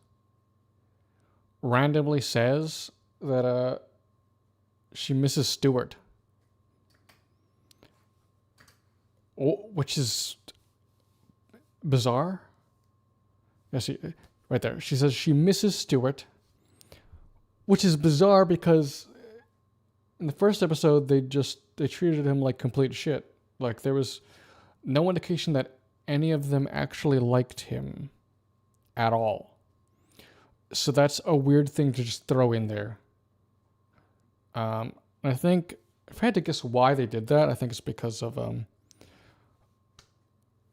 randomly says that she misses Stewart, which is bizarre. Yes, right there. She says she misses Stewart, which is bizarre because in the first episode they treated him like complete shit. Like there was no indication that any of them actually liked him at all. So that's a weird thing to just throw in there. I think if I had to guess why they did that, I think it's because of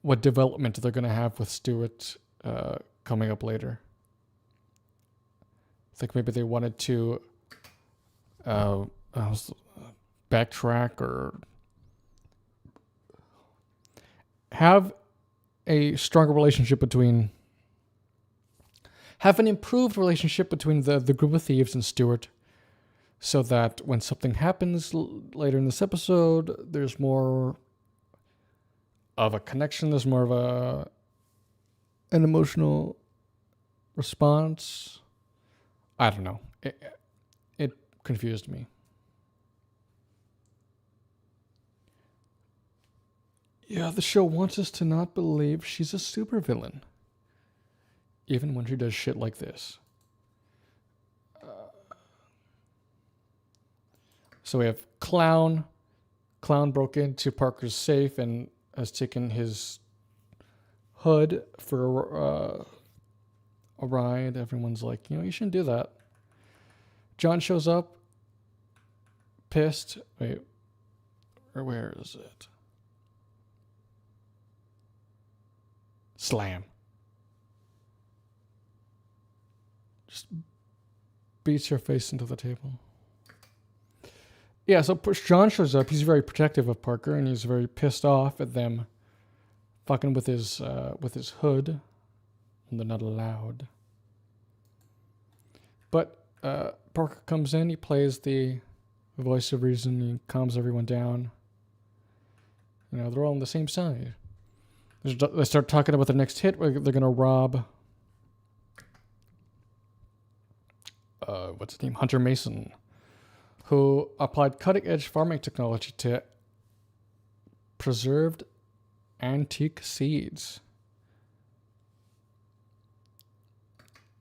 what development they're going to have with Stewart coming up later. I think maybe they wanted to backtrack or have a stronger relationship have an improved relationship between the group of thieves and Stewart, so that when something happens later in this episode, there's more of a connection, there's more of an emotional response. I don't know. It confused me. Yeah, the show wants us to not believe she's a supervillain, even when she does shit like this. So we have Clown. Clown broke into Parker's safe and has taken his hood for a ride. Everyone's like, you shouldn't do that. John shows up, pissed. Wait, or where is it? Slam. Just beats her face into the table. Yeah, so John shows up. He's very protective of Parker, and he's very pissed off at them fucking with his hood, and they're not allowed. But Parker comes in. He plays the voice of reason. He calms everyone down. They're all on the same side. They start talking about the next hit. They're going to rob, what's his name? Hunter Mason, who applied cutting-edge farming technology to preserved antique seeds.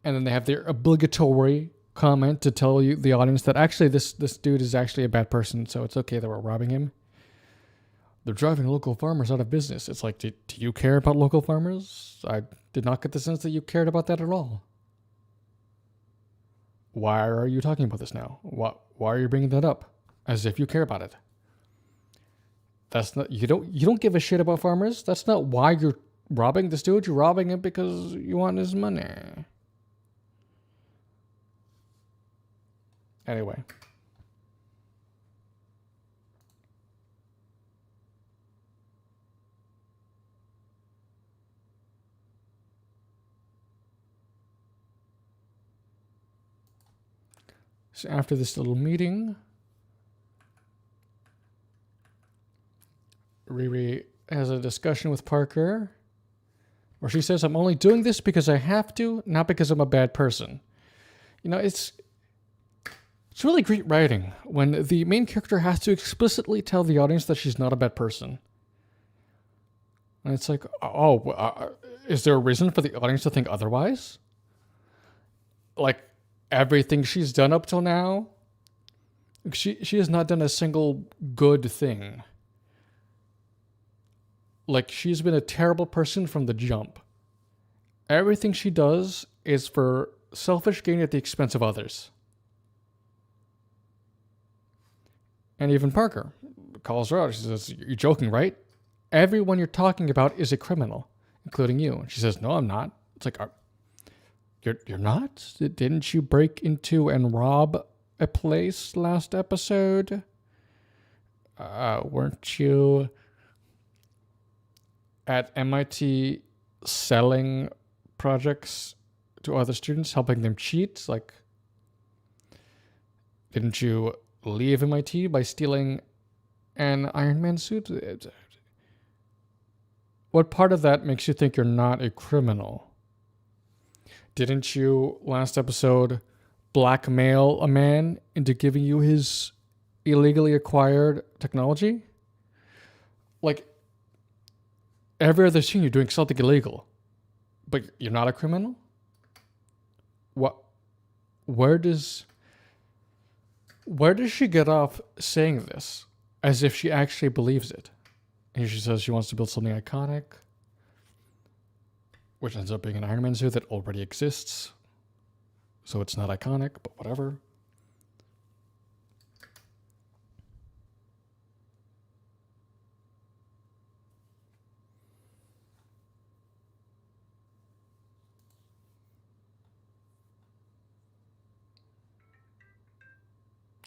And then they have their obligatory comment to tell the audience that actually this dude is actually a bad person, so it's okay that we're robbing him. they're driving local farmers out of business. It's like, do you care about local farmers? I did not get the sense that you cared about that at all. Why are you talking about this now? Why are you bringing that up? As if you care about it. That's not, you don't give a shit about farmers. That's not why you're robbing this dude. You're robbing him because you want his money. Anyway. So after this little meeting, Riri has a discussion with Parker where she says, I'm only doing this because I have to, not because I'm a bad person. You know, it's really great writing when the main character has to explicitly tell the audience that she's not a bad person. And it's like, is there a reason for the audience to think otherwise? Like, everything she's done up till now, she has not done a single good thing. Like, she's been a terrible person from the jump. Everything she does is for selfish gain at the expense of others. And even Parker calls her out. She says, you're joking, right? Everyone you're talking about is a criminal, including you. And she says, no, I'm not. It's like, you're not? Didn't you break into and rob a place last episode? Weren't you at MIT selling projects to other students, helping them cheat? Like, didn't you leave MIT by stealing an Iron Man suit? What part of that makes you think you're not a criminal? Didn't you, last episode, blackmail a man into giving you his illegally acquired technology? Like, every other scene you're doing something illegal, but you're not a criminal? What? Where does she get off saying this as if she actually believes it? And she says she wants to build something iconic, which ends up being an Iron Man suit that already exists. So it's not iconic, but whatever.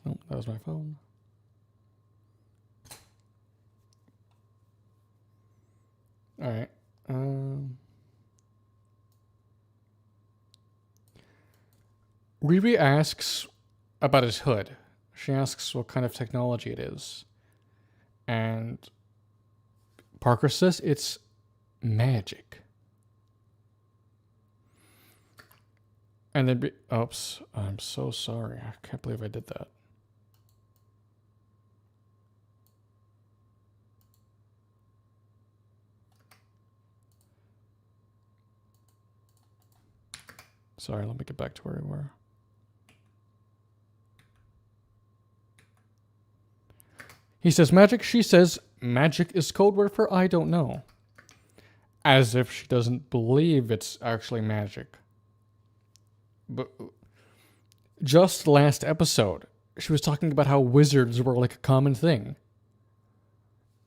Oh, that was my phone. All right. Riri asks about his hood. She asks what kind of technology it is. And Parker says it's magic. And then, oops, I'm so sorry. I can't believe I did that. Sorry, let me get back to where we were. He says magic. She says magic is code word for I don't know. As if she doesn't believe it's actually magic. But just last episode, she was talking about how wizards were like a common thing.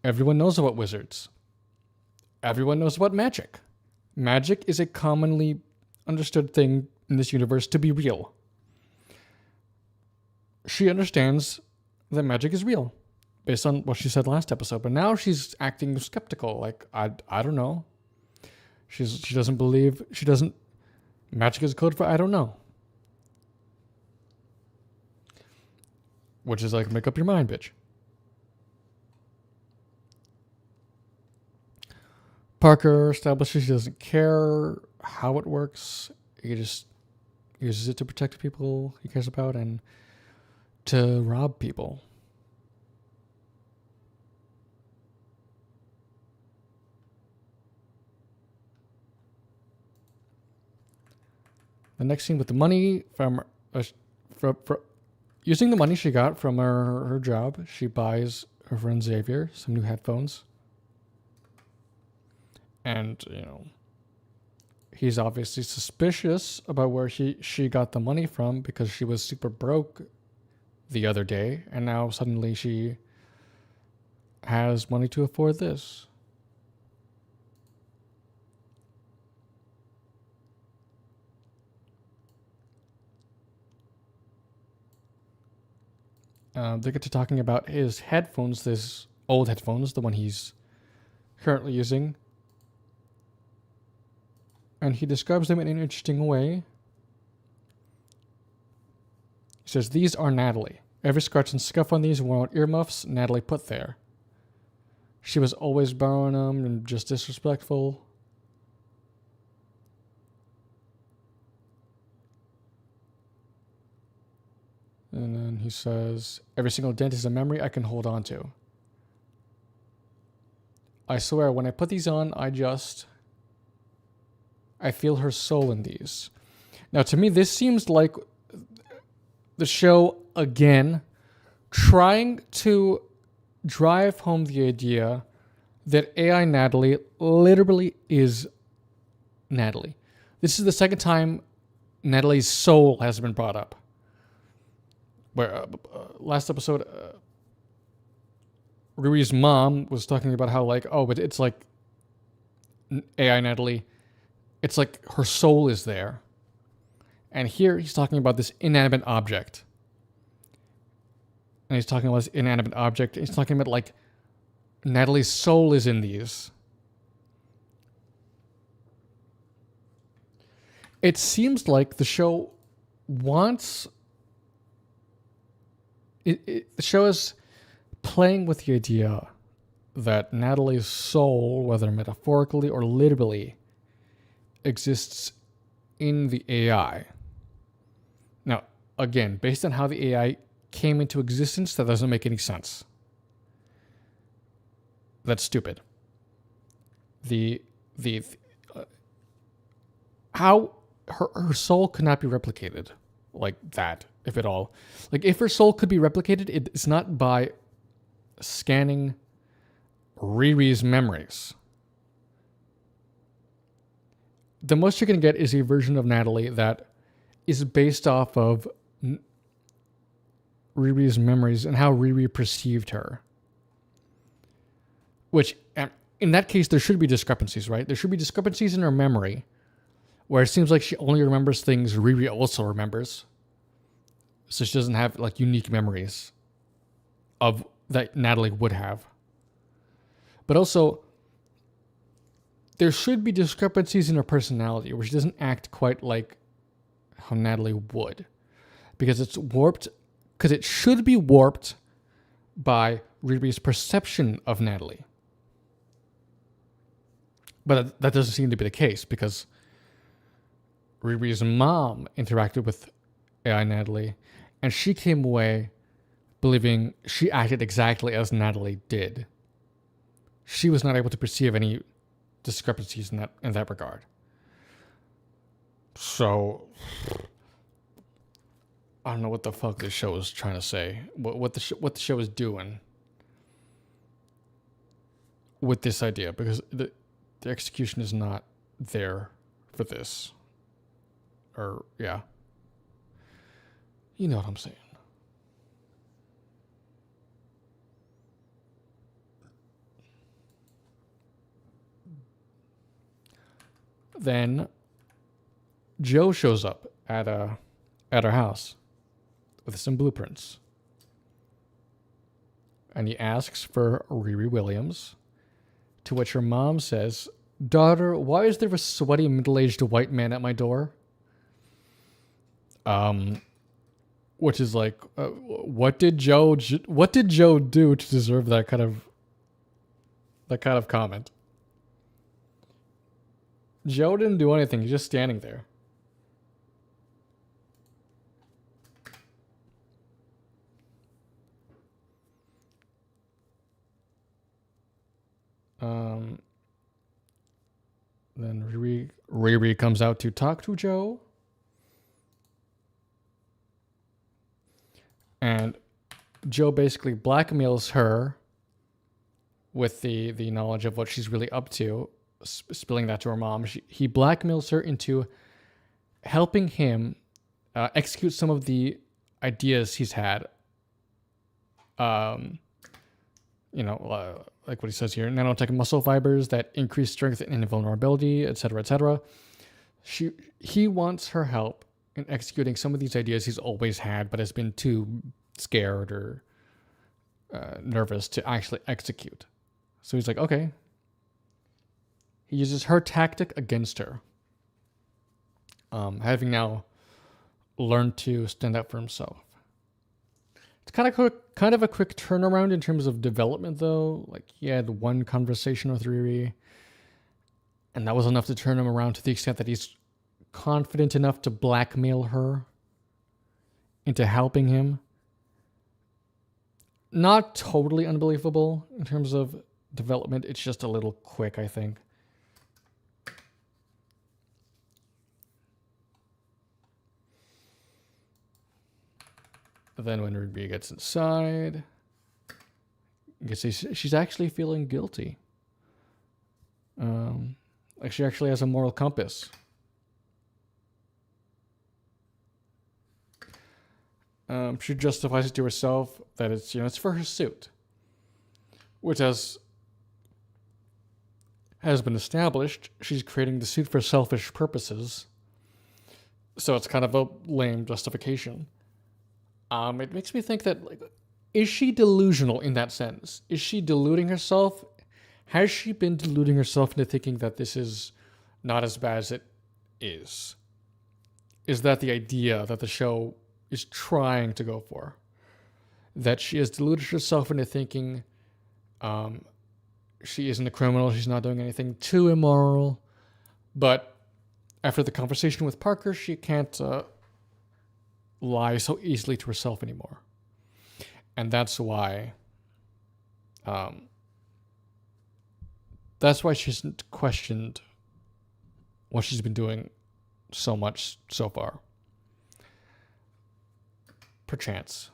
Everyone knows about wizards. Everyone knows about magic. Magic is a commonly understood thing in this universe to be real. She understands that magic is real based on what she said last episode, but now she's acting skeptical. Like, I don't know. She doesn't believe, magic is code for I don't know. Which is like, make up your mind, bitch. Parker establishes he doesn't care how it works. He just uses it to protect people he cares about and to rob people. The next scene with the money from using the money she got from her job, she buys her friend Xavier some new headphones. And, he's obviously suspicious about where she got the money from because she was super broke the other day. And now suddenly she has money to afford this. They get to talking about his headphones, this old headphones, the one he's currently using. And he describes them in an interesting way. He says, "These are Natalie. Every scratch and scuff on these were earmuffs Natalie put there. She was always borrowing them and just disrespectful." And then he says, "Every single dent is a memory I can hold on to. I swear, when I put these on, I feel her soul in these." Now, to me, this seems like the show, again, trying to drive home the idea that AI Natalie literally is Natalie. This is the second time Natalie's soul has been brought up. Where last episode, Riri's mom was talking about how, like, oh, but it's like AI Natalie, it's like her soul is there. And here he's talking about this inanimate object. And he's talking about this inanimate object. He's talking about, like, Natalie's soul is in these. It seems like the show wants... The show is playing with the idea that Natalie's soul, whether metaphorically or literally, exists in the AI. Now, again, based on how the AI came into existence, that doesn't make any sense. That's stupid. How her soul could not be replicated like that, if at all. Like, if her soul could be replicated, it's not by scanning Riri's memories. The most you're going to get is a version of Natalie that is based off of Riri's memories and how Riri perceived her. Which, in that case, there should be discrepancies, right? There should be discrepancies in her memory, where it seems like she only remembers things Riri also remembers. So she doesn't have, like, unique memories of that Natalie would have. But also, there should be discrepancies in her personality, where she doesn't act quite like how Natalie would. Because it's warped, because it should be warped by Riri's perception of Natalie. But that doesn't seem to be the case, because Riri's mom interacted with AI Natalie, and she came away believing she acted exactly as Natalie did. She was not able to perceive any discrepancies in that regard. So, I don't know what the fuck this show is trying to say. What the show is doing with this idea, because the execution is not there for this. Or, yeah. You know what I'm saying. Then Joe shows up at our house with some blueprints. And he asks for Riri Williams, to which her mom says, "Daughter, why is there a sweaty middle-aged white man at my door?" Which is like, what did Joe do to deserve that kind of comment? Joe didn't do anything. He's just standing there. Then Riri comes out to talk to Joe. And Joe basically blackmails her with the knowledge of what she's really up to, spilling that to her mom. He blackmails her into helping him execute some of the ideas he's had. Like what he says here, nanotech muscle fibers that increase strength and invulnerability, etc., etc. He wants her help in executing some of these ideas he's always had, but has been too scared or nervous to actually execute. So he's like, okay. He uses her tactic against her. Having now learned to stand up for himself. It's kind of a quick turnaround in terms of development, though. Like, he had one conversation with Riri, and that was enough to turn him around to the extent that he's confident enough to blackmail her into helping him. Not totally unbelievable in terms of development. It's just a little quick, I think. Then when Ruby gets inside, you can see she's actually feeling guilty. Like she actually has a moral compass. She justifies it to herself that it's for her suit, which has been established. She's creating the suit for selfish purposes, so it's kind of a lame justification. It makes me think that, like, is she delusional in that sense? Is she deluding herself? Has she been deluding herself into thinking that this is not as bad as it is? Is that the idea that the show is trying to go for? That she has deluded herself into thinking she isn't a criminal, she's not doing anything too immoral, but after the conversation with Parker, she can't lie so easily to herself anymore. And that's why she hasn't questioned what she's been doing so much so far. Perchance.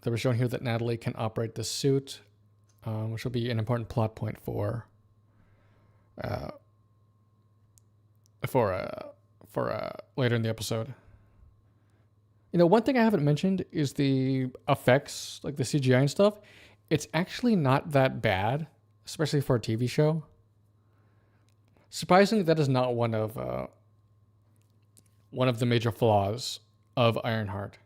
They were shown here that Natalie can operate the suit, which will be an important plot point for later in the episode. One thing I haven't mentioned is the effects, like the CGI and stuff. It's actually not that bad, especially for a TV show. Surprisingly, that is not one of the major flaws of Ironheart.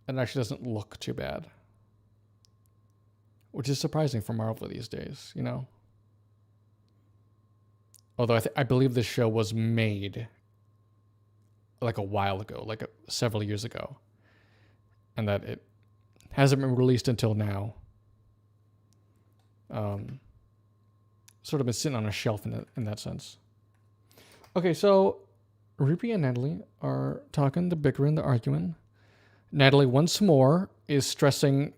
It actually doesn't look too bad, which is surprising for Marvel these days, Although I believe this show was made like a while ago, several years ago, and that it hasn't been released until now. Sort of been sitting on a shelf in that sense. Okay, so Riri and Natalie are talking, the bickering, the arguing. Natalie once more is stressing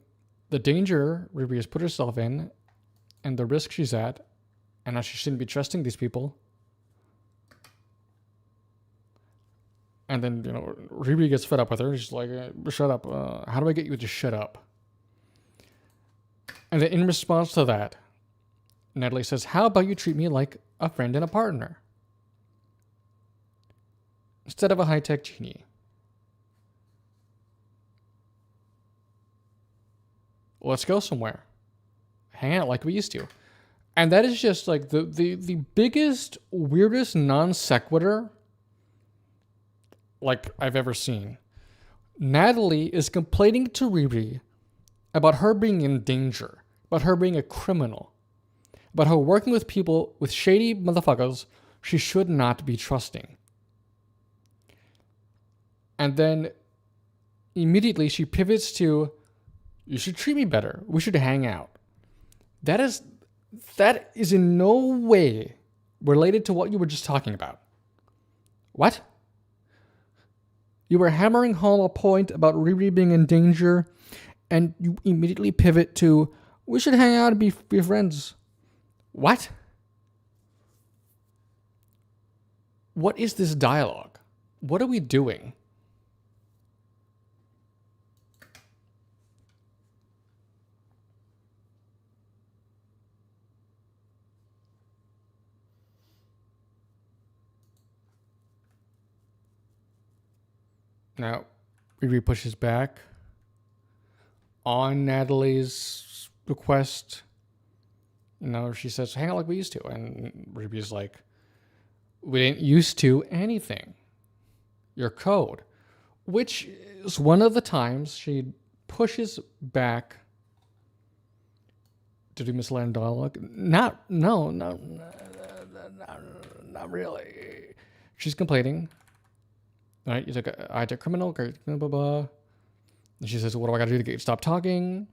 the danger Riri has put herself in and the risk she's at, and how she shouldn't be trusting these people. And then, Riri gets fed up with her. She's like, shut up. How do I get you to shut up? And then in response to that, Natalie says, how about you treat me like a friend and a partner? Instead of a high-tech genie. Let's go somewhere. Hang out like we used to. And that is just like the biggest, weirdest non sequitur like I've ever seen. Natalie is complaining to Riri about her being in danger, about her being a criminal, about her working with people, with shady motherfuckers she should not be trusting. And then immediately she pivots to, you should treat me better. We should hang out. That is in no way related to what you were just talking about. What? You were hammering home a point about Riri being in danger, and you immediately pivot to, we should hang out and be friends. What? What is this dialogue? What are we doing? Now, Riri pushes back on Natalie's request. She says, hang out like we used to. And Riri's like, we didn't used to anything. Your code. Which is one of the times she pushes back to do misaligned dialogue. Not really. She's complaining. All right, you took a I took criminal, blah, blah, blah. And she says, what do I got to do to get you to stop talking?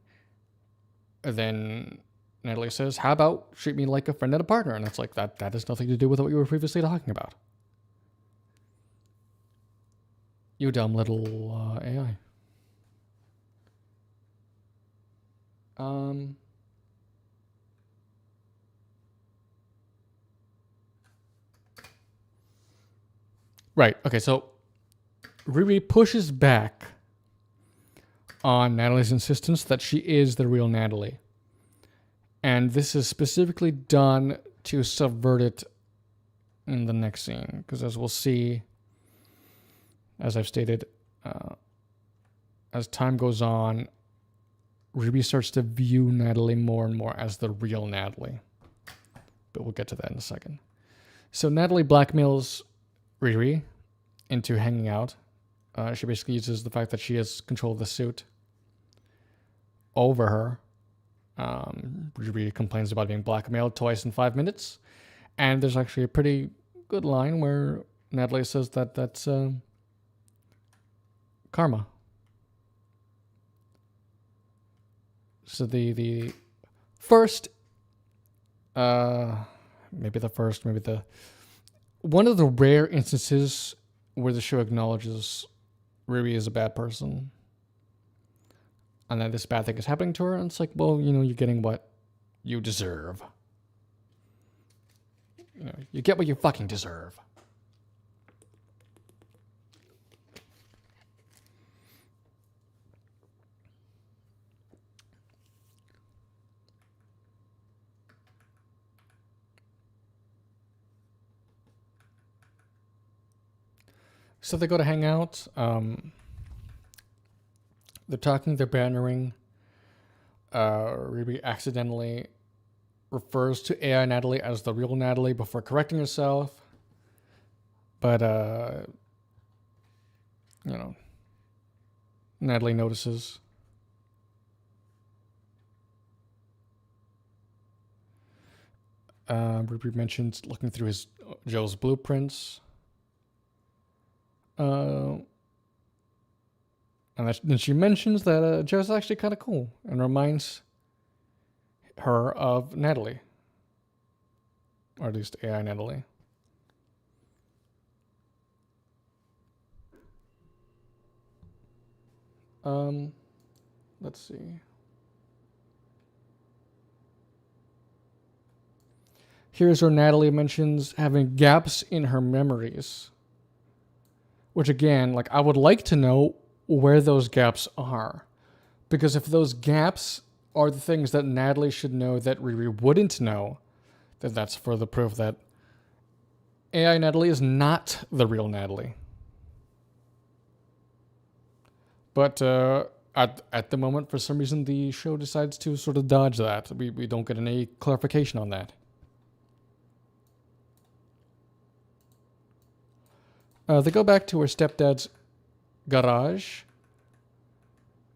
And then Natalie says, how about treat me like a friend and a partner? And it's like, that has nothing to do with what you were previously talking about. You dumb little AI. Right, okay, so Riri pushes back on Natalie's insistence that she is the real Natalie. And this is specifically done to subvert it in the next scene. Because as we'll see, as I've stated, as time goes on, Riri starts to view Natalie more and more as the real Natalie. But we'll get to that in a second. So Natalie blackmails Riri into hanging out. She basically uses the fact that she has control of the suit over her. Riri complains about being blackmailed twice in 5 minutes. And there's actually a pretty good line where Natalie says that that's karma. So the first, maybe one of the rare instances where the show acknowledges Riri is a bad person and that this bad thing is happening to her, and it's like, well, you're getting what you deserve. You get what you fucking deserve. So they go to hang out. They're talking, they're bantering. Riri accidentally refers to AI Natalie as the real Natalie before correcting herself. But, Natalie notices. Riri mentions looking through Joe's blueprints. And then she mentions that Joe's actually kind of cool and reminds her of Natalie. Or at least AI Natalie. Let's see. Here's where Natalie mentions having gaps in her memories. Which again, I would like to know where those gaps are. Because if those gaps are the things that Natalie should know that Riri wouldn't know, then that's further proof that AI Natalie is not the real Natalie. But at the moment, for some reason, the show decides to sort of dodge that. We don't get any clarification on that. They go back to her stepdad's garage,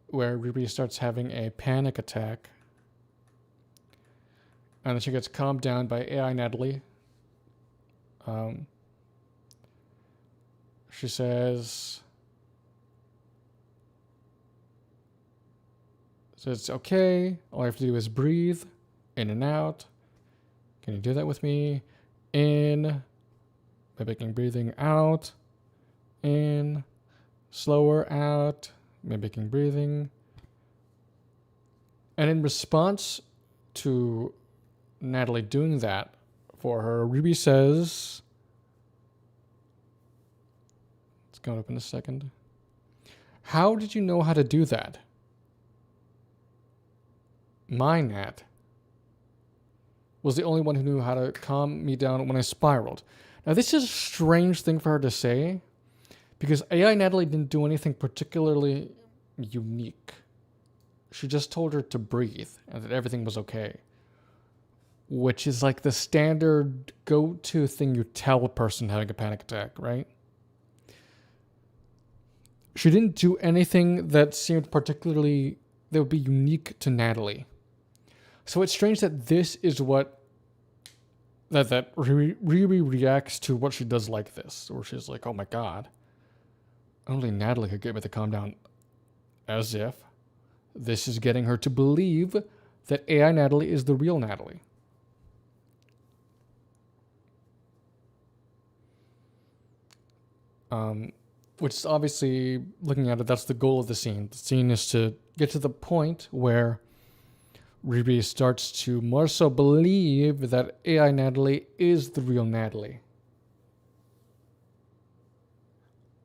where Riri starts having a panic attack. And then she gets calmed down by AI Natalie. She says, it's okay. All I have to do is breathe in and out. Can you do that with me? In, mimicking breathing out. In, slower out, mimicking breathing. And in response to Natalie doing that for her, Riri says, it's going up in a second. How did you know how to do that? My Nat was the only one who knew how to calm me down when I spiraled. Now, this is a strange thing for her to say, Because AI Natalie didn't do anything particularly unique. She just told her to breathe and that everything was okay. Which is like the standard go-to thing you tell a person having a panic attack, right? She didn't do anything that seemed particularly, that would be unique to Natalie. So it's strange that this is what, that Riri reacts to what she does like this. Where she's like, oh my god, only Natalie could get me to calm down. As if this is getting her to believe that AI Natalie is the real Natalie. Which is obviously, looking at it, that's the goal of the scene. The scene is to get to the point where Riri starts to more so believe that AI Natalie is the real Natalie.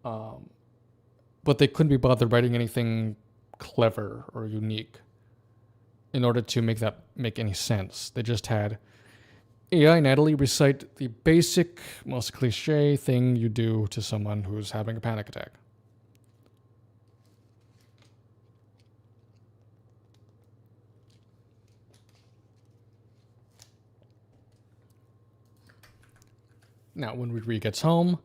But they couldn't be bothered writing anything clever or unique in order to make that make any sense. They just had AI Natalie recite the basic, most cliche thing you do to someone who's having a panic attack. Now, when Riri gets home,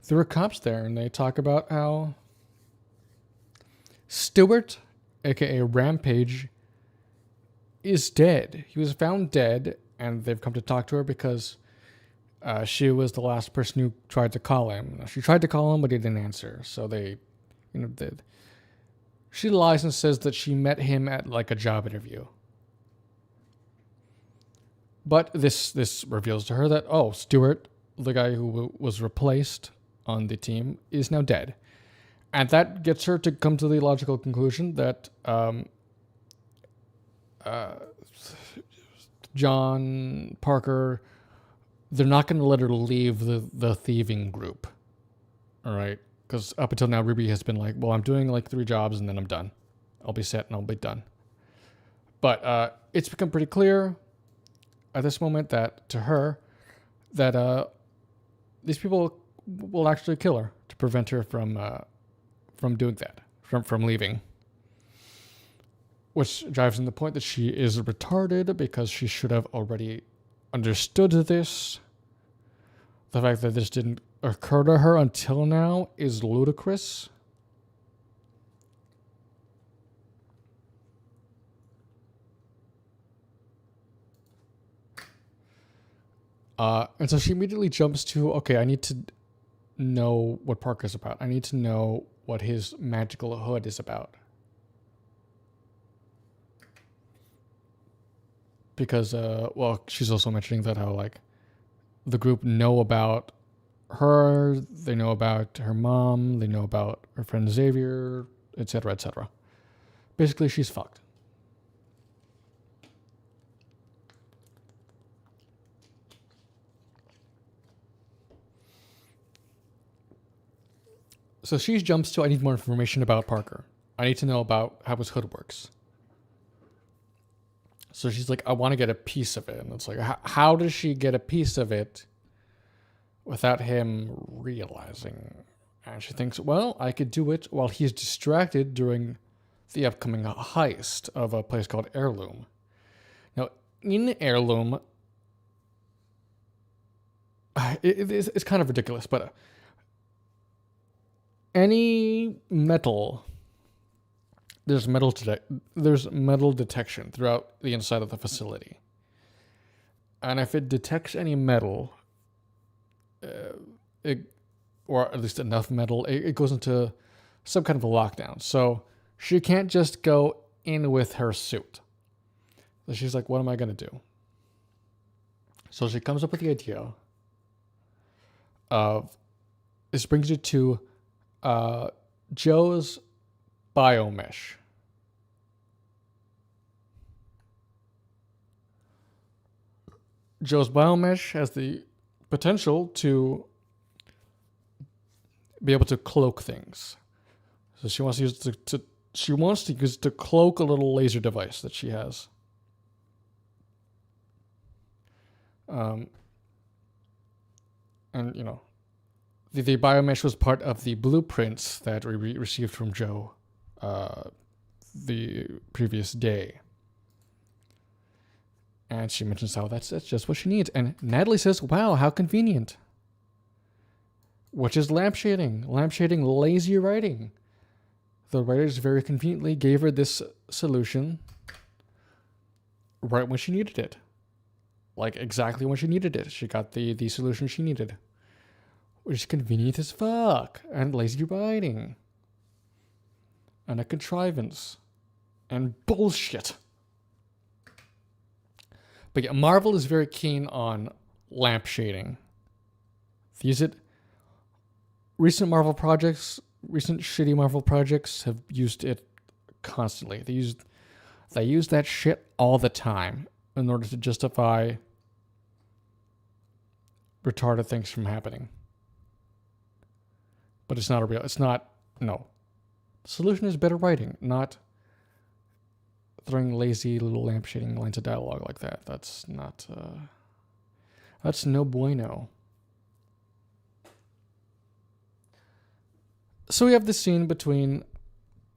there are cops there, and they talk about how Stewart, aka Rampage, is dead. He was found dead, and they've come to talk to her because she was the last person who tried to call him. She tried to call him, but he didn't answer. So they, did. She lies and says that she met him at like a job interview. But this reveals to her that, oh, Stewart, the guy who was replaced on the team, is now dead. And that gets her to come to the logical conclusion that John, Parker, they're not going to let her leave the thieving group. All right? Because up until now, Ruby has been like, well, I'm doing like 3 jobs and then I'm done. I'll be set and I'll be done. But it's become pretty clear at this moment that to her that these people will actually kill her to prevent her from doing that, from leaving. Which drives in the point that she is retarded because she should have already understood this. The fact that this didn't occur to her until now is ludicrous. And so she immediately jumps to, okay, I need to know what Parker's about. I need to know what his magical hood is about. Because, well, she's also mentioning that how, like, the group know about her, they know about her mom, they know about her friend Xavier, etc., etc. Basically, she's fucked. So she jumps to, I need more information about Parker. I need to know about how his hood works. So she's like, I want to get a piece of it. And it's like, how does she get a piece of it without him realizing? And she thinks, well, I could do it while he's distracted during the upcoming heist of a place called Heirloom. Now, in Heirloom, it's kind of ridiculous, but any metal, there's metal detection throughout the inside of the facility. And if it detects any metal, or at least enough metal, it goes into some kind of a lockdown. So she can't just go in with her suit. So she's like, what am I going to do? So she comes up with the idea of, this brings you to Joe's biomesh. Joe's biomesh has the potential to be able to cloak things. So she wants to use to cloak a little laser device that she has. And the biomesh was part of the blueprints that we received from Joe the previous day. And she mentions how that's just what she needs. And Natalie says, wow, how convenient. Which is lampshading. Lampshading, lazy writing. The writers very conveniently gave her this solution right when she needed it. Like exactly when she needed it. She got the solution she needed. Which is convenient as fuck. And lazy writing. And a contrivance. And bullshit. But yeah, Marvel is very keen on lampshading. They use it. Recent shitty Marvel projects have used it constantly. They use that shit all the time in order to justify retarded things from happening. But it's not no. The solution is better writing, not throwing lazy little lampshading lines of dialogue like that. That's no bueno. So we have this scene between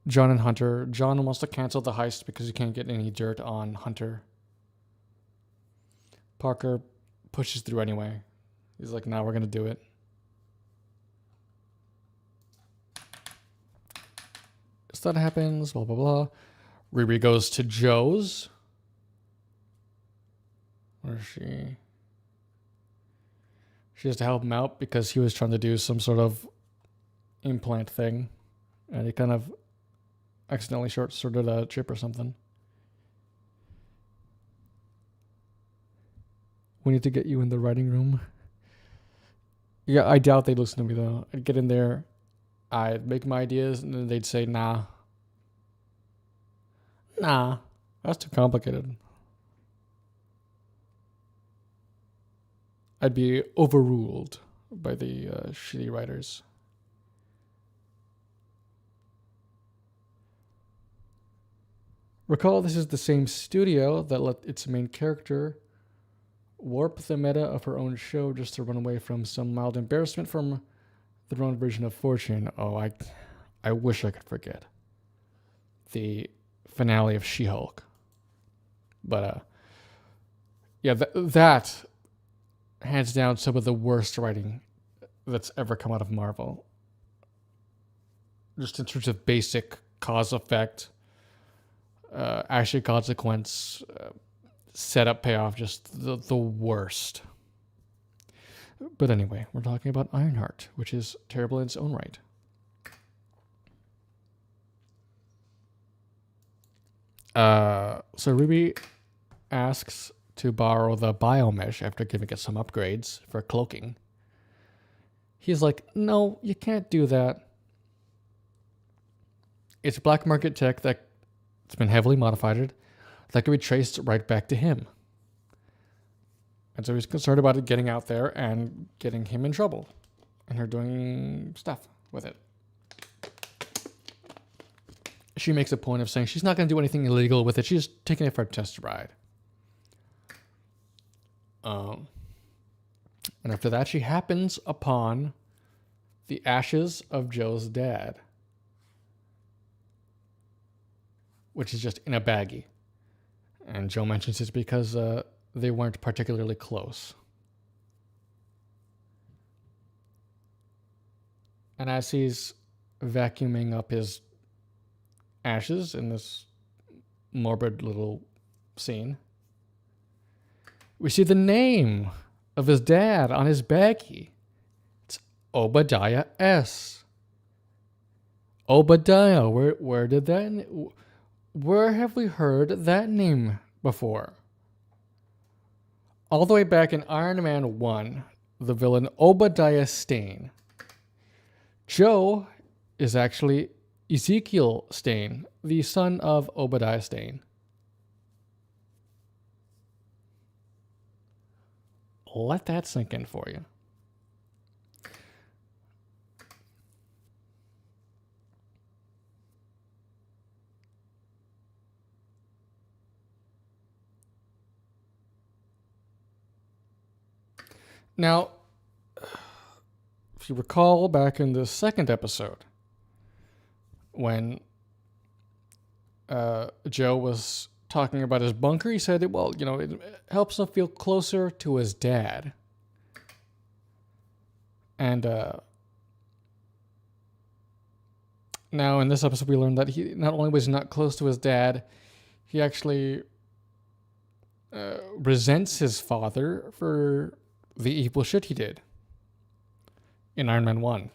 John and Hunter. John wants to cancel the heist because he can't get any dirt on Hunter. Parker pushes through anyway. He's like, nah, we're going to do it. So that happens, blah, blah, blah. Riri goes to Joe's. Where is she? She has to help him out because he was trying to do some sort of implant thing. And he kind of accidentally short-circuited a chip or something. We need to get you in the writing room. Yeah, I doubt they'd listen to me, though. I'd get in there, I'd make my ideas, and then they'd say, nah. Nah, that's too complicated. I'd be overruled by the shitty writers. Recall this is the same studio that let its main character warp the meta of her own show just to run away from some mild embarrassment from their own version of Fortune. Oh, I wish I could forget the finale of She-Hulk. But yeah, that hands down some of the worst writing that's ever come out of Marvel. Just in terms of basic cause effect, actually consequence, setup payoff, just the worst. But anyway, we're talking about Ironheart, which is terrible in its own right. So Ruby asks to borrow the biomesh after giving it some upgrades for cloaking. He's like, no, you can't do that. It's black market tech that's been heavily modified that can be traced right back to him. And so he's concerned about it getting out there and getting him in trouble. And her doing stuff with it. She makes a point of saying she's not going to do anything illegal with it. She's just taking it for a test ride. And after that, she happens upon the ashes of Joe's dad, which is just in a baggie. And Joe mentions it's because they weren't particularly close. And as he's vacuuming up his ashes in this morbid little scene, we see the name of his dad on his baggie. It's Obadiah S. Obadiah, where did that... Where have we heard that name before? All the way back in Iron Man 1, the villain Obadiah Stane. Joe is actually Ezekiel Stane, the son of Obadiah Stane. Let that sink in for you. Now, if you recall back in the second episode, when Joe was talking about his bunker, he said, well, it helps him feel closer to his dad. And now in this episode, we learned that he not only was not close to his dad, he actually resents his father for the evil shit he did in Iron Man 1.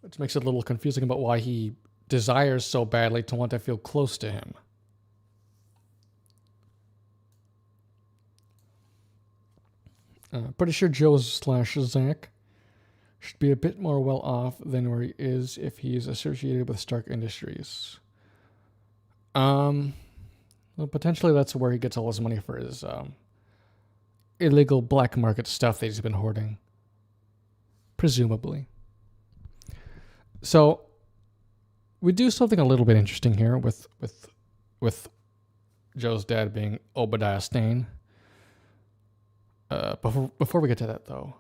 Which makes it a little confusing about why he desires so badly to want to feel close to him. Pretty sure Joe/Zach should be a bit more well off than where he is if he's associated with Stark Industries. Well, potentially that's where he gets all his money for his illegal black market stuff that he's been hoarding. Presumably. So we do something a little bit interesting here with Joe's dad being Obadiah Stane. Before we get to that, though,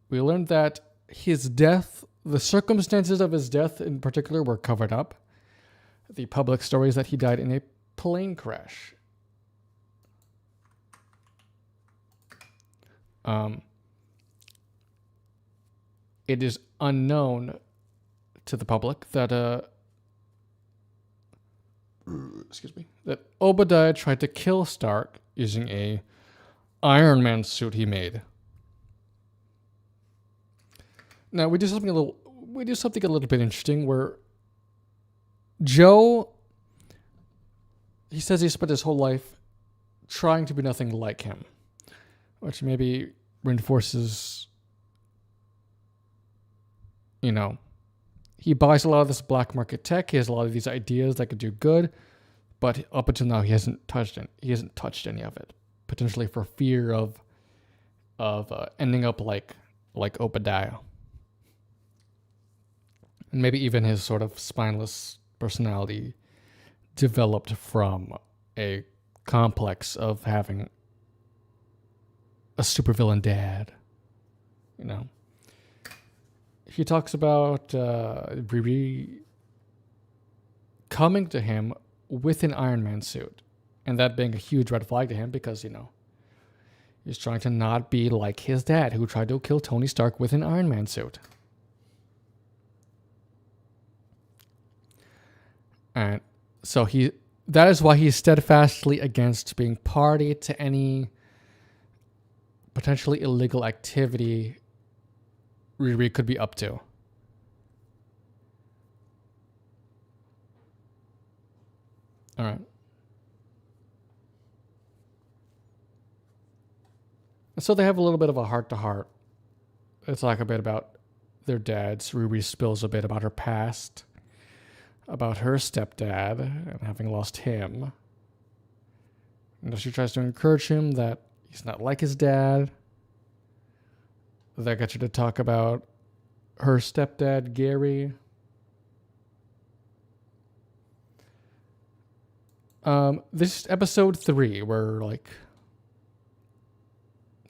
we learned that his death, the circumstances of his death in particular, were covered up. The public story is that he died in a plane crash. It is unknown to the public that that Obadiah tried to kill Stark using a Iron Man suit he made. Now we do something a little bit interesting where Joe, he says he spent his whole life trying to be nothing like him, which maybe reinforces, he buys a lot of this black market tech. He has a lot of these ideas that could do good, but up until now he hasn't touched any of it, potentially for fear of ending up like Obadiah, and maybe even his sort of spineless personality developed from a complex of having a supervillain dad. He talks about Riri coming to him with an Iron Man suit, and that being a huge red flag to him because, he's trying to not be like his dad who tried to kill Tony Stark with an Iron Man suit. And so that is why he's steadfastly against being party to any potentially illegal activity Riri could be up to. All right. So they have a little bit of a heart-to-heart. They talk a bit about their dads. Riri spills a bit about her past, about her stepdad and having lost him. And she tries to encourage him that he's not like his dad. That gets her to talk about her stepdad, Gary. This is episode 3. We're like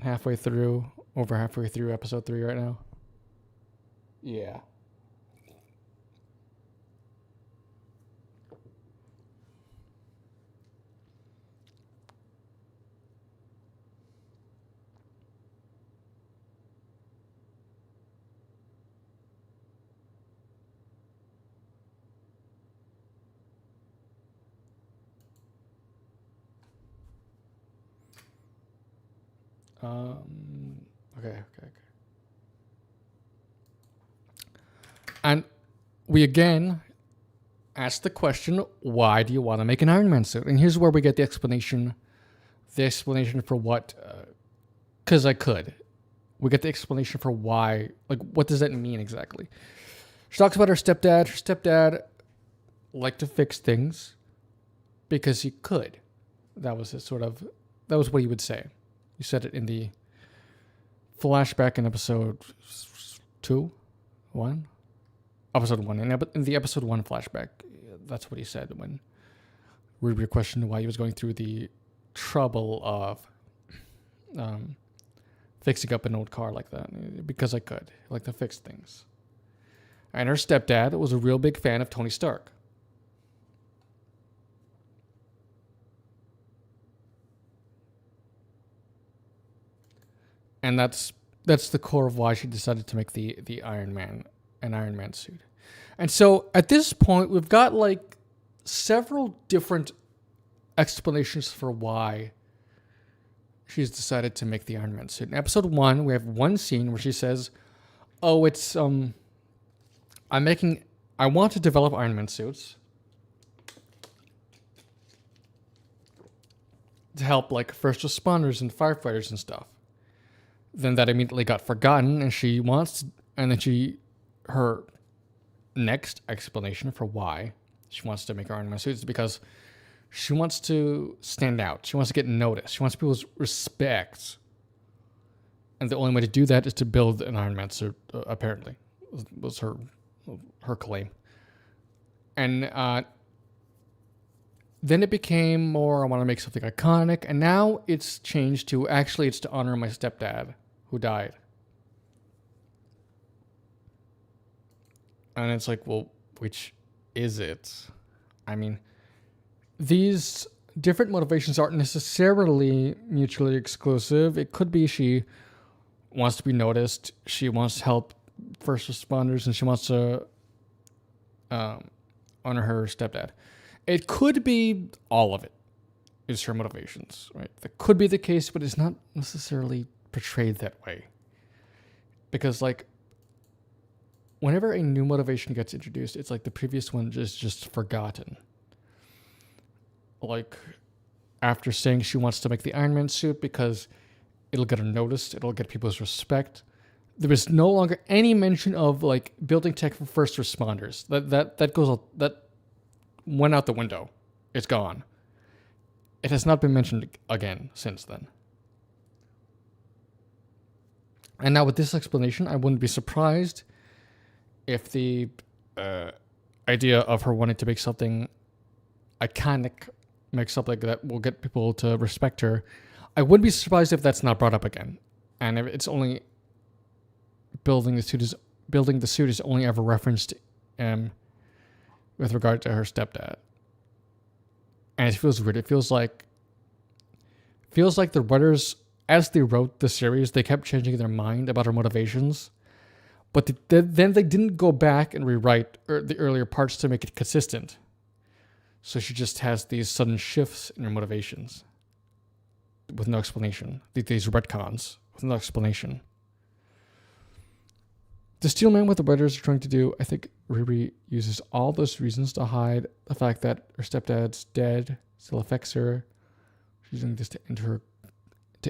over halfway through episode 3 right now. Yeah. Okay. And we again ask the question, why do you want to make an Iron Man suit? And here's where we get the explanation for what, because I could. We get the explanation for why, like, what does that mean exactly? She talks about her stepdad. Her stepdad liked to fix things because he could. That was what he would say. He said it in the flashback in episode 1. In the episode 1 flashback, that's what he said when we questioned why he was going through the trouble of fixing up an old car like that because I could. I like to fix things. And her stepdad was a real big fan of Tony Stark. And that's the core of why she decided to make the Iron Man suit. And so at this point, we've got like several different explanations for why she's decided to make the Iron Man suit. In episode 1, we have one scene where she says, "Oh, it's I want to develop Iron Man suits to help like first responders and firefighters and stuff." Then that immediately got forgotten, and her next explanation for why she wants to make Iron Man suits is because she wants to stand out. She wants to get noticed. She wants people's respect. And the only way to do that is to build an Iron Man suit, apparently, was her claim. And then it became more, I want to make something iconic. And now it's changed to, actually, it's to honor my stepdad who died. And it's like, well, which is it? I mean, these different motivations aren't necessarily mutually exclusive. It could be she wants to be noticed, she wants to help first responders, and she wants to honor her stepdad. It could be all of it is her motivations, right? That could be the case, but it's not necessarily portrayed that way. Because, like, whenever a new motivation gets introduced, it's like the previous one is just forgotten. Like, after saying she wants to make the Iron Man suit because it'll get her noticed, it'll get people's respect, there is no longer any mention of, like, building tech for first responders. That went out the window. It's gone. It has not been mentioned again since then. And now with this explanation, I wouldn't be surprised if the idea of her wanting to make something iconic, make something that will get people to respect her, I wouldn't be surprised if that's not brought up again. And if it's only building the suit is only ever referenced with regard to her stepdad. And it feels weird. It feels like the writers, as they wrote the series, they kept changing their mind about her motivations, but then they didn't go back and rewrite the earlier parts to make it consistent. So she just has these sudden shifts in her motivations with no explanation. These retcons with no explanation. The Steel Man, what the writers are trying to do, I think Riri uses all those reasons to hide the fact that her stepdad's dead, still affects her. She's using this to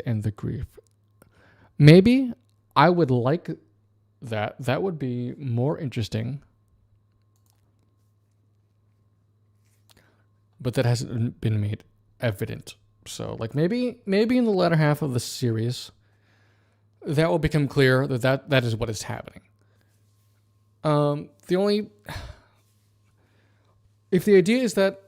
end the grief. Maybe I would like that. That would be more interesting. But that hasn't been made evident. So, like, maybe in the latter half of the series, that will become clear that is what is happening. If the idea is that,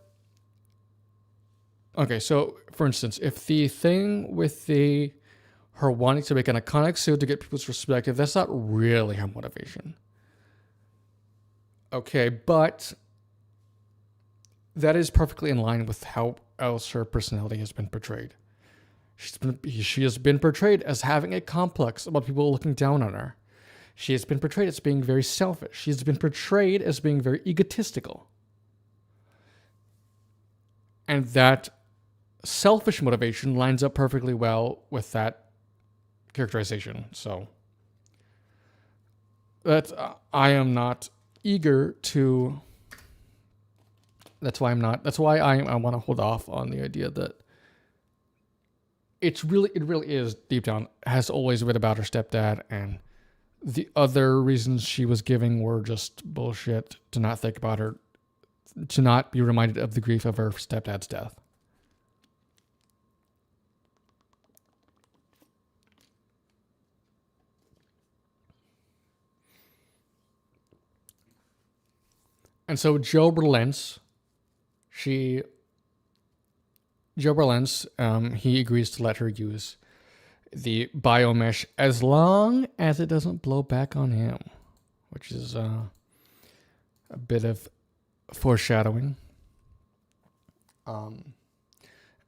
okay, so for instance, if the thing with her wanting to make an iconic suit to get people's respect, if that's not really her motivation, okay, but that is perfectly in line with how else her personality has been portrayed. She has been portrayed as having a complex about people looking down on her. She has been portrayed as being very selfish. She's been portrayed as being very egotistical. And that selfish motivation lines up perfectly well with that characterization. So I am not eager to. That's why I want to hold off on the idea that it really is deep down has always been about her stepdad, and the other reasons she was giving were just bullshit to not think about her, to not be reminded of the grief of her stepdad's death. And so Joe relents. He agrees to let her use the biomesh as long as it doesn't blow back on him, which is a bit of foreshadowing.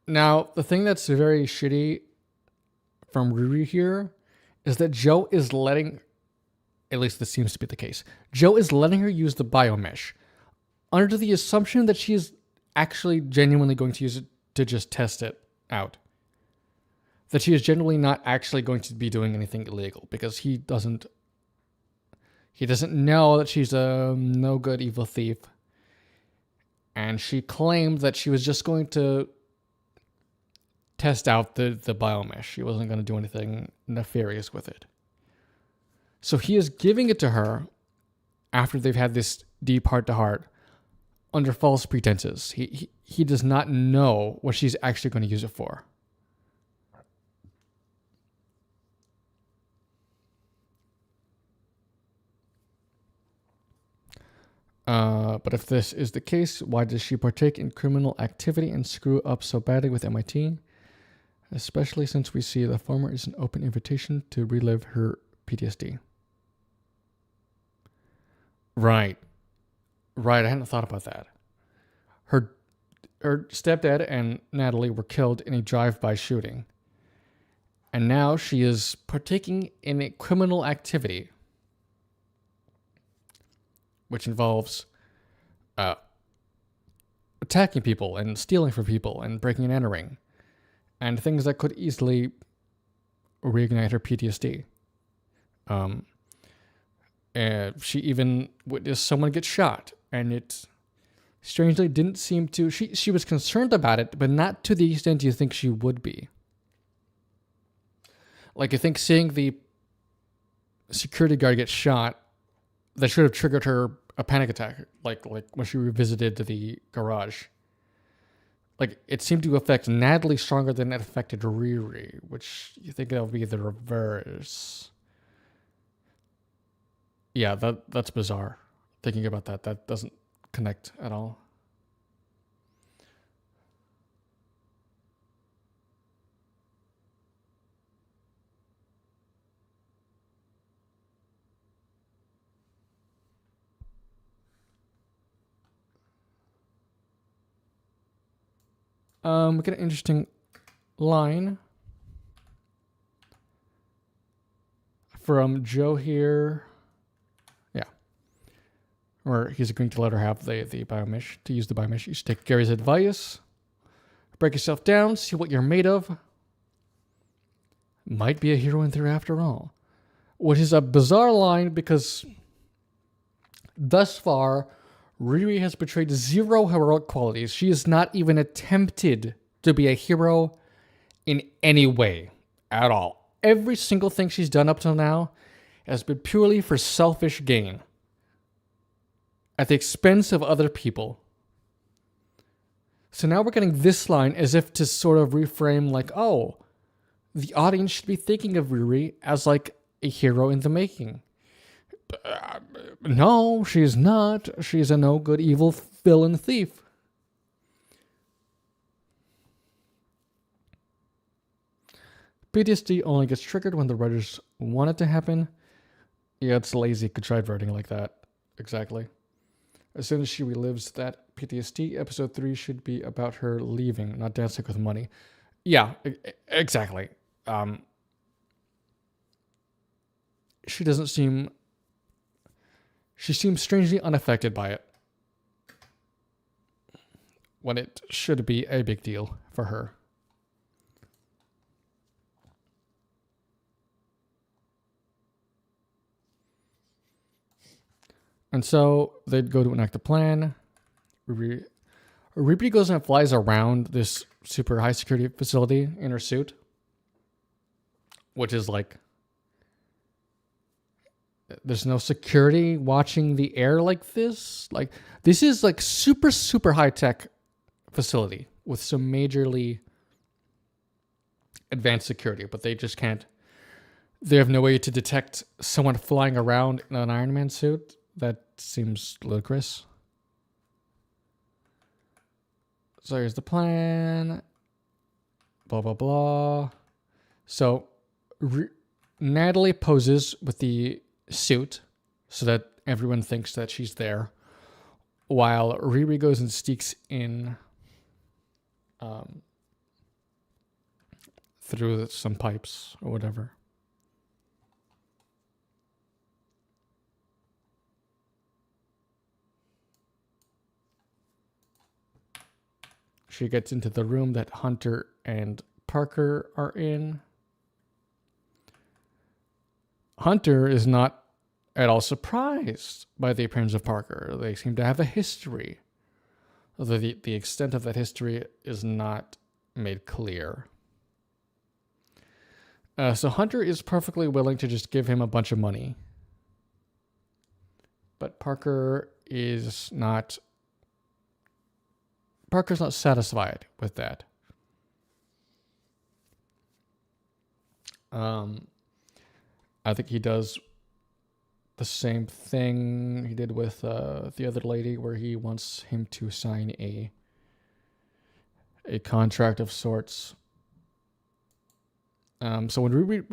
Now, the thing that's very shitty from Riri here is that Joe is letting, at least this seems to be the case, Joe is letting her use the biomesh under the assumption that she is actually genuinely going to use it to just test it out. That she is genuinely not actually going to be doing anything illegal, because he doesn't know that she's a no good evil thief. And she claimed that she was just going to test out the biomesh. She wasn't going to do anything nefarious with it. So he is giving it to her after they've had this deep heart-to-heart under false pretenses. He does not know what she's actually going to use it for. But if this is the case, why does she partake in criminal activity and screw up so badly with MIT? Especially since we see the former is an open invitation to relive her PTSD. Right. I hadn't thought about that. Her stepdad and Natalie were killed in a drive-by shooting. And now she is partaking in a criminal activity, which involves attacking people and stealing from people and breaking and entering, and things that could easily reignite her PTSD. She even witnessed someone get shot, and it strangely didn't seem to... She was concerned about it, but not to the extent you think she would be. Like, I think seeing the security guard get shot, that should have triggered her a panic attack, like when she revisited the garage. Like, it seemed to affect Natalie stronger than it affected Riri, which you think that would be the reverse. Yeah, that's bizarre. Thinking about that doesn't connect at all. We get an interesting line from Joe here. Yeah. Where he's agreeing to let her have the biomesh, to use the biomesh. You should take Gary's advice. Break yourself down, see what you're made of. Might be a hero in there after all. Which is a bizarre line because thus far, Riri has portrayed zero heroic qualities. She has not even attempted to be a hero in any way at all. Every single thing she's done up till now has been purely for selfish gain at the expense of other people. So now we're getting this line as if to sort of reframe like, oh, the audience should be thinking of Riri as like a hero in the making. No, she is not. She's a no good, evil villain thief. PTSD only gets triggered when the writers want it to happen. Yeah, it's lazy, contrived writing like that. Exactly. As soon as she relives that PTSD, episode 3 should be about her leaving, not dancing with money. Yeah, exactly. She doesn't seem... She seems strangely unaffected by it, when it should be a big deal for her. And so they'd go to enact a plan. Riri goes and flies around this super high security facility in her suit, which is like, there's no security watching the air like this. Like, this is like super, super high tech facility with some majorly advanced security, but they just can't. They have no way to detect someone flying around in an Iron Man suit. That seems ludicrous. So here's the plan. Blah, blah, blah. So Natalie poses with the suit so that everyone thinks that she's there, while Riri goes and sneaks in through some pipes or whatever. She gets into the room that Hunter and Parker are in. Hunter is not at all surprised by the appearance of Parker. They seem to have a history, although the extent of that history is not made clear. So Hunter is perfectly willing to just give him a bunch of money. But Parker's not satisfied with that. I think he does the same thing he did with the other lady, where he wants him to sign a contract of sorts. So when Ruby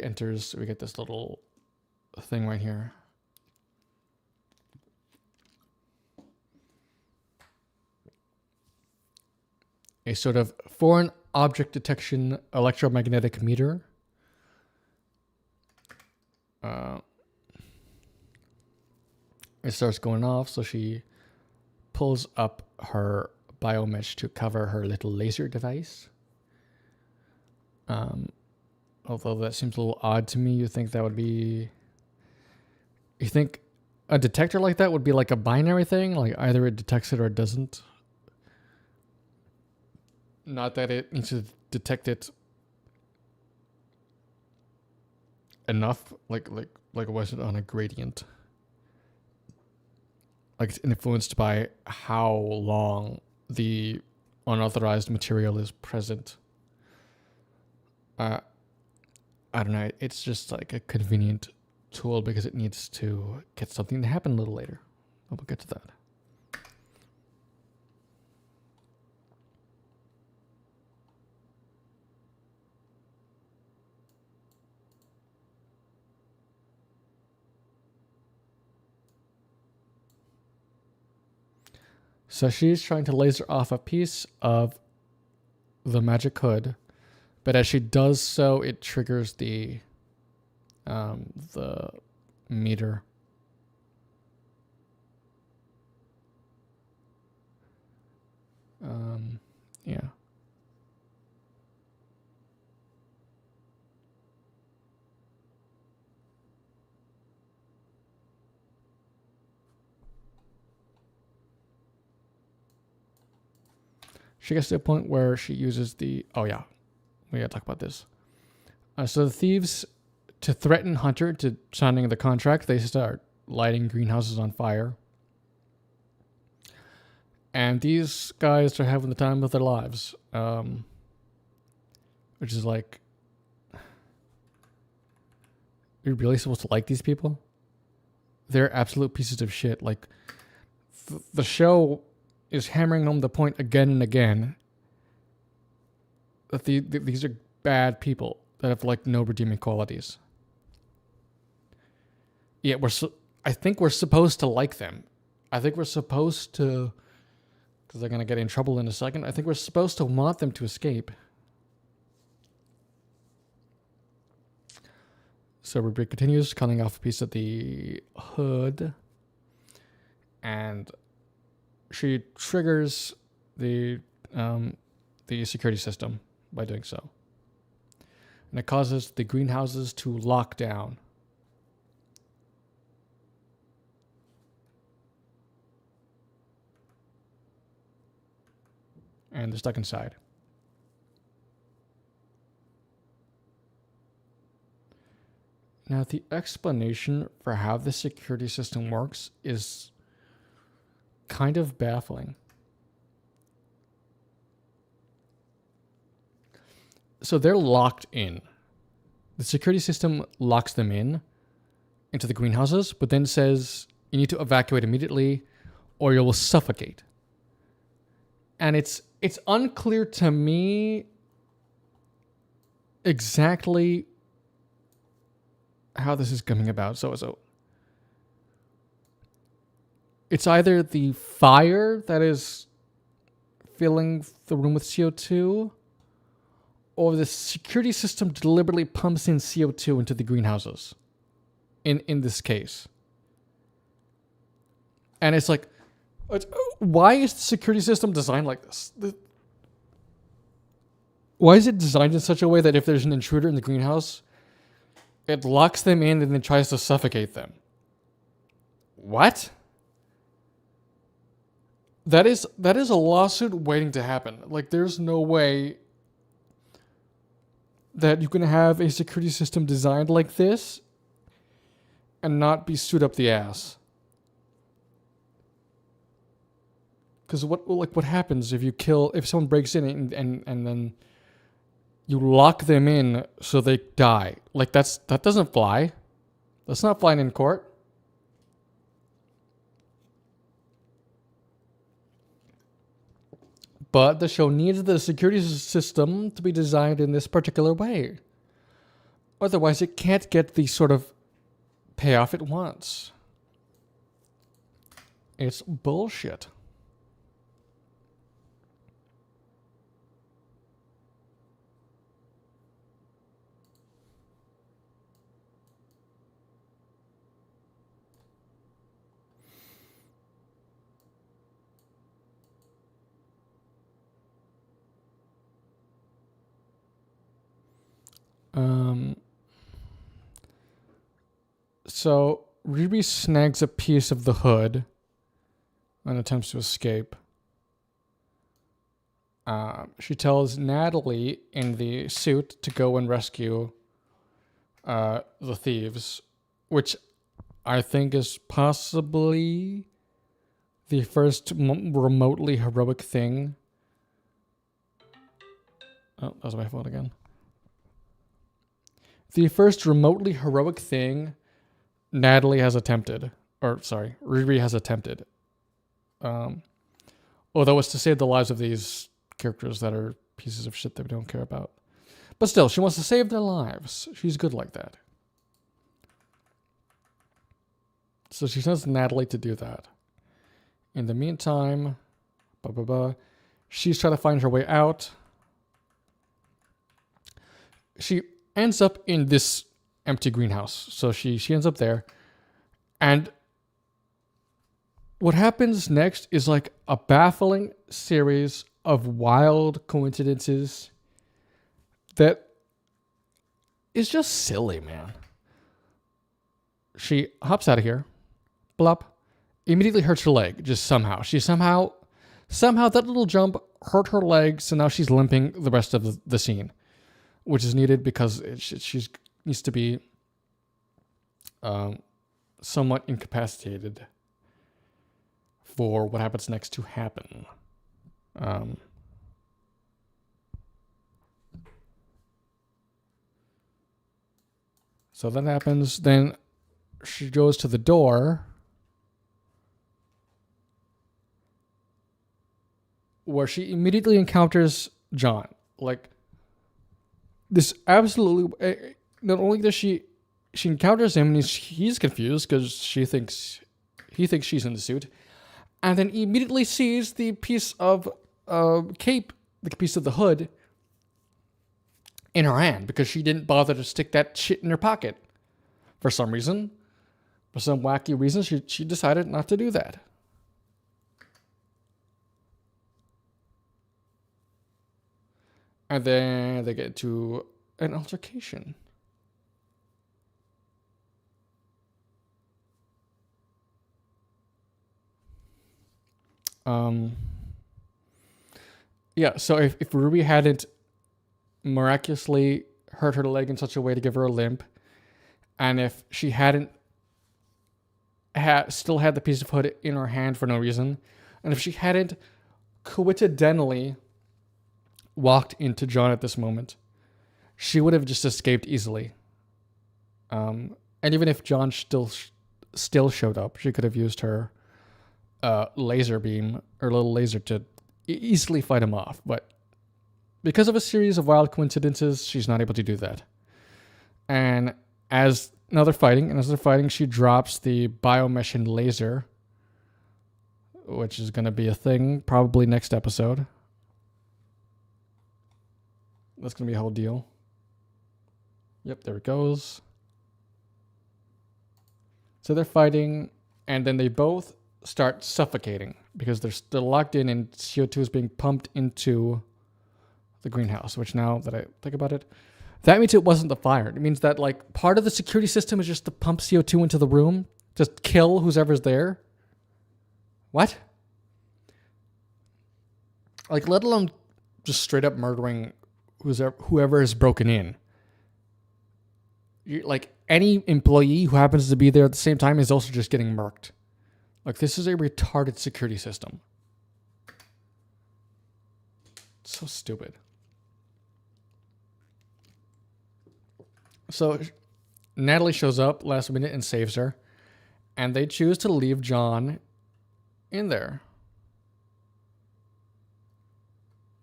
enters, we get this little thing right here. A sort of foreign object detection electromagnetic meter. It starts going off, so she pulls up her biomesh to cover her little laser device. Although that seems a little odd to me. You think a detector like that would be like a binary thing, like either it detects it or it doesn't. Not that it needs to detect it enough, like was it on a gradient? Like it's influenced by how long the unauthorized material is present. I don't know. It's just like a convenient tool because it needs to get something to happen a little later. We'll get to that. So she's trying to laser off a piece of the magic hood, but as she does so, it triggers the meter. Yeah. She gets to a point where she uses the... Oh, yeah. We gotta talk about this. So the thieves, to threaten Hunter to signing the contract, they start lighting greenhouses on fire. And these guys are having the time of their lives. Which is like... You're really supposed to like these people? They're absolute pieces of shit. Like, the show is hammering home the point again and again that these are bad people that have like no redeeming qualities. Yeah, I think we're supposed to like them. I think we're supposed to, because they're gonna get in trouble in a second. I think we're supposed to want them to escape. So Ruby continues cutting off a piece of the hood, and she triggers the security system by doing so. And it causes the greenhouses to lock down. And they're stuck inside. Now, the explanation for how the security system works is kind of baffling. So they're locked in. The security system locks them into the greenhouses, but then says you need to evacuate immediately or you will suffocate. And it's unclear to me exactly how this is coming about. So it's either the fire that is filling the room with CO2, or the security system deliberately pumps in CO2 into the greenhouses. In this case. And it's like, why is the security system designed like this? Why is it designed in such a way that if there's an intruder in the greenhouse, it locks them in and then tries to suffocate them? What? That is a lawsuit waiting to happen. Like, there's no way that you can have a security system designed like this and not be sued up the ass. Because what happens if someone breaks in and then you lock them in so they die? Like, that doesn't fly. That's not flying in court. But the show needs the security system to be designed in this particular way. Otherwise, it can't get the sort of payoff it wants. It's bullshit. So Riri snags a piece of the hood and attempts to escape. She tells Natalie in the suit to go and rescue the thieves, which I think is possibly the first remotely heroic thing. Oh, that was my fault again. The first remotely heroic thing Riri has attempted. Although it's to save the lives of these characters that are pieces of shit that we don't care about. But still, she wants to save their lives. She's good like that. So she sends Natalie to do that. In the meantime, she's trying to find her way out. She ends up in this empty greenhouse. So she ends up there. And what happens next is like a baffling series of wild coincidences that is just silly, man. She hops out of here. Blop. Immediately hurts her leg. Just somehow. Somehow that little jump hurt her leg. So now she's limping the rest of the scene. Which is needed because she needs to be somewhat incapacitated for what happens next to happen. So that happens. Then she goes to the door where she immediately encounters John. Like, this absolutely... Not only does she encounters him and he's confused because he thinks she's in the suit, and then immediately sees the piece of cape, the piece of the hood, in her hand because she didn't bother to stick that shit in her pocket. For some reason, for some wacky reason, she decided not to do that. And then they get to an altercation. Yeah, so if Ruby hadn't miraculously hurt her leg in such a way to give her a limp, and if she hadn't still had the piece of hood in her hand for no reason, and if she hadn't coincidentally walked into John at this moment, she would have just escaped easily. And even if John still showed up, she could have used her laser beam or little laser to easily fight him off. But because of a series of wild coincidences, she's not able to do that. And as they're fighting, she drops the biomesh and laser, which is going to be a thing probably next episode. That's going to be a whole deal. Yep, there it goes. So they're fighting, and then they both start suffocating because they're still locked in, and CO2 is being pumped into the greenhouse, which now that I think about it, that means it wasn't the fire. It means that like part of the security system is just to pump CO2 into the room, just kill whoever's there. What? Like, let alone just straight up murdering whoever has broken in. Like, any employee who happens to be there at the same time is also just getting murked. Like, this is a retarded security system. It's so stupid. So Natalie shows up last minute and saves her, and they choose to leave John in there.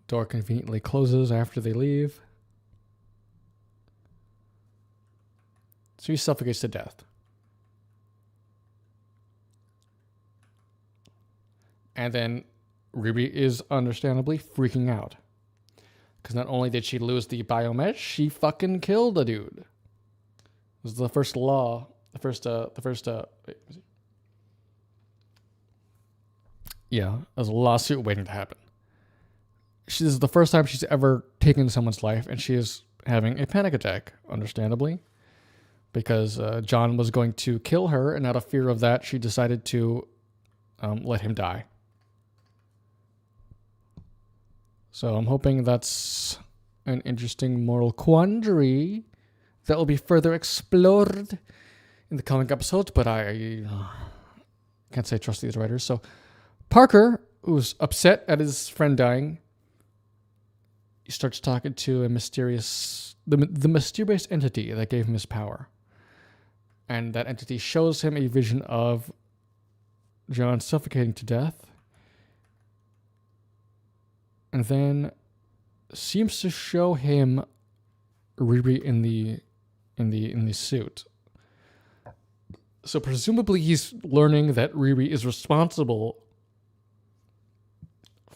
Door conveniently closes after they leave. So he suffocates to death. And then Riri is understandably freaking out. Because not only did she lose the biomesh, she fucking killed a dude. It was the first law. Yeah, there's a lawsuit waiting to happen. This is the first time she's ever taken someone's life, and she is having a panic attack, understandably. Because John was going to kill her, and out of fear of that, she decided to let him die. So I'm hoping that's an interesting moral quandary that will be further explored in the coming episodes, but I can't say I trust these writers. So Parker, who's upset at his friend dying, he starts talking to the mysterious entity that gave him his power. And that entity shows him a vision of John suffocating to death, and then seems to show him Riri in the suit. So presumably he's learning that Riri is responsible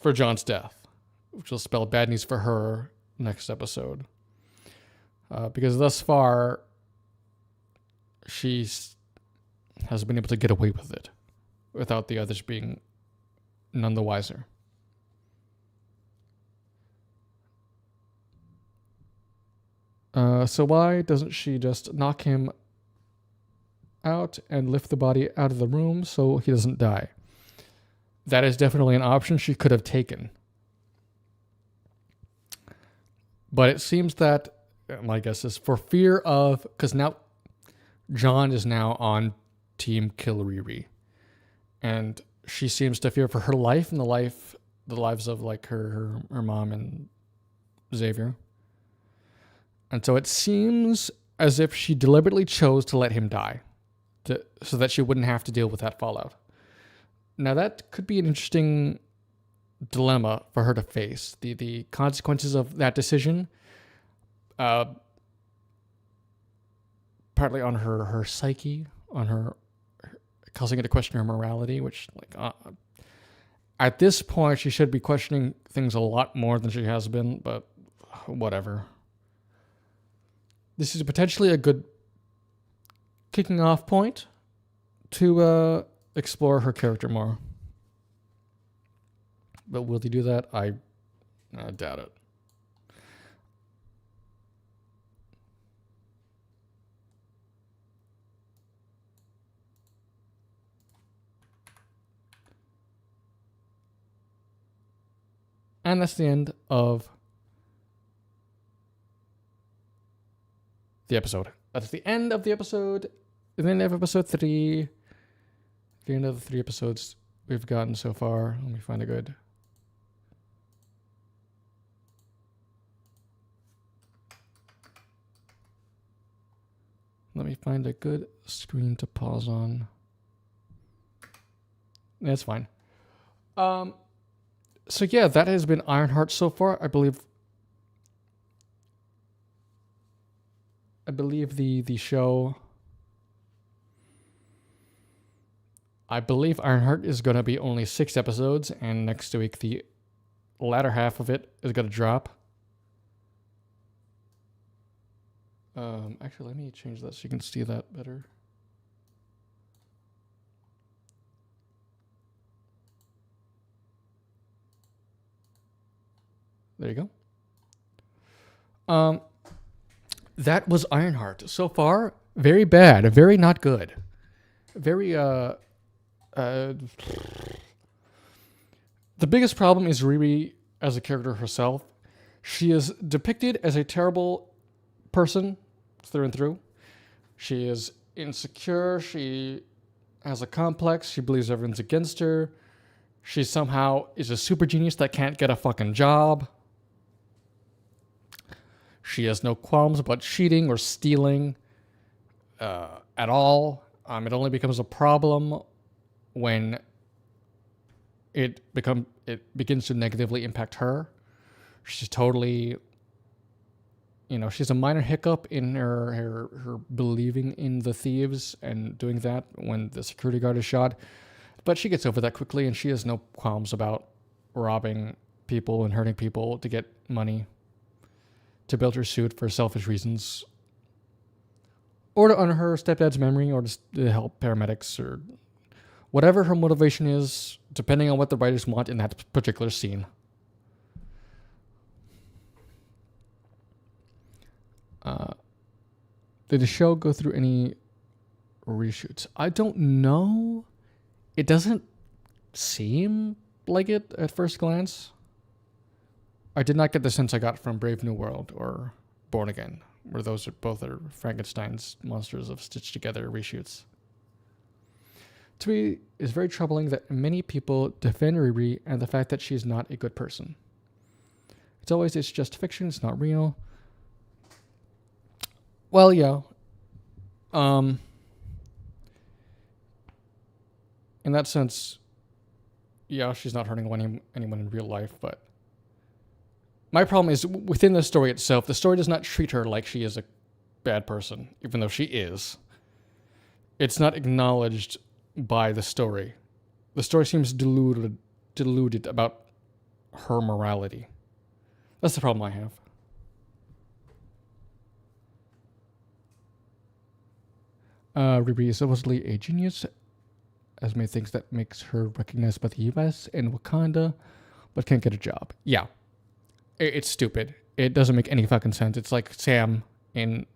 for John's death, which will spell bad news for her next episode. Because thus far, she has been able to get away with it without the others being none the wiser. So why doesn't she just knock him out and lift the body out of the room so he doesn't die? That is definitely an option she could have taken. But it seems that, my guess is for fear of, because now John is now on Team Kill Riri, and she seems to fear for her life and the lives of like her mom and Xavier. And so it seems as if she deliberately chose to let him die so that she wouldn't have to deal with that fallout. Now that could be an interesting dilemma for her to face. The consequences of that decision, partly on her psyche, on her causing her to question her morality, which at this point she should be questioning things a lot more than she has been, but whatever. This is potentially a good kicking off point to explore her character more. But will they do that? I doubt it. And that's the end of the episode. That's the end of the episode. The end of episode 3. The end of the 3 episodes we've gotten so far. Let me find a good. Let me find a good screen to pause on. That's fine. So yeah, that has been Ironheart so far. I believe I believe the show. I believe Ironheart is going to be only 6 episodes, and next week the latter half of it is going to drop. Actually, let me change that so you can see that better. There you go. That was Ironheart. So far, very bad, very not good. Very, the biggest problem is Riri as a character herself. She is depicted as a terrible person through and through. She is insecure. She has a complex. She believes everyone's against her. She somehow is a super genius that can't get a fucking job. She has no qualms about cheating or stealing at all. It only becomes a problem when it begins to negatively impact her. She's totally, she's a minor hiccup in her believing in the thieves and doing that when the security guard is shot. But she gets over that quickly, and she has no qualms about robbing people and hurting people to get money, to build her suit for selfish reasons, or to honor her stepdad's memory, or just to help paramedics, or whatever her motivation is, depending on what the writers want in that particular scene. Did the show go through any reshoots? I don't know. It doesn't seem like it at first glance. I did not get the sense I got from Brave New World or Born Again, where those are both Frankenstein's monsters of stitched together reshoots. To me, it's very troubling that many people defend Riri and the fact that she's not a good person. It's just fiction, it's not real. Well, yeah. In that sense, yeah, she's not hurting anyone in real life, but my problem is within the story itself, the story does not treat her like she is a bad person, even though she is. It's not acknowledged by the story. The story seems deluded about her morality. That's the problem I have. Riri is supposedly a genius, has made things that makes her recognized by the US and Wakanda, but can't get a job. Yeah. It's stupid. It doesn't make any fucking sense. It's like Sam in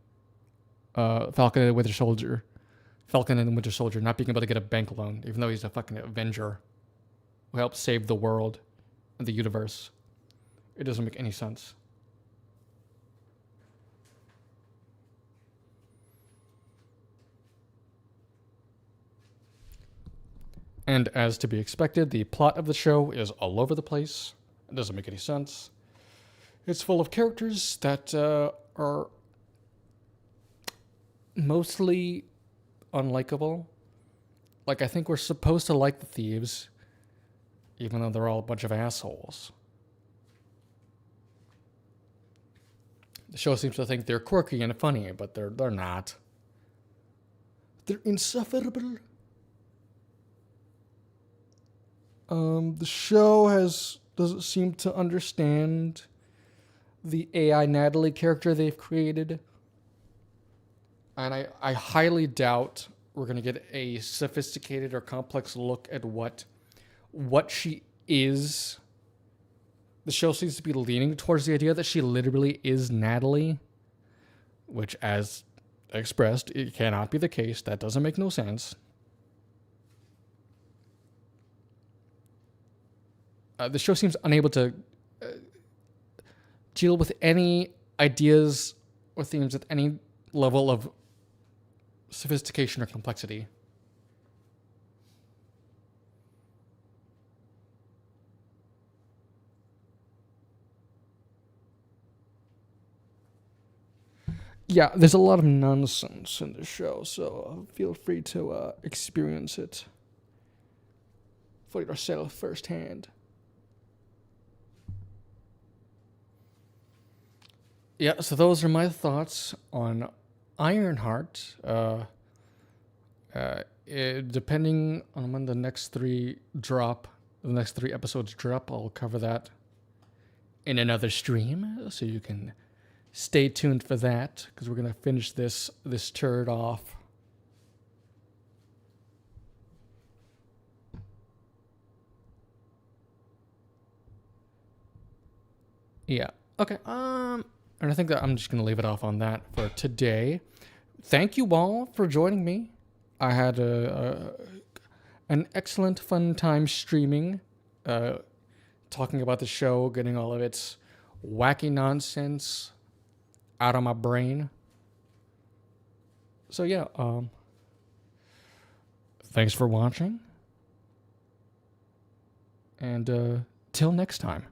Falcon and the Winter Soldier not being able to get a bank loan, even though he's a fucking Avenger who helps save the world and the universe. It doesn't make any sense. And as to be expected, the plot of the show is all over the place. It doesn't make any sense. It's full of characters that are mostly unlikable. Like, I think we're supposed to like the thieves, even though they're all a bunch of assholes. The show seems to think they're quirky and funny, but they're not. They're insufferable. The show doesn't seem to understand the AI Natalie character they've created. And I highly doubt we're going to get a sophisticated or complex look at what she is. The show seems to be leaning towards the idea that she literally is Natalie, which, as expressed, it cannot be the case. That doesn't make no sense. The show seems unable to deal with any ideas or themes at any level of sophistication or complexity. Yeah, there's a lot of nonsense in the show, so feel free to experience it for yourself firsthand. Yeah, so those are my thoughts on Ironheart. Depending on when the next three episodes drop, I'll cover that in another stream, so you can stay tuned for that, because we're gonna finish this turd off. Yeah. Okay. And I think that I'm just gonna leave it off on that for today. Thank you all for joining me. I had an excellent, fun time streaming, talking about the show, getting all of its wacky nonsense out of my brain. So yeah, thanks for watching, and till next time.